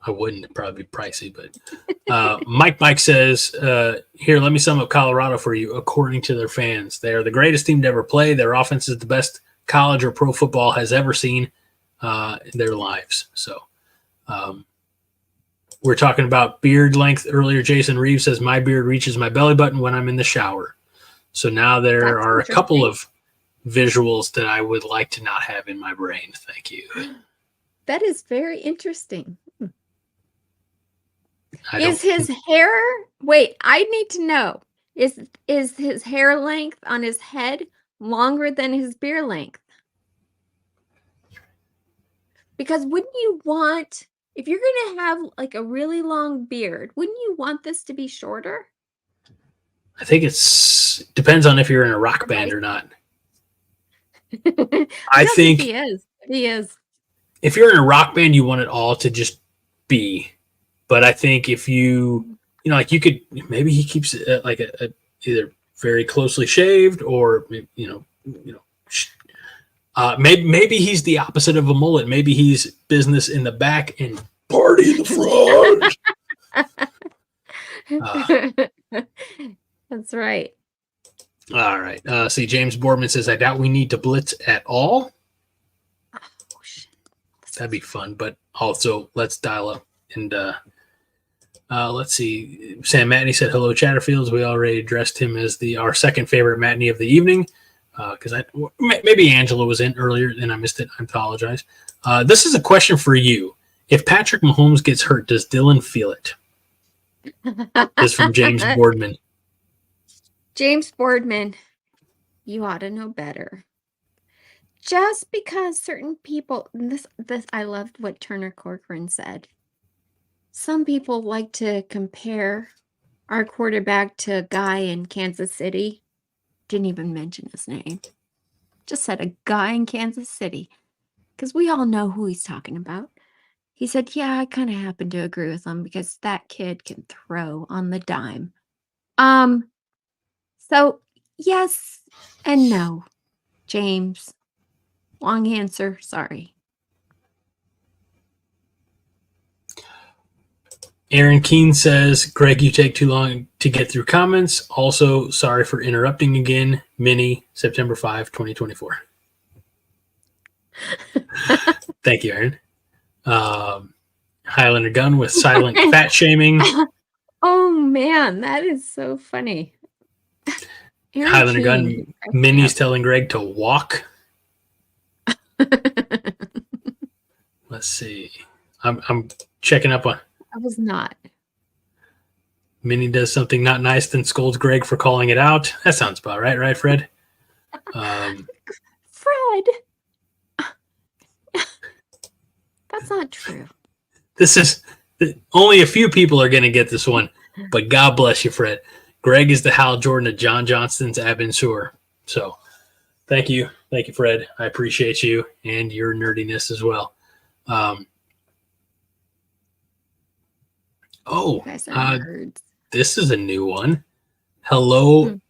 I wouldn't. It'd probably be pricey, but Mike says, here, let me sum up Colorado for you. According to their fans, they are the greatest team to ever play. Their offense is the best college or pro football has ever seen in their lives. So we're talking about beard length earlier. Jason Reeves says, my beard reaches my belly button when I'm in the shower. So now there are a couple of visuals that I would like to not have in my brain. Thank you. That is very interesting. Is his hair? Wait, I need to know. Is his hair length on his head longer than his beard length? Because wouldn't you want, if you're going to have like a really long beard, wouldn't you want this to be shorter? I think depends on if you're in a rock band or not. I think he is. He is. If you're in a rock band, you want it all to just be. But I think if you like, you could, maybe he keeps it like a either very closely shaved or, maybe he's the opposite of a mullet. Maybe he's business in the back and party in the front. That's That's right. All right. See, James Boardman says, I doubt we need to blitz at all. Oh, shit. That'd be fun, but also let's dial up and let's see. Sam Matney said, hello, Chatterfields. We already addressed him as our second favorite Matney of the evening because maybe Angela was in earlier and I missed it. I apologize. This is a question for you. If Patrick Mahomes gets hurt, does Dylan feel it? This is from James Boardman. James Boardman, you ought to know better. Just because certain people, this I loved what Turner Corcoran said. Some people like to compare our quarterback to a guy in Kansas City. Didn't even mention his name. Just said a guy in Kansas City. Because we all know who he's talking about. He said, yeah, I kind of happen to agree with him because that kid can throw on the dime. So, yes and no, James. Long answer, sorry. Aaron Keene says, Greg, you take too long to get through comments. Also, sorry for interrupting again. Minnie, September 5, 2024. Thank you, Aaron. Highlander Gun with silent fat shaming. Oh, man, that is so funny. Highlander Gun, Minnie's telling Greg to walk. Let's see. I'm checking up on. I was not. Minnie does something not nice, then scolds Greg for calling it out. That sounds about right, right, Fred? Fred. That's not true. This is only a few people are going to get this one, but God bless you, Fred. Greg is the Hal Jordan of John Johnston's Abin Sur. So thank you, Fred. I appreciate you and your nerdiness as well. This is a new one. Hello,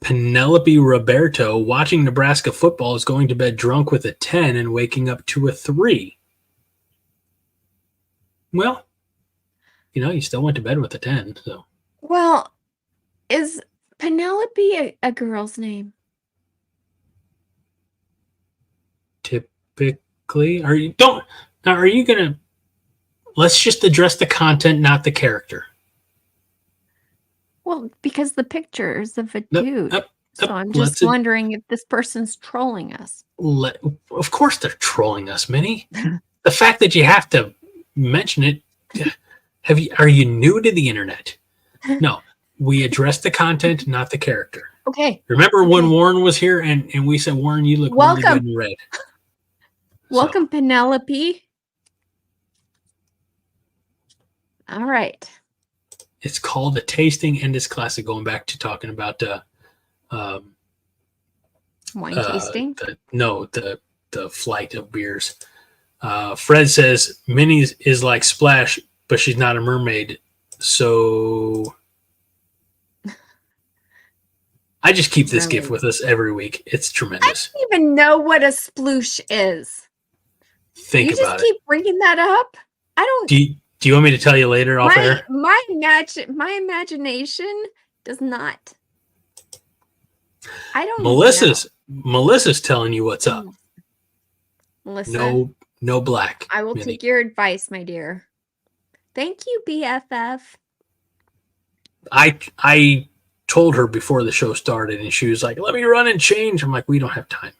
Penelope Roberto. Watching Nebraska football is going to bed drunk with a 10 and waking up to a 3. Well, you still went to bed with a 10. So. Well, is Penelope a girl's name? Typically, are you gonna? Let's just address the content, not the character. Well, because the picture is of a dude. So I'm just wondering if this person's trolling us. Of course they're trolling us, Minnie. The fact that you have to mention it, are you new to the internet? No, we address the content, not the character. Okay. Remember when Warren was here and we said, Warren, you look really good in red. Welcome, Penelope. All right. It's called a tasting and it's classic, going back to talking about wine tasting? The flight of beers. Fred says Minnie's is like Splash, but she's not a mermaid. So I just keep this gift with us every week. It's tremendous. I don't even know what a sploosh is. Think about it. You just keep bringing that up? I don't. Do you want me to tell you later off air? My imagination does not. I don't. Melissa's telling you what's up. Melissa, no black. I will take your advice, my dear. Thank you, BFF. I told her before the show started, and she was like, "Let me run and change." I'm like, "We don't have time.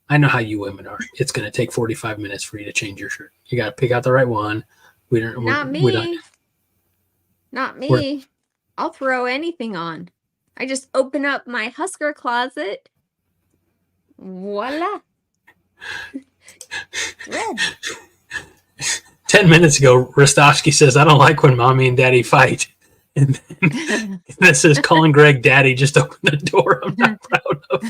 I know how you women are. It's going to take 45 minutes for you to change your shirt. You got to pick out the right one." Not me. I'll throw anything on. I just open up my Husker closet. Voila. Red. 10 minutes ago, Rostovsky says, I don't like when mommy and daddy fight. And then that says, calling Greg daddy just opened the door I'm not proud of.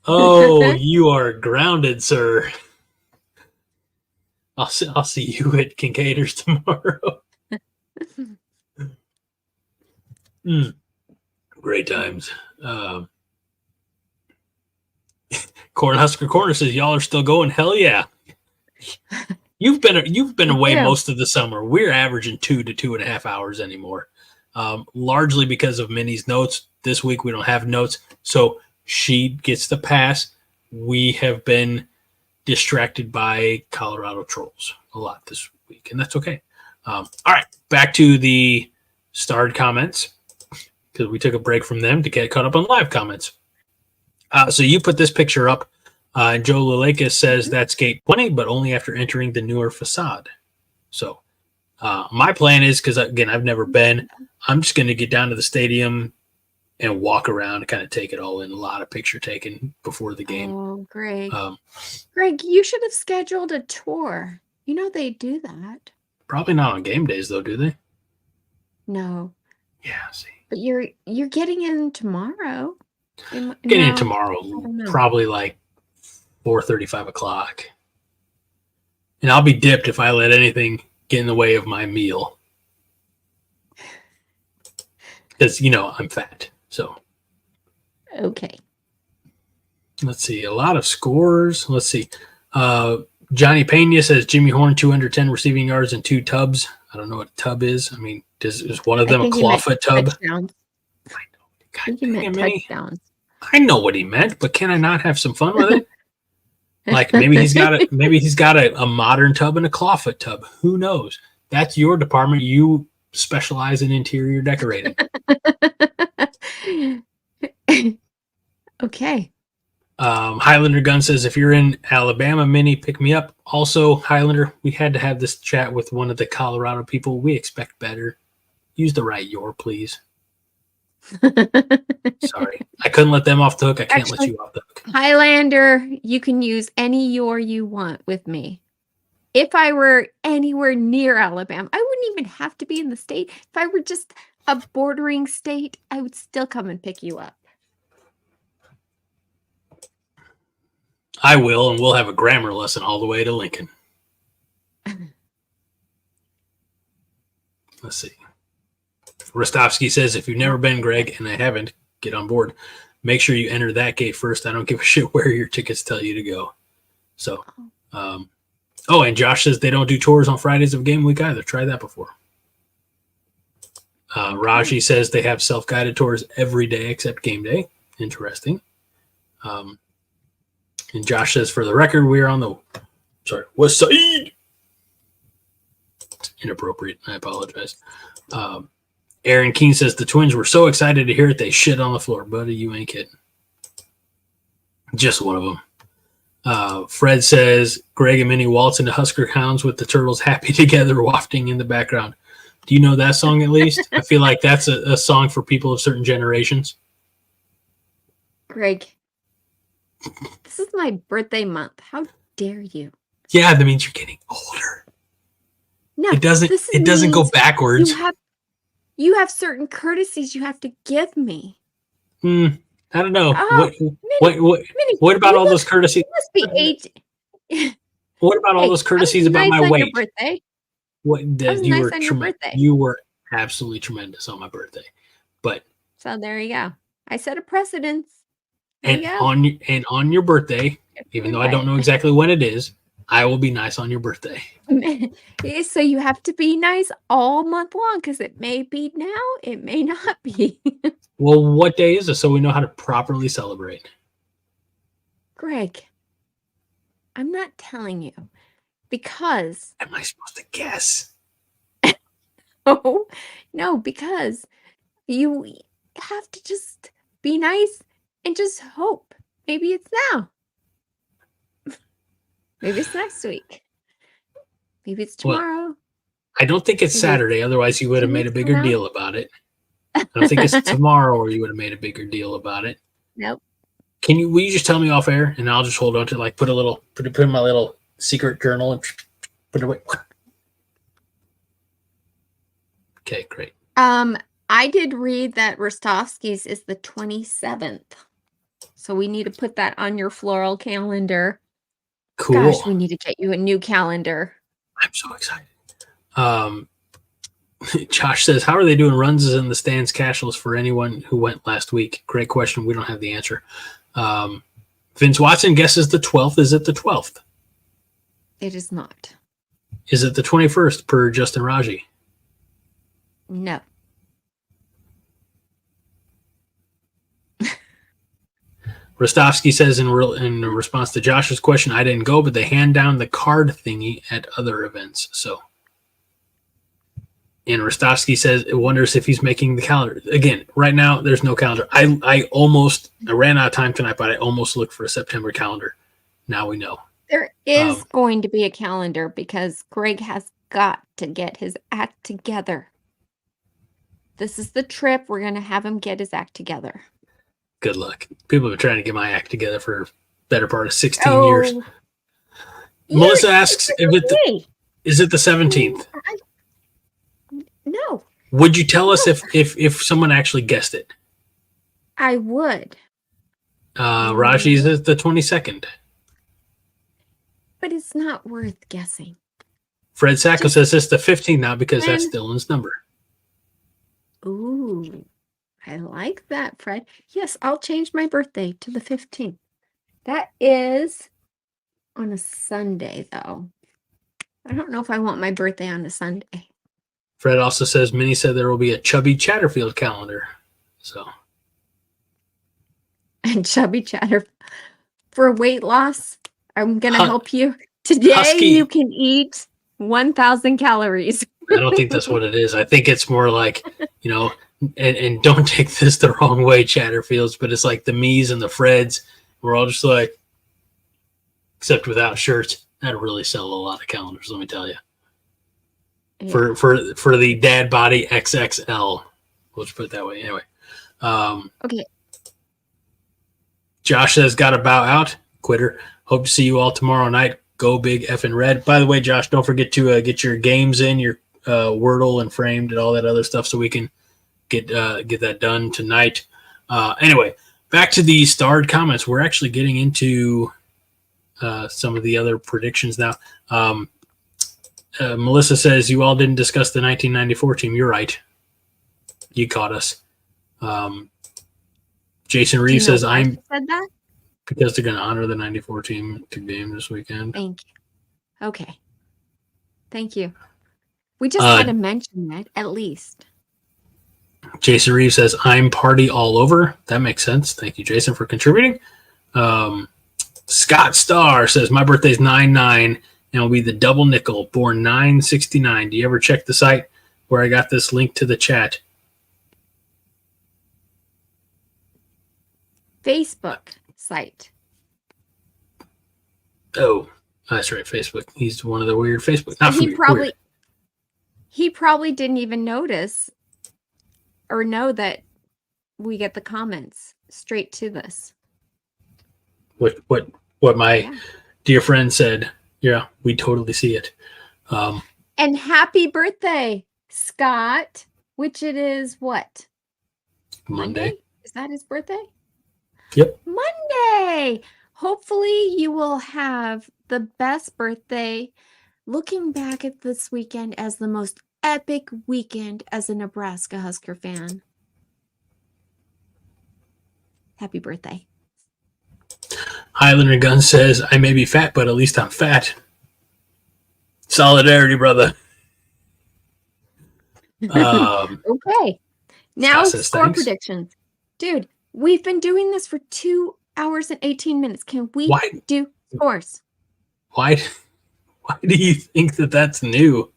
Oh, you are grounded, sir. I'll see you at Kincaid's tomorrow. Great times. Cornhusker Corner says, y'all are still going. Hell yeah. You've been away most of the summer. We're averaging 2 to 2.5 hours anymore, largely because of Minnie's notes. This week we don't have notes, so she gets the pass. We have been distracted by Colorado trolls a lot this week, and that's okay. All right, back to the starred comments, because we took a break from them to get caught up on live comments. So you put this picture up. Joe Lalekis says that's gate 20, but only after entering the newer facade. So my plan is, because, again, I've never been, I'm just going to get down to the stadium and walk around and kind of take it all in. A lot of picture taking before the game. Oh, Greg. Greg, you should have scheduled a tour. You know they do that. Probably not on game days, though, do they? No. Yeah, see. But you're getting in tomorrow. Getting in tomorrow, probably like 4:30, 5 o'clock. And I'll be dipped if I let anything get in the way of my meal. Because, I'm fat. So. Okay. Let's see. A lot of scores. Let's see. Johnny Pena says Jimmy Horn, 210 receiving yards and 2 tubs. I don't know what a tub is. I mean, is one of them a clawfoot tub? Touchdowns. I think he meant touchdowns. I know what he meant, but can I not have some fun with it? Like maybe he's got a modern tub and a clawfoot tub. Who knows? That's your department. You specialize in interior decorating. Okay. Highlander Gun says, if you're in Alabama, Minnie, pick me up. Also, Highlander, we had to have this chat with one of the Colorado people. We expect better. Use the right your, please. Sorry. I couldn't let them off the hook. I can't let you off the hook. Highlander, you can use any your you want with me. If I were anywhere near Alabama, I wouldn't even have to be in the state. If I were just a bordering state, I would still come and pick you up. I will, and we'll have a grammar lesson all the way to Lincoln. Let's see. Rostovsky says, if you've never been, Greg, and I haven't, get on board. Make sure you enter that gate first. I don't give a shit where your tickets tell you to go. So, and Josh says they don't do tours on Fridays of game week either. Try that before. Raji says they have self-guided tours every day except game day. Interesting. And Josh says, for the record, we're on the west side. It's inappropriate. I apologize. Aaron Keene says the Twins were so excited to hear it, they shit on the floor. Buddy, you ain't kidding. Just one of them. Fred says, Greg and Minnie waltz into Husker hounds with the turtles happy together wafting in the background. Do you know that song at least? I feel like that's a song for people of certain generations. Greg, this is my birthday month. How dare you? Yeah, that means you're getting older. No, it doesn't go backwards. You have certain courtesies you have to give me. I don't know. What about all those courtesies? You must be 8. What about all those courtesies about my weight? Your birthday. You were absolutely tremendous on my birthday. But so there you go. I set a precedence. And on your birthday, even though I don't know exactly when it is, I will be nice on your birthday. So you have to be nice all month long because it may be now, it may not be. Well, what day is it so we know how to properly celebrate? Greg, I'm not telling you because. Am I supposed to guess? Oh, no, because you have to just be nice and just hope. Maybe it's now. Maybe it's next week. Maybe it's tomorrow. Well, I don't think it's Saturday. Otherwise, you would have made a bigger deal about it. I don't think it's tomorrow or you would have made a bigger deal about it. Nope. Will you just tell me off air and I'll just hold on to put it in my little secret journal and put it away. Okay, great. I did read that Rostovsky's is the 27th. So we need to put that on your floral calendar. Cool. Gosh, we need to get you a new calendar. I'm so excited. Josh says, how are they doing runs in the stands cashless for anyone who went last week? Great question. We don't have the answer. Vince Watson guesses the 12th. Is it the 12th? It is not. Is it the 21st per Justin Raji? No. Rostovsky says in response to Josh's question, I didn't go, but they hand down the card thingy at other events. So, and Rostovsky says it wonders if he's making the calendar. Again, right now, there's no calendar. I ran out of time tonight, but I almost looked for a September calendar. Now we know. There is going to be a calendar because Greg has got to get his act together. This is the trip. We're going to have him get his act together. Good luck. People have been trying to get my act together for a better part of 16 years. Melissa asks, is it the 17th? No. Would you tell us if someone actually guessed it? I would. Raji's is the 22nd. But it's not worth guessing. Fred Sacco says it's the 15th now because that's Dylan's number. Ooh, I like that, Fred. Yes, I'll change my birthday to the 15th. That is on a Sunday, though. I don't know if I want my birthday on a Sunday. Fred also says Minnie said there will be a Chubby Chatterfield calendar. So. And Chubby Chatter for weight loss. I'm going to help you. Today you can eat 1,000 calories. I don't think that's what it is. I think it's more like, and don't take this the wrong way, Chatterfields, but it's like the me's and the Freds. We're all just like, except without shirts. That'd really sell a lot of calendars, let me tell you. Yeah. For the dad body XXL. We'll just put it that way. Anyway. Okay. Josh says, got to bow out. Quitter. Hope to see you all tomorrow night. Go big effing red. By the way, Josh, don't forget to get your games in, your Wordle and Framed and all that other stuff so we can get that done tonight. Anyway, back to the starred comments. We're actually getting into some of the other predictions now. Melissa says, you all didn't discuss the 1994 team. You're right. You caught us. Jason Reeves says, I'm said that? Because they're going to honor the 94 team to game this weekend. Thank you. Okay. Thank you. We just had to mention that, at least. Jason Reeves says, I'm party all over. That makes sense. Thank you, Jason, for contributing. Scott Starr says, my birthday's 9/9 and will be the double nickel, born 9/69. Do you ever check the site where I got this link to the chat? Facebook site. Oh, that's right, Facebook. He's one of the weird Facebook. He probably didn't even notice or know that we get the comments straight to this. What my dear friend said. Yeah, we totally see it. And happy birthday, Scott, which it is what? Monday? Is that his birthday? Yep. Monday. Hopefully you will have the best birthday. Looking back at this weekend as the most epic weekend as a Nebraska Husker fan. Happy birthday. Highlander Gun says, I may be fat, but at least I'm fat. Solidarity, brother. Okay. Now score predictions. Dude, we've been doing this for 2 hours and 18 minutes. Can we do scores? Why do you think that that's new?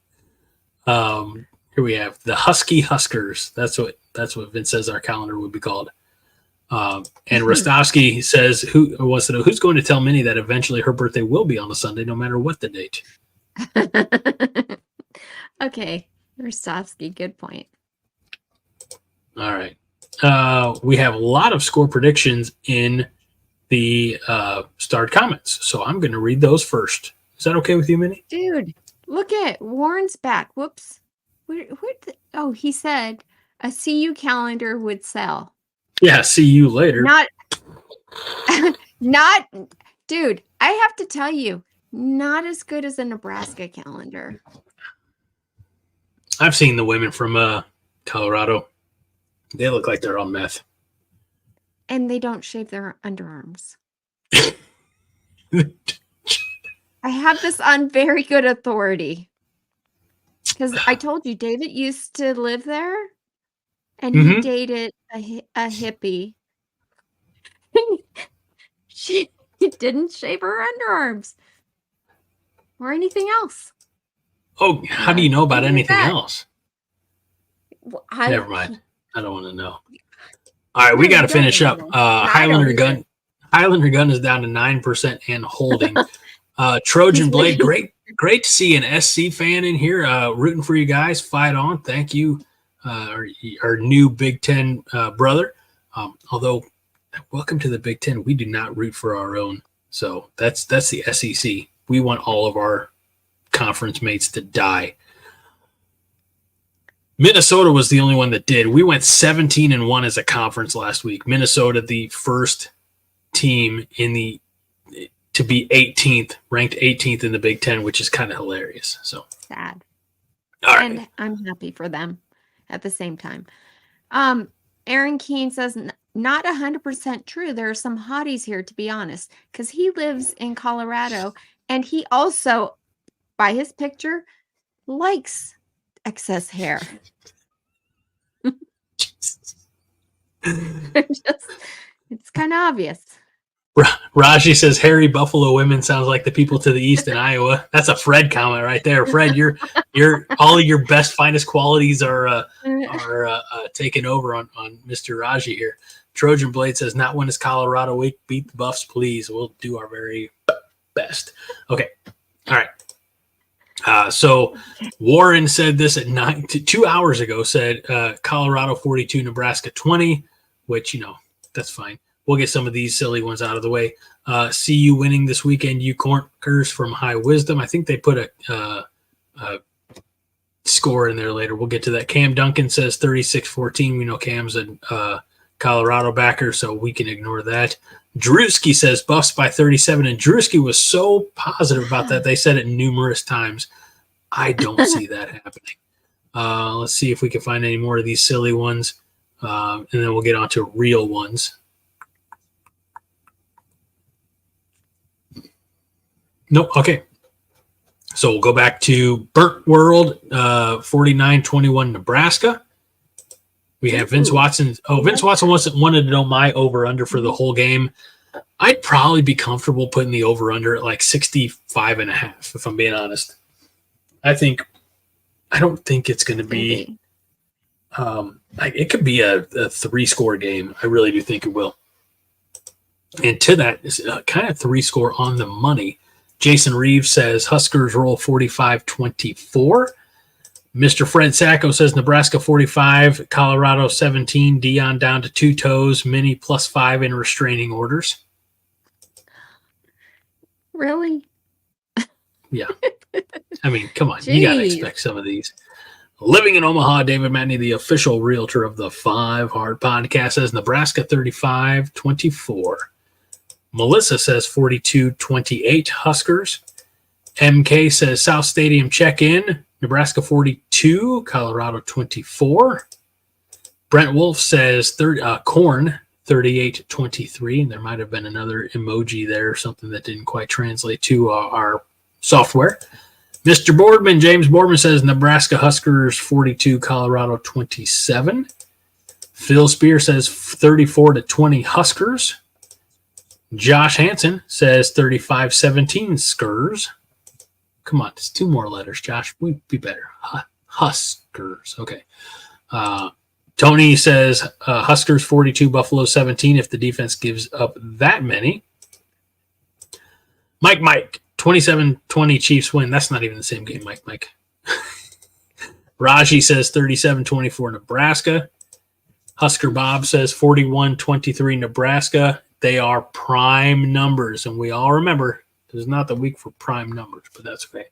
Here we have the Husky Huskers. That's what Vince says our calendar would be called. And Rostovsky says, who's going to tell Minnie that eventually her birthday will be on a Sunday, no matter what the date? Okay, Rostovsky, good point. All right. We have a lot of score predictions in the starred comments, so I'm going to read those first. Is that okay with you, Minnie? Dude, look at Warren's back. Whoops. He said a CU calendar would sell. Yeah, see you later. Not, dude, I have to tell you, not as good as a Nebraska calendar. I've seen the women from Colorado. They look like they're on meth. And they don't shave their underarms. I have this on very good authority. Because I told you, David used to live there, and he dated a hippie. She didn't shave her underarms or anything else. Oh, how do you know about anything else? Well, Never mind. I don't want to know. All right, we got to finish up. Highlander Gun is down to 9% and holding. Trojan Blade, great to see an SC fan in here rooting for you guys. Fight on. Thank you, our new Big Ten brother. Although, welcome to the Big Ten. We do not root for our own. So that's the SEC. We want all of our conference mates to die. Minnesota was the only one that did. We went 17-1 as a conference last week. Minnesota, the first team to be 18th, ranked 18th in the Big Ten, which is kind of hilarious. So sad. All right. And I'm happy for them at the same time. Aaron Keene says, not 100% true. There are some hotties here, to be honest, because he lives in Colorado, and he also, by his picture, likes excess hair. It's kind of obvious. Raji says Harry Buffalo women sounds like the people to the east in Iowa. That's a Fred comment right there. Fred, you're all of your best, finest qualities are taken over on Mr. Raji here. Trojan Blade says, not when it's Colorado week. Beat the Buffs, please. We'll do our very best. Okay. All right. So Warren said this at 2 hours ago, said Colorado 42, Nebraska 20, which, that's fine. We'll get some of these silly ones out of the way. See you winning this weekend, you Cornhuskers from High Wisdom. I think they put a score in there later. We'll get to that. Cam Duncan says 36-14. We know Cam's a Colorado backer, so we can ignore that. Drewski says Buffs by 37, and Drewski was so positive about that. They said it numerous times. I don't see that happening. Let's see if we can find any more of these silly ones, and then we'll get on to real ones. Nope. Okay. So we'll go back to Burnt World, 49-21 Nebraska. We have Vince Watson. Oh, Vince Watson wanted to know my over-under for the whole game. I'd probably be comfortable putting the over-under at like 65.5, if I'm being honest. I don't think it's going to be it could be a 3-score game. I really do think it will. And to that is kind of 3-score on the money. Jason Reeves says Huskers roll 45-24. Mr. Fred Sacco says Nebraska 45, Colorado 17, Deion down to 2 toes, Mini +5 in restraining orders. Really? Yeah. I mean, come on. Jeez. You got to expect some of these. Living in Omaha, David Matney, the official realtor of the 5 Hard Podcast, says Nebraska 35-24. Melissa says 42-28 Huskers. MK says South Stadium check-in. Nebraska 42, Colorado 24. Brent Wolf says Corn 38-23, and there might have been another emoji there or something that didn't quite translate to our software. Mr. Boardman, James Boardman says Nebraska Huskers 42, Colorado 27. Phil Spear says 34-20 Huskers. Josh Hansen says 35-17 Skurs. Come on, it's 2 more letters, Josh. We'd be better. Huskers. Okay. Tony says Huskers 42, Buffalo 17 if the defense gives up that many. Mike, 27-20 Chiefs win. That's not even the same game, Mike. Raji says 37-24 Nebraska. Husker Bob says 41-23 Nebraska. They are prime numbers, and we all remember this is not the week for prime numbers, but that's okay.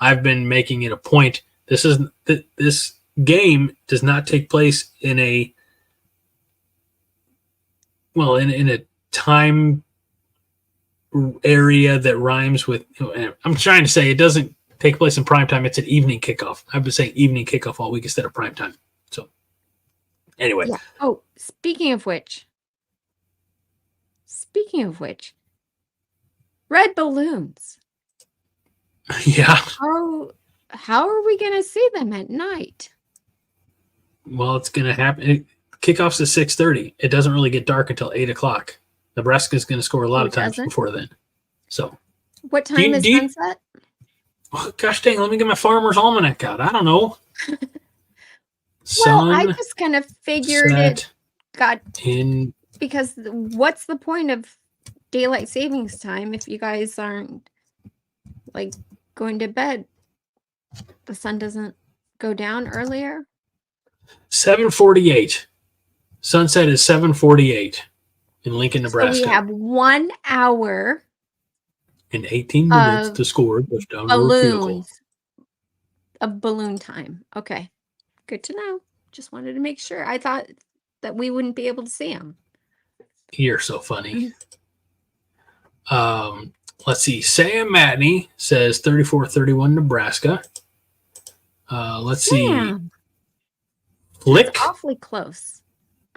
I've been making it a point. This game does not take place in a time area that rhymes with. I'm trying to say it doesn't take place in prime time. It's an evening kickoff. I've been saying evening kickoff all week instead of prime time. So anyway. Yeah. Oh, speaking of which, red balloons. Yeah. how are we going to see them at night? Well, it's going to happen. Kickoff's at 6:30. It doesn't really get dark until 8 o'clock. Nebraska's going to score a lot of times before then. So, what time is sunset? Oh, gosh dang, let me get my Farmer's Almanac out. I don't know. Well, I just kind of figured it got in, because what's the point of daylight savings time if you guys aren't like going to bed? The sun doesn't go down earlier. 7:48. Sunset is 7:48 in Lincoln, Nebraska. So we have 1 hour and 18 minutes to score balloons of balloon time. Okay, good to know. Just wanted to make sure. I thought that we wouldn't be able to see them. You're so funny. Let's see. Sam Matney says 34-31 Nebraska. Let's see. Flick. That's awfully close.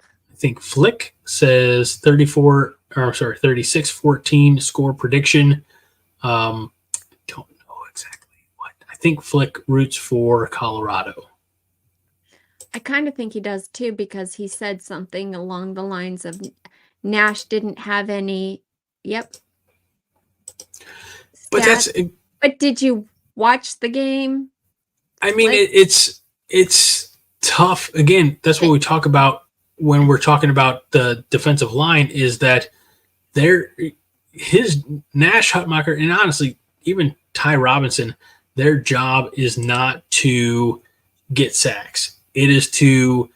I think Flick says 36-14 score prediction. Don't know exactly what. I think Flick roots for Colorado. I kind of think he does too, because he said something along the lines of Nash didn't have any. Yep. But But did you watch the game? I mean, it's tough. Again, that's what we talk about when we're talking about the defensive line, is that his Nash, Hutmacher, and honestly, even Ty Robinson, their job is not to get sacks. It is to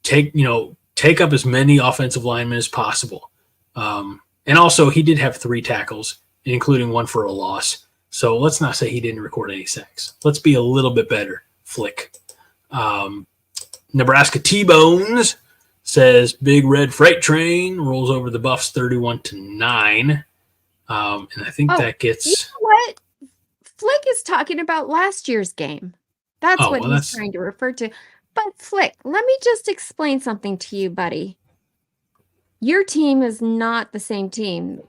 take up as many offensive linemen as possible. And also, he did have 3 tackles, including 1 for a loss. So let's not say he didn't record any sacks. Let's be a little bit better, Flick. Nebraska T-Bones says Big Red Freight Train rolls over the Buffs 31-9. And I think that gets... You know what? Flick is talking about last year's game. That's what he's trying to refer to. But Flick, let me just explain something to you, buddy. Your team is not the same team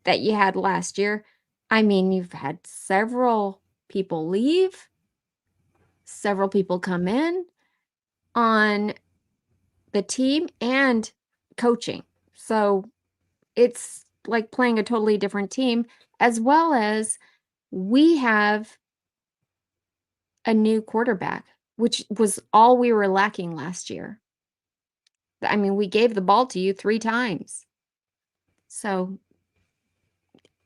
that you had last year. I mean, you've had several people leave, several people come in on the team and coaching. So it's like playing a totally different team, as well as we have a new quarterback, which was all we were lacking last year. I mean, we gave the ball to you 3 times. So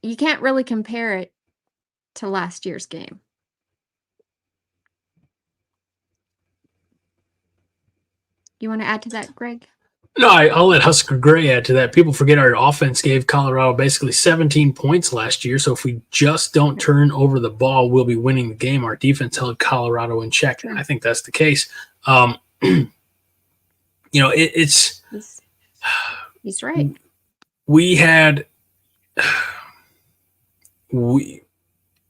you can't really compare it to last year's game. You want to add to that, Greg? No, I'll let Husker Gray add to that. People forget our offense gave Colorado basically 17 points last year. So if we just don't turn over the ball, we'll be winning the game. Our defense held Colorado in check. And I think that's the case. It's... He's right.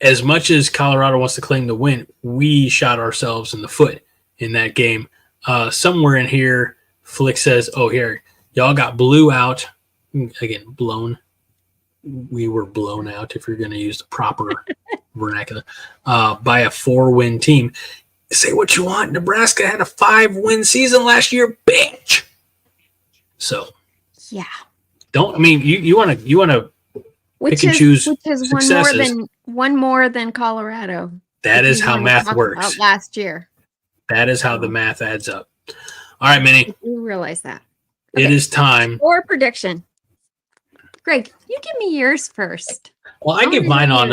As much as Colorado wants to claim the win, we shot ourselves in the foot in that game. Somewhere in here, Flick says, "Oh, here, y'all got blew out." Again, blown. We were blown out, if you're going to use the proper vernacular, by a 4-win team. Say what you want. Nebraska had a 5-win season last year, bitch. So, yeah. You want to pick and choose, which is one more than Colorado. That is how math works. Last year. That is how the math adds up. All right, Minnie. You realize that. Okay. It is time. Or prediction. Greg, you give me yours first. Well, I gave mine on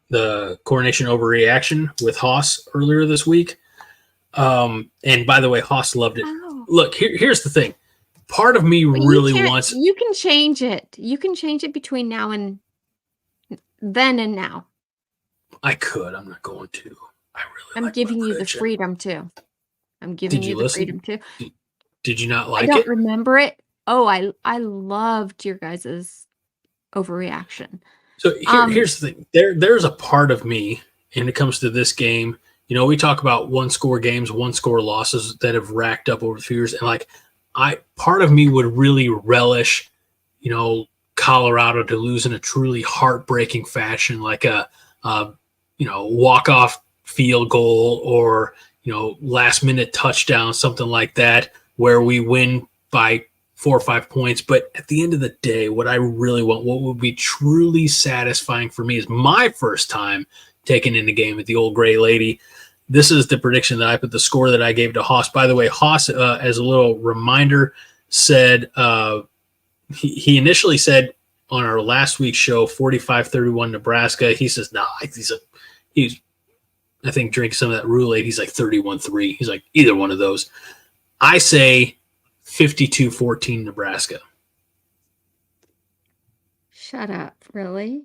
the coronation overreaction with Haas earlier this week. And by the way, Haas loved it. Oh. Look, here's the thing. Part of me really wants... You can change it. You can change it between now and then and now. I could. I'm not going to. I'm giving you the freedom to. I'm giving you the freedom to. Did you not like it? I don't remember it. Oh, I loved your guys' overreaction. So here's the thing. There's a part of me, and it comes to this game. We talk about 1-score games, 1-score losses that have racked up over the few years, and part of me would really relish, Colorado to lose in a truly heartbreaking fashion, like a walk-off field goal or, last-minute touchdown, something like that, where we win by 4 or 5 points. But at the end of the day, what I really want, what would be truly satisfying for me is my first time taking in the game at the Old Gray Lady. This is the prediction that I put, the score that I gave to Haas. By the way, Haas, as a little reminder, said he initially said on our last week's show, 45-31 Nebraska. He says, nah, he's I think drinking some of that Rhule. He's like 31-3. He's like, either one of those. I say 52-14 Nebraska. Shut up. Really?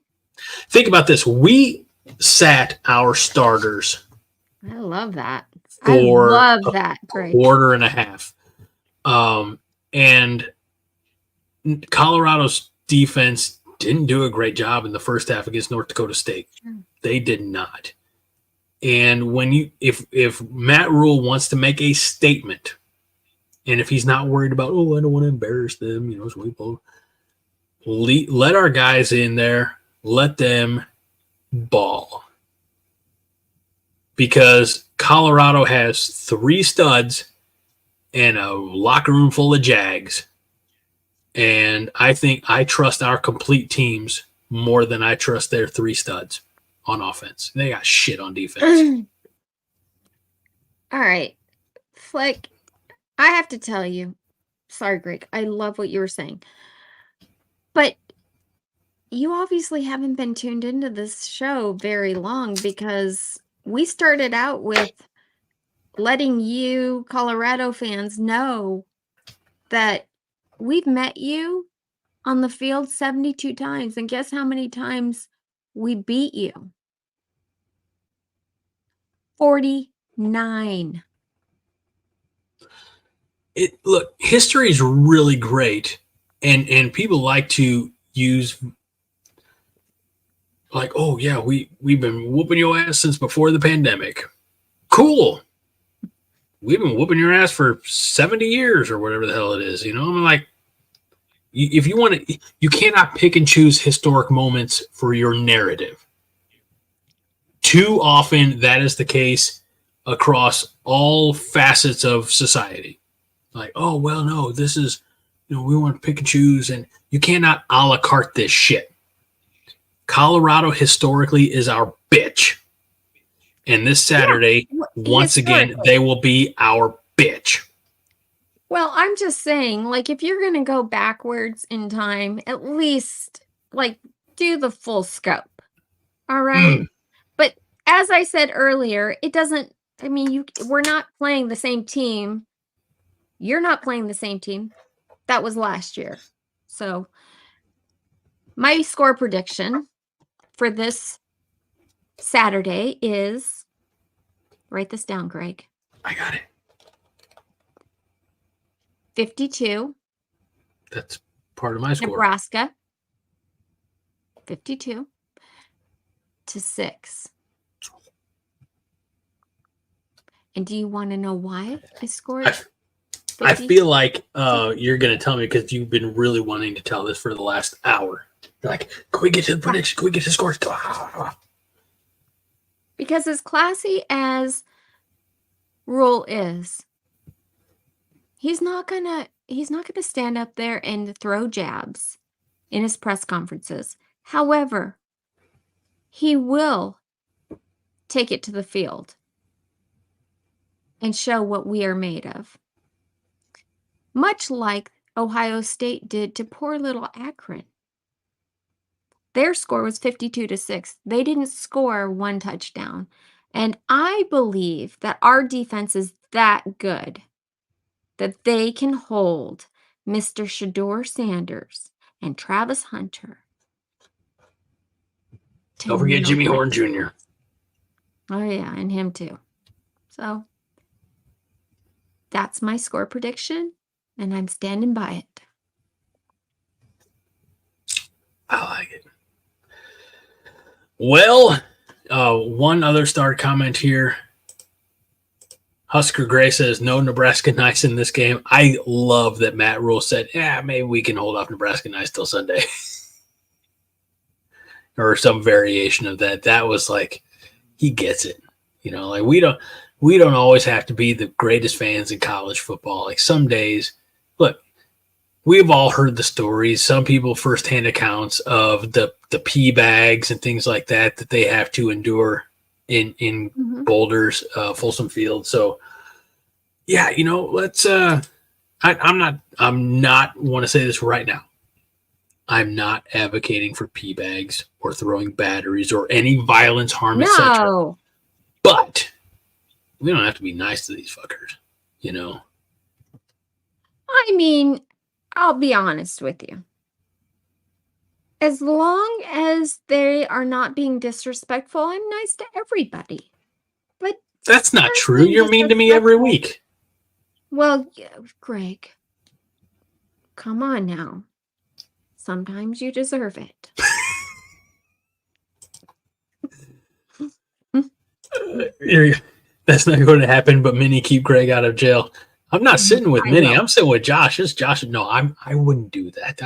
Think about this. We sat our starters. I love that. For I love that. Great. Quarter and a half. And Colorado's defense didn't do a great job in the first half against North Dakota State. Sure. They did not. And when if Matt Rhule wants to make a statement, and if he's not worried about, I don't want to embarrass them, let our guys in there, let them ball. Because Colorado has 3 studs and a locker room full of Jags. And I think I trust our complete teams more than I trust their 3 studs on offense. They got shit on defense. All right. Flick, I have to tell you, sorry, Greg, I love what you were saying. But you obviously haven't been tuned into this show very long, because we started out with letting you Colorado fans know that we've met you on the field 72 times. And guess how many times we beat you? 49. Look, history is really great, and people like to use like, oh yeah, we've been whooping your ass since before the pandemic. Cool. We've been whooping your ass for 70 years or whatever the hell it is. I'm like, if you want to, you cannot pick and choose historic moments for your narrative. Too often that is the case across all facets of society. Like, oh, well, no, this is, we want to pick and choose, and you cannot a la carte this shit. Colorado historically is our bitch. And this Saturday, once again, they will be our bitch. Well, I'm just saying, like, if you're going to go backwards in time, at least, like, do the full scope. All right? But as I said earlier, it doesn't, we're not playing the same team. You're not playing the same team. That was last year. So, my score prediction for this Saturday is, write this down, Greg. I got it. 52. That's part of my score. Nebraska. 52-6. And do you want to know why I scored? I feel like you're going to tell me, because you've been really wanting to tell this for the last hour. You're like, can we get to the prediction? Can we get to the scores? Because as classy as Rhule is, he's not gonna stand up there and throw jabs in his press conferences. However, he will take it to the field and show what we are made of. Much like Ohio State did to poor little Akron. Their score was 52-6. They didn't score 1 touchdown. And I believe that our defense is that good that they can hold Mr. Shadeur Sanders and Travis Hunter. Don't forget Jimmy Horn Jr. Oh, yeah, and him too. So, that's my score prediction, and I'm standing by it. I like it. Well, one other star comment here. Husker Gray says, no Nebraska Nice in this game. I love that Matt Rhule said, maybe we can hold off Nebraska Nice till Sunday. Or some variation of that. That was like, he gets it. You know, like we don't always have to be the greatest fans in college football. Like some days, look, we've all heard the stories. Some people firsthand accounts of the pee bags and things like that they have to endure in Mm-hmm. Boulders, Folsom Field. So yeah, you know, let's I'm not want to say this right now. I'm not advocating for pee bags or throwing batteries or any violence, harm, etc. No. But we don't have to be nice to these fuckers, you know. I mean, I'll be honest with you. As long as they are not being disrespectful, I'm nice to everybody. But that's not true. You're mean to me every week. Well, yeah, Greg, come on now. Sometimes you deserve it. That's not going to happen, but Minnie, keep Greg out of jail. I'm not sitting with Minnie. I'm sitting with Josh. It's Josh. No, I wouldn't do that.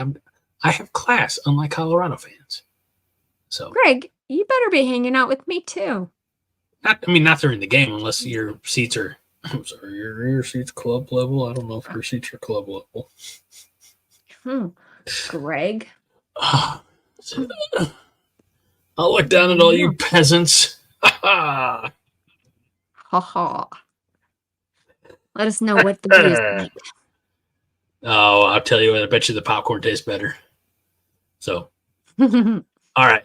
I have class, unlike Colorado fans. So, Greg, you better be hanging out with me too. Not during the game, unless your seats are. I'm sorry, your seats club level. I don't know if your seats are club level. Greg. I'll look down at all you peasants. Ha ha. Let us know what the beer is like. Oh, I'll tell you what, I bet you the popcorn tastes better. So, all right.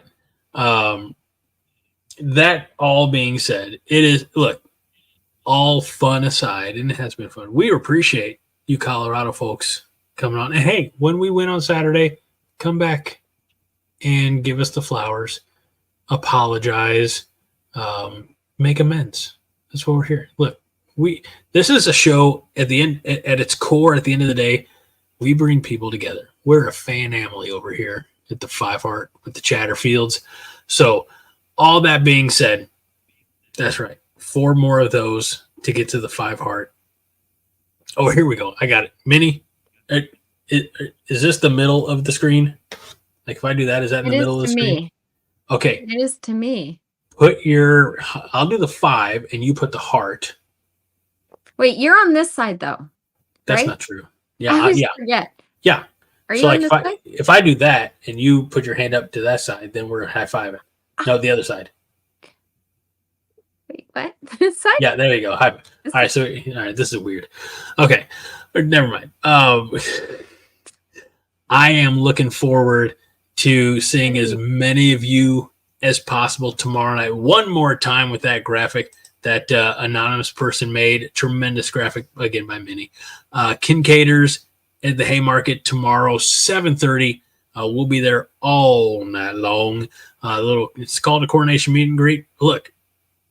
That all being said, it is, look, all fun aside, and it has been fun. We appreciate you Colorado folks coming on. And hey, when we win on Saturday, come back and give us the flowers, apologize, make amends. That's what we're here. Look, this is a show at the end, at its core, at the end of the day, we bring people together. We're a fan family over here at the Five Heart with the Chatterfields. So all that being said, that's right. 4 more of those to get to the Five Heart. Oh, here we go. I got it. Minnie, is this the middle of the screen? Like if I do that, is that in the middle of the screen? Me. Okay. It is to me. I'll do the 5 and you put the heart. Wait, you're on this side though. That's right? Not true. Yeah. Forget. Yeah. Are so you like on this side? if I do that and you put your hand up to that side, then we're high-fiving. No, the other side. Wait, what? This side? Yeah, there you go. All right, this is weird. Okay, never mind. I am looking forward to seeing as many of you as possible tomorrow night. One more time with that graphic that anonymous person made. Tremendous graphic, again, by Minnie. Kincaiders at the Haymarket tomorrow, 7:30. We'll be there all night long. It's called a coronation meet and greet. Look,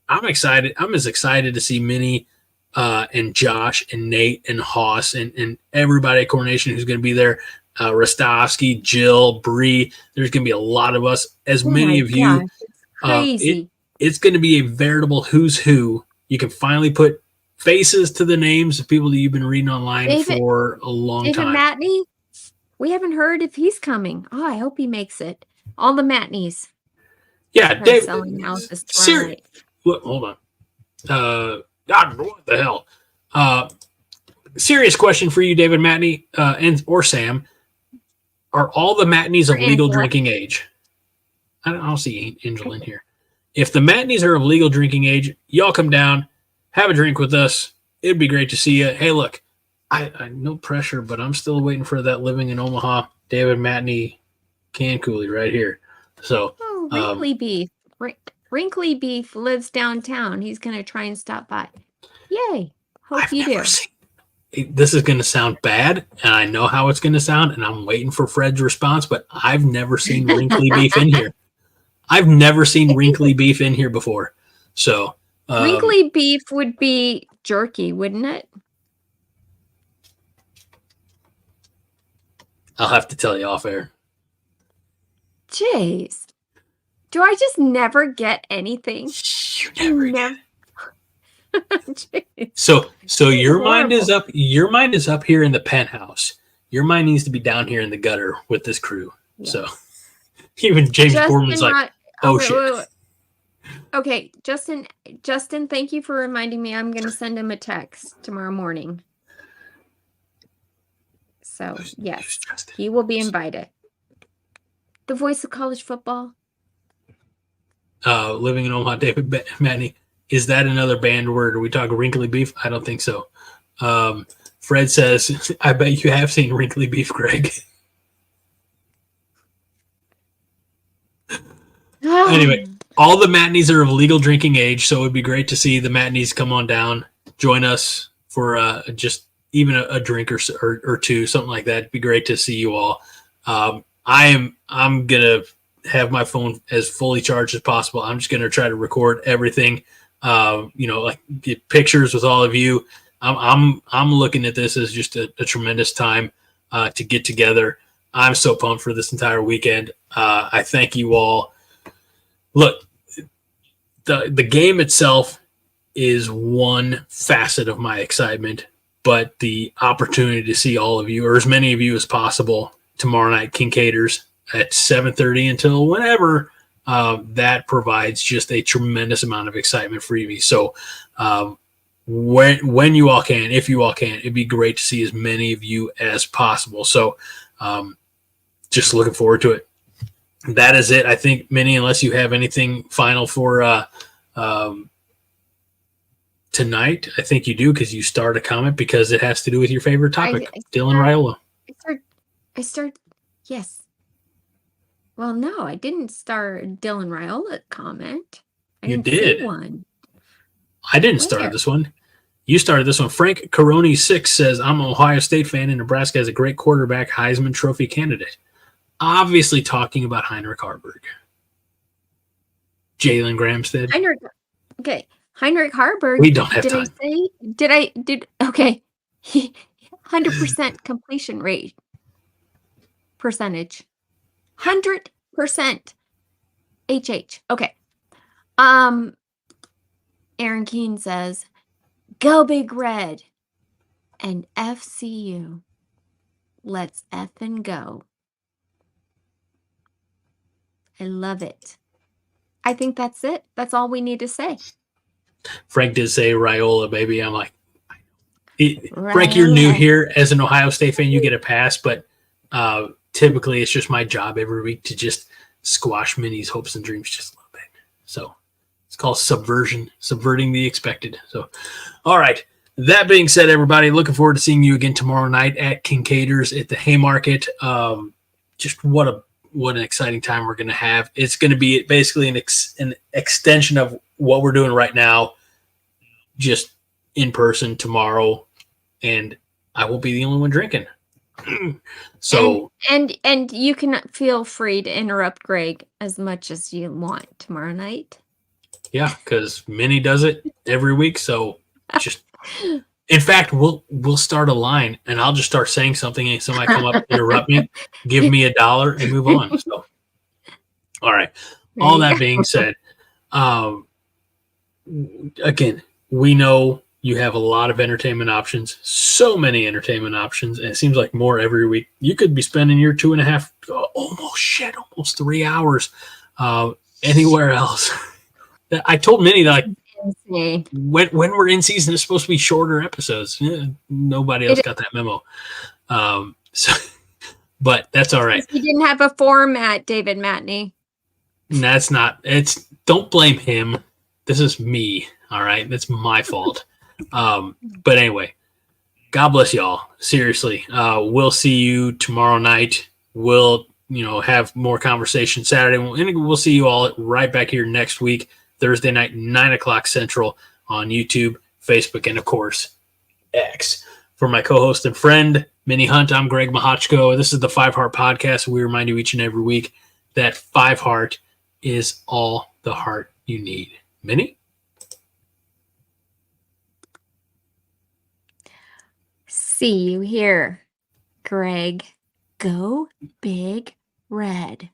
I'm excited. I'm as excited to see Minnie and Josh and Nate and Hoss and everybody at Coronation who's going to be there. Rostovsky, Jill, Bree. There's going to be a lot of us. As many of you. It's crazy. It's going to be a veritable who's who. You can finally put faces to the names of people that you've been reading online for a long time. David Matney, we haven't heard if he's coming. Oh, I hope he makes it. All the Matneys. Yeah, David. Selling houses hold on. What the hell? Serious question for you, David Matney, or Sam. Are all the Matneys of legal drinking age? I don't see Angel in here. If the Matneys are of legal drinking age, y'all come down, have a drink with us. It'd be great to see you. Hey, look, I no pressure, but I'm still waiting for that living in Omaha David Matney can coolie right here. So, Wrinkly Beef. Wrinkly Beef lives downtown. He's going to try and stop by. Yay. Hope you do. This is going to sound bad, and I know how it's going to sound, and I'm waiting for Fred's response, but I've never seen Wrinkly Beef in here. I've never seen Wrinkly Beef in here before. So Wrinkly Beef would be jerky, wouldn't it? I'll have to tell you off air. Jeez. Do I just never get anything? You never get. So your mind is up. Your mind is up here in the penthouse. Your mind needs to be down here in the gutter with this crew. Yeah. So even James Borman's like, "Oh shit." Wait. Okay, Justin, thank you for reminding me. I'm going to send him a text tomorrow morning. So, yes, he will be invited. The voice of college football. Living in Omaha, David Matney. Is that another banned word? Are we talking wrinkly beef? I don't think so. Fred says, I bet you have seen wrinkly beef, Greg. Anyway, all the Matneys are of legal drinking age, so it would be great to see the Matneys come on down, join us for just even a drink or two, something like that. It'd be great to see you all. I'm gonna have my phone as fully charged as possible. I'm just gonna try to record everything. Like get pictures with all of you. I'm looking at this as just a tremendous time to get together. I'm so pumped for this entire weekend. I thank you all. Look, the game itself is one facet of my excitement, but the opportunity to see all of you, or as many of you as possible, tomorrow night, Kincaiders at 7:30 until whenever, that provides just a tremendous amount of excitement for me. So when you all can, if you all can, it'd be great to see as many of you as possible. So just looking forward to it. That is it. I think, Minnie, unless you have anything final for tonight, I think you do, because you start a comment because it has to do with your favorite topic, Dylan Raiola. Yes. Well, no, I didn't start Dylan Raiola comment. You did. One. I didn't start this one. You started this one. Frank Caroni 6 says, I'm an Ohio State fan and Nebraska has a great quarterback, Heisman Trophy candidate. Obviously talking about Heinrich Haarberg. Jalen Gramstead. Heinrich Haarberg. We don't have time. Okay. 100% completion rate percentage. 100% HH. Okay. Aaron Keene says, go Big Red and FCU. Let's effing go. I love it. I think that's it. That's all we need to say. Frank did say Raiola, baby. I'm like, Frank, you're new here. As an Ohio State fan, you get a pass, but typically it's just my job every week to just squash Minnie's hopes and dreams just a little bit. So it's called subversion, subverting the expected. So, all right. That being said, everybody, looking forward to seeing you again tomorrow night at Kincaiders at the Haymarket. Just what an exciting time we're going to have. It's going to be basically an extension of what we're doing right now, just in person tomorrow, and I won't be the only one drinking. So and you can feel free to interrupt Greg as much as you want tomorrow night. Yeah, because Minnie does it every week. So just, in fact, we'll start a line, and I'll just start saying something, and somebody come up, interrupt me, give me $1, and move on. So, all right. All that being said, again, we know you have a lot of entertainment options, so many entertainment options, and it seems like more every week. You could be spending your 2.5, almost 3 hours anywhere else. I told Minnie that, like, when we're in season, it's supposed to be shorter episodes. Nobody else got that memo. But that's all right. He didn't have a format, David Matney. That's not. Don't blame him. This is me. All right, that's my fault. But anyway, God bless y'all. Seriously, we'll see you tomorrow night. We'll have more conversation Saturday, and we'll see you all right back here next week, Thursday night, 9:00 Central on YouTube, Facebook, and of course X. For my co-host and friend Minnie Hunt, I'm Greg Mahochko. This is the 5 Heart Podcast. We remind you each and every week that 5 Heart is all the heart you need. Minnie? See you here, Greg. Go Big Red.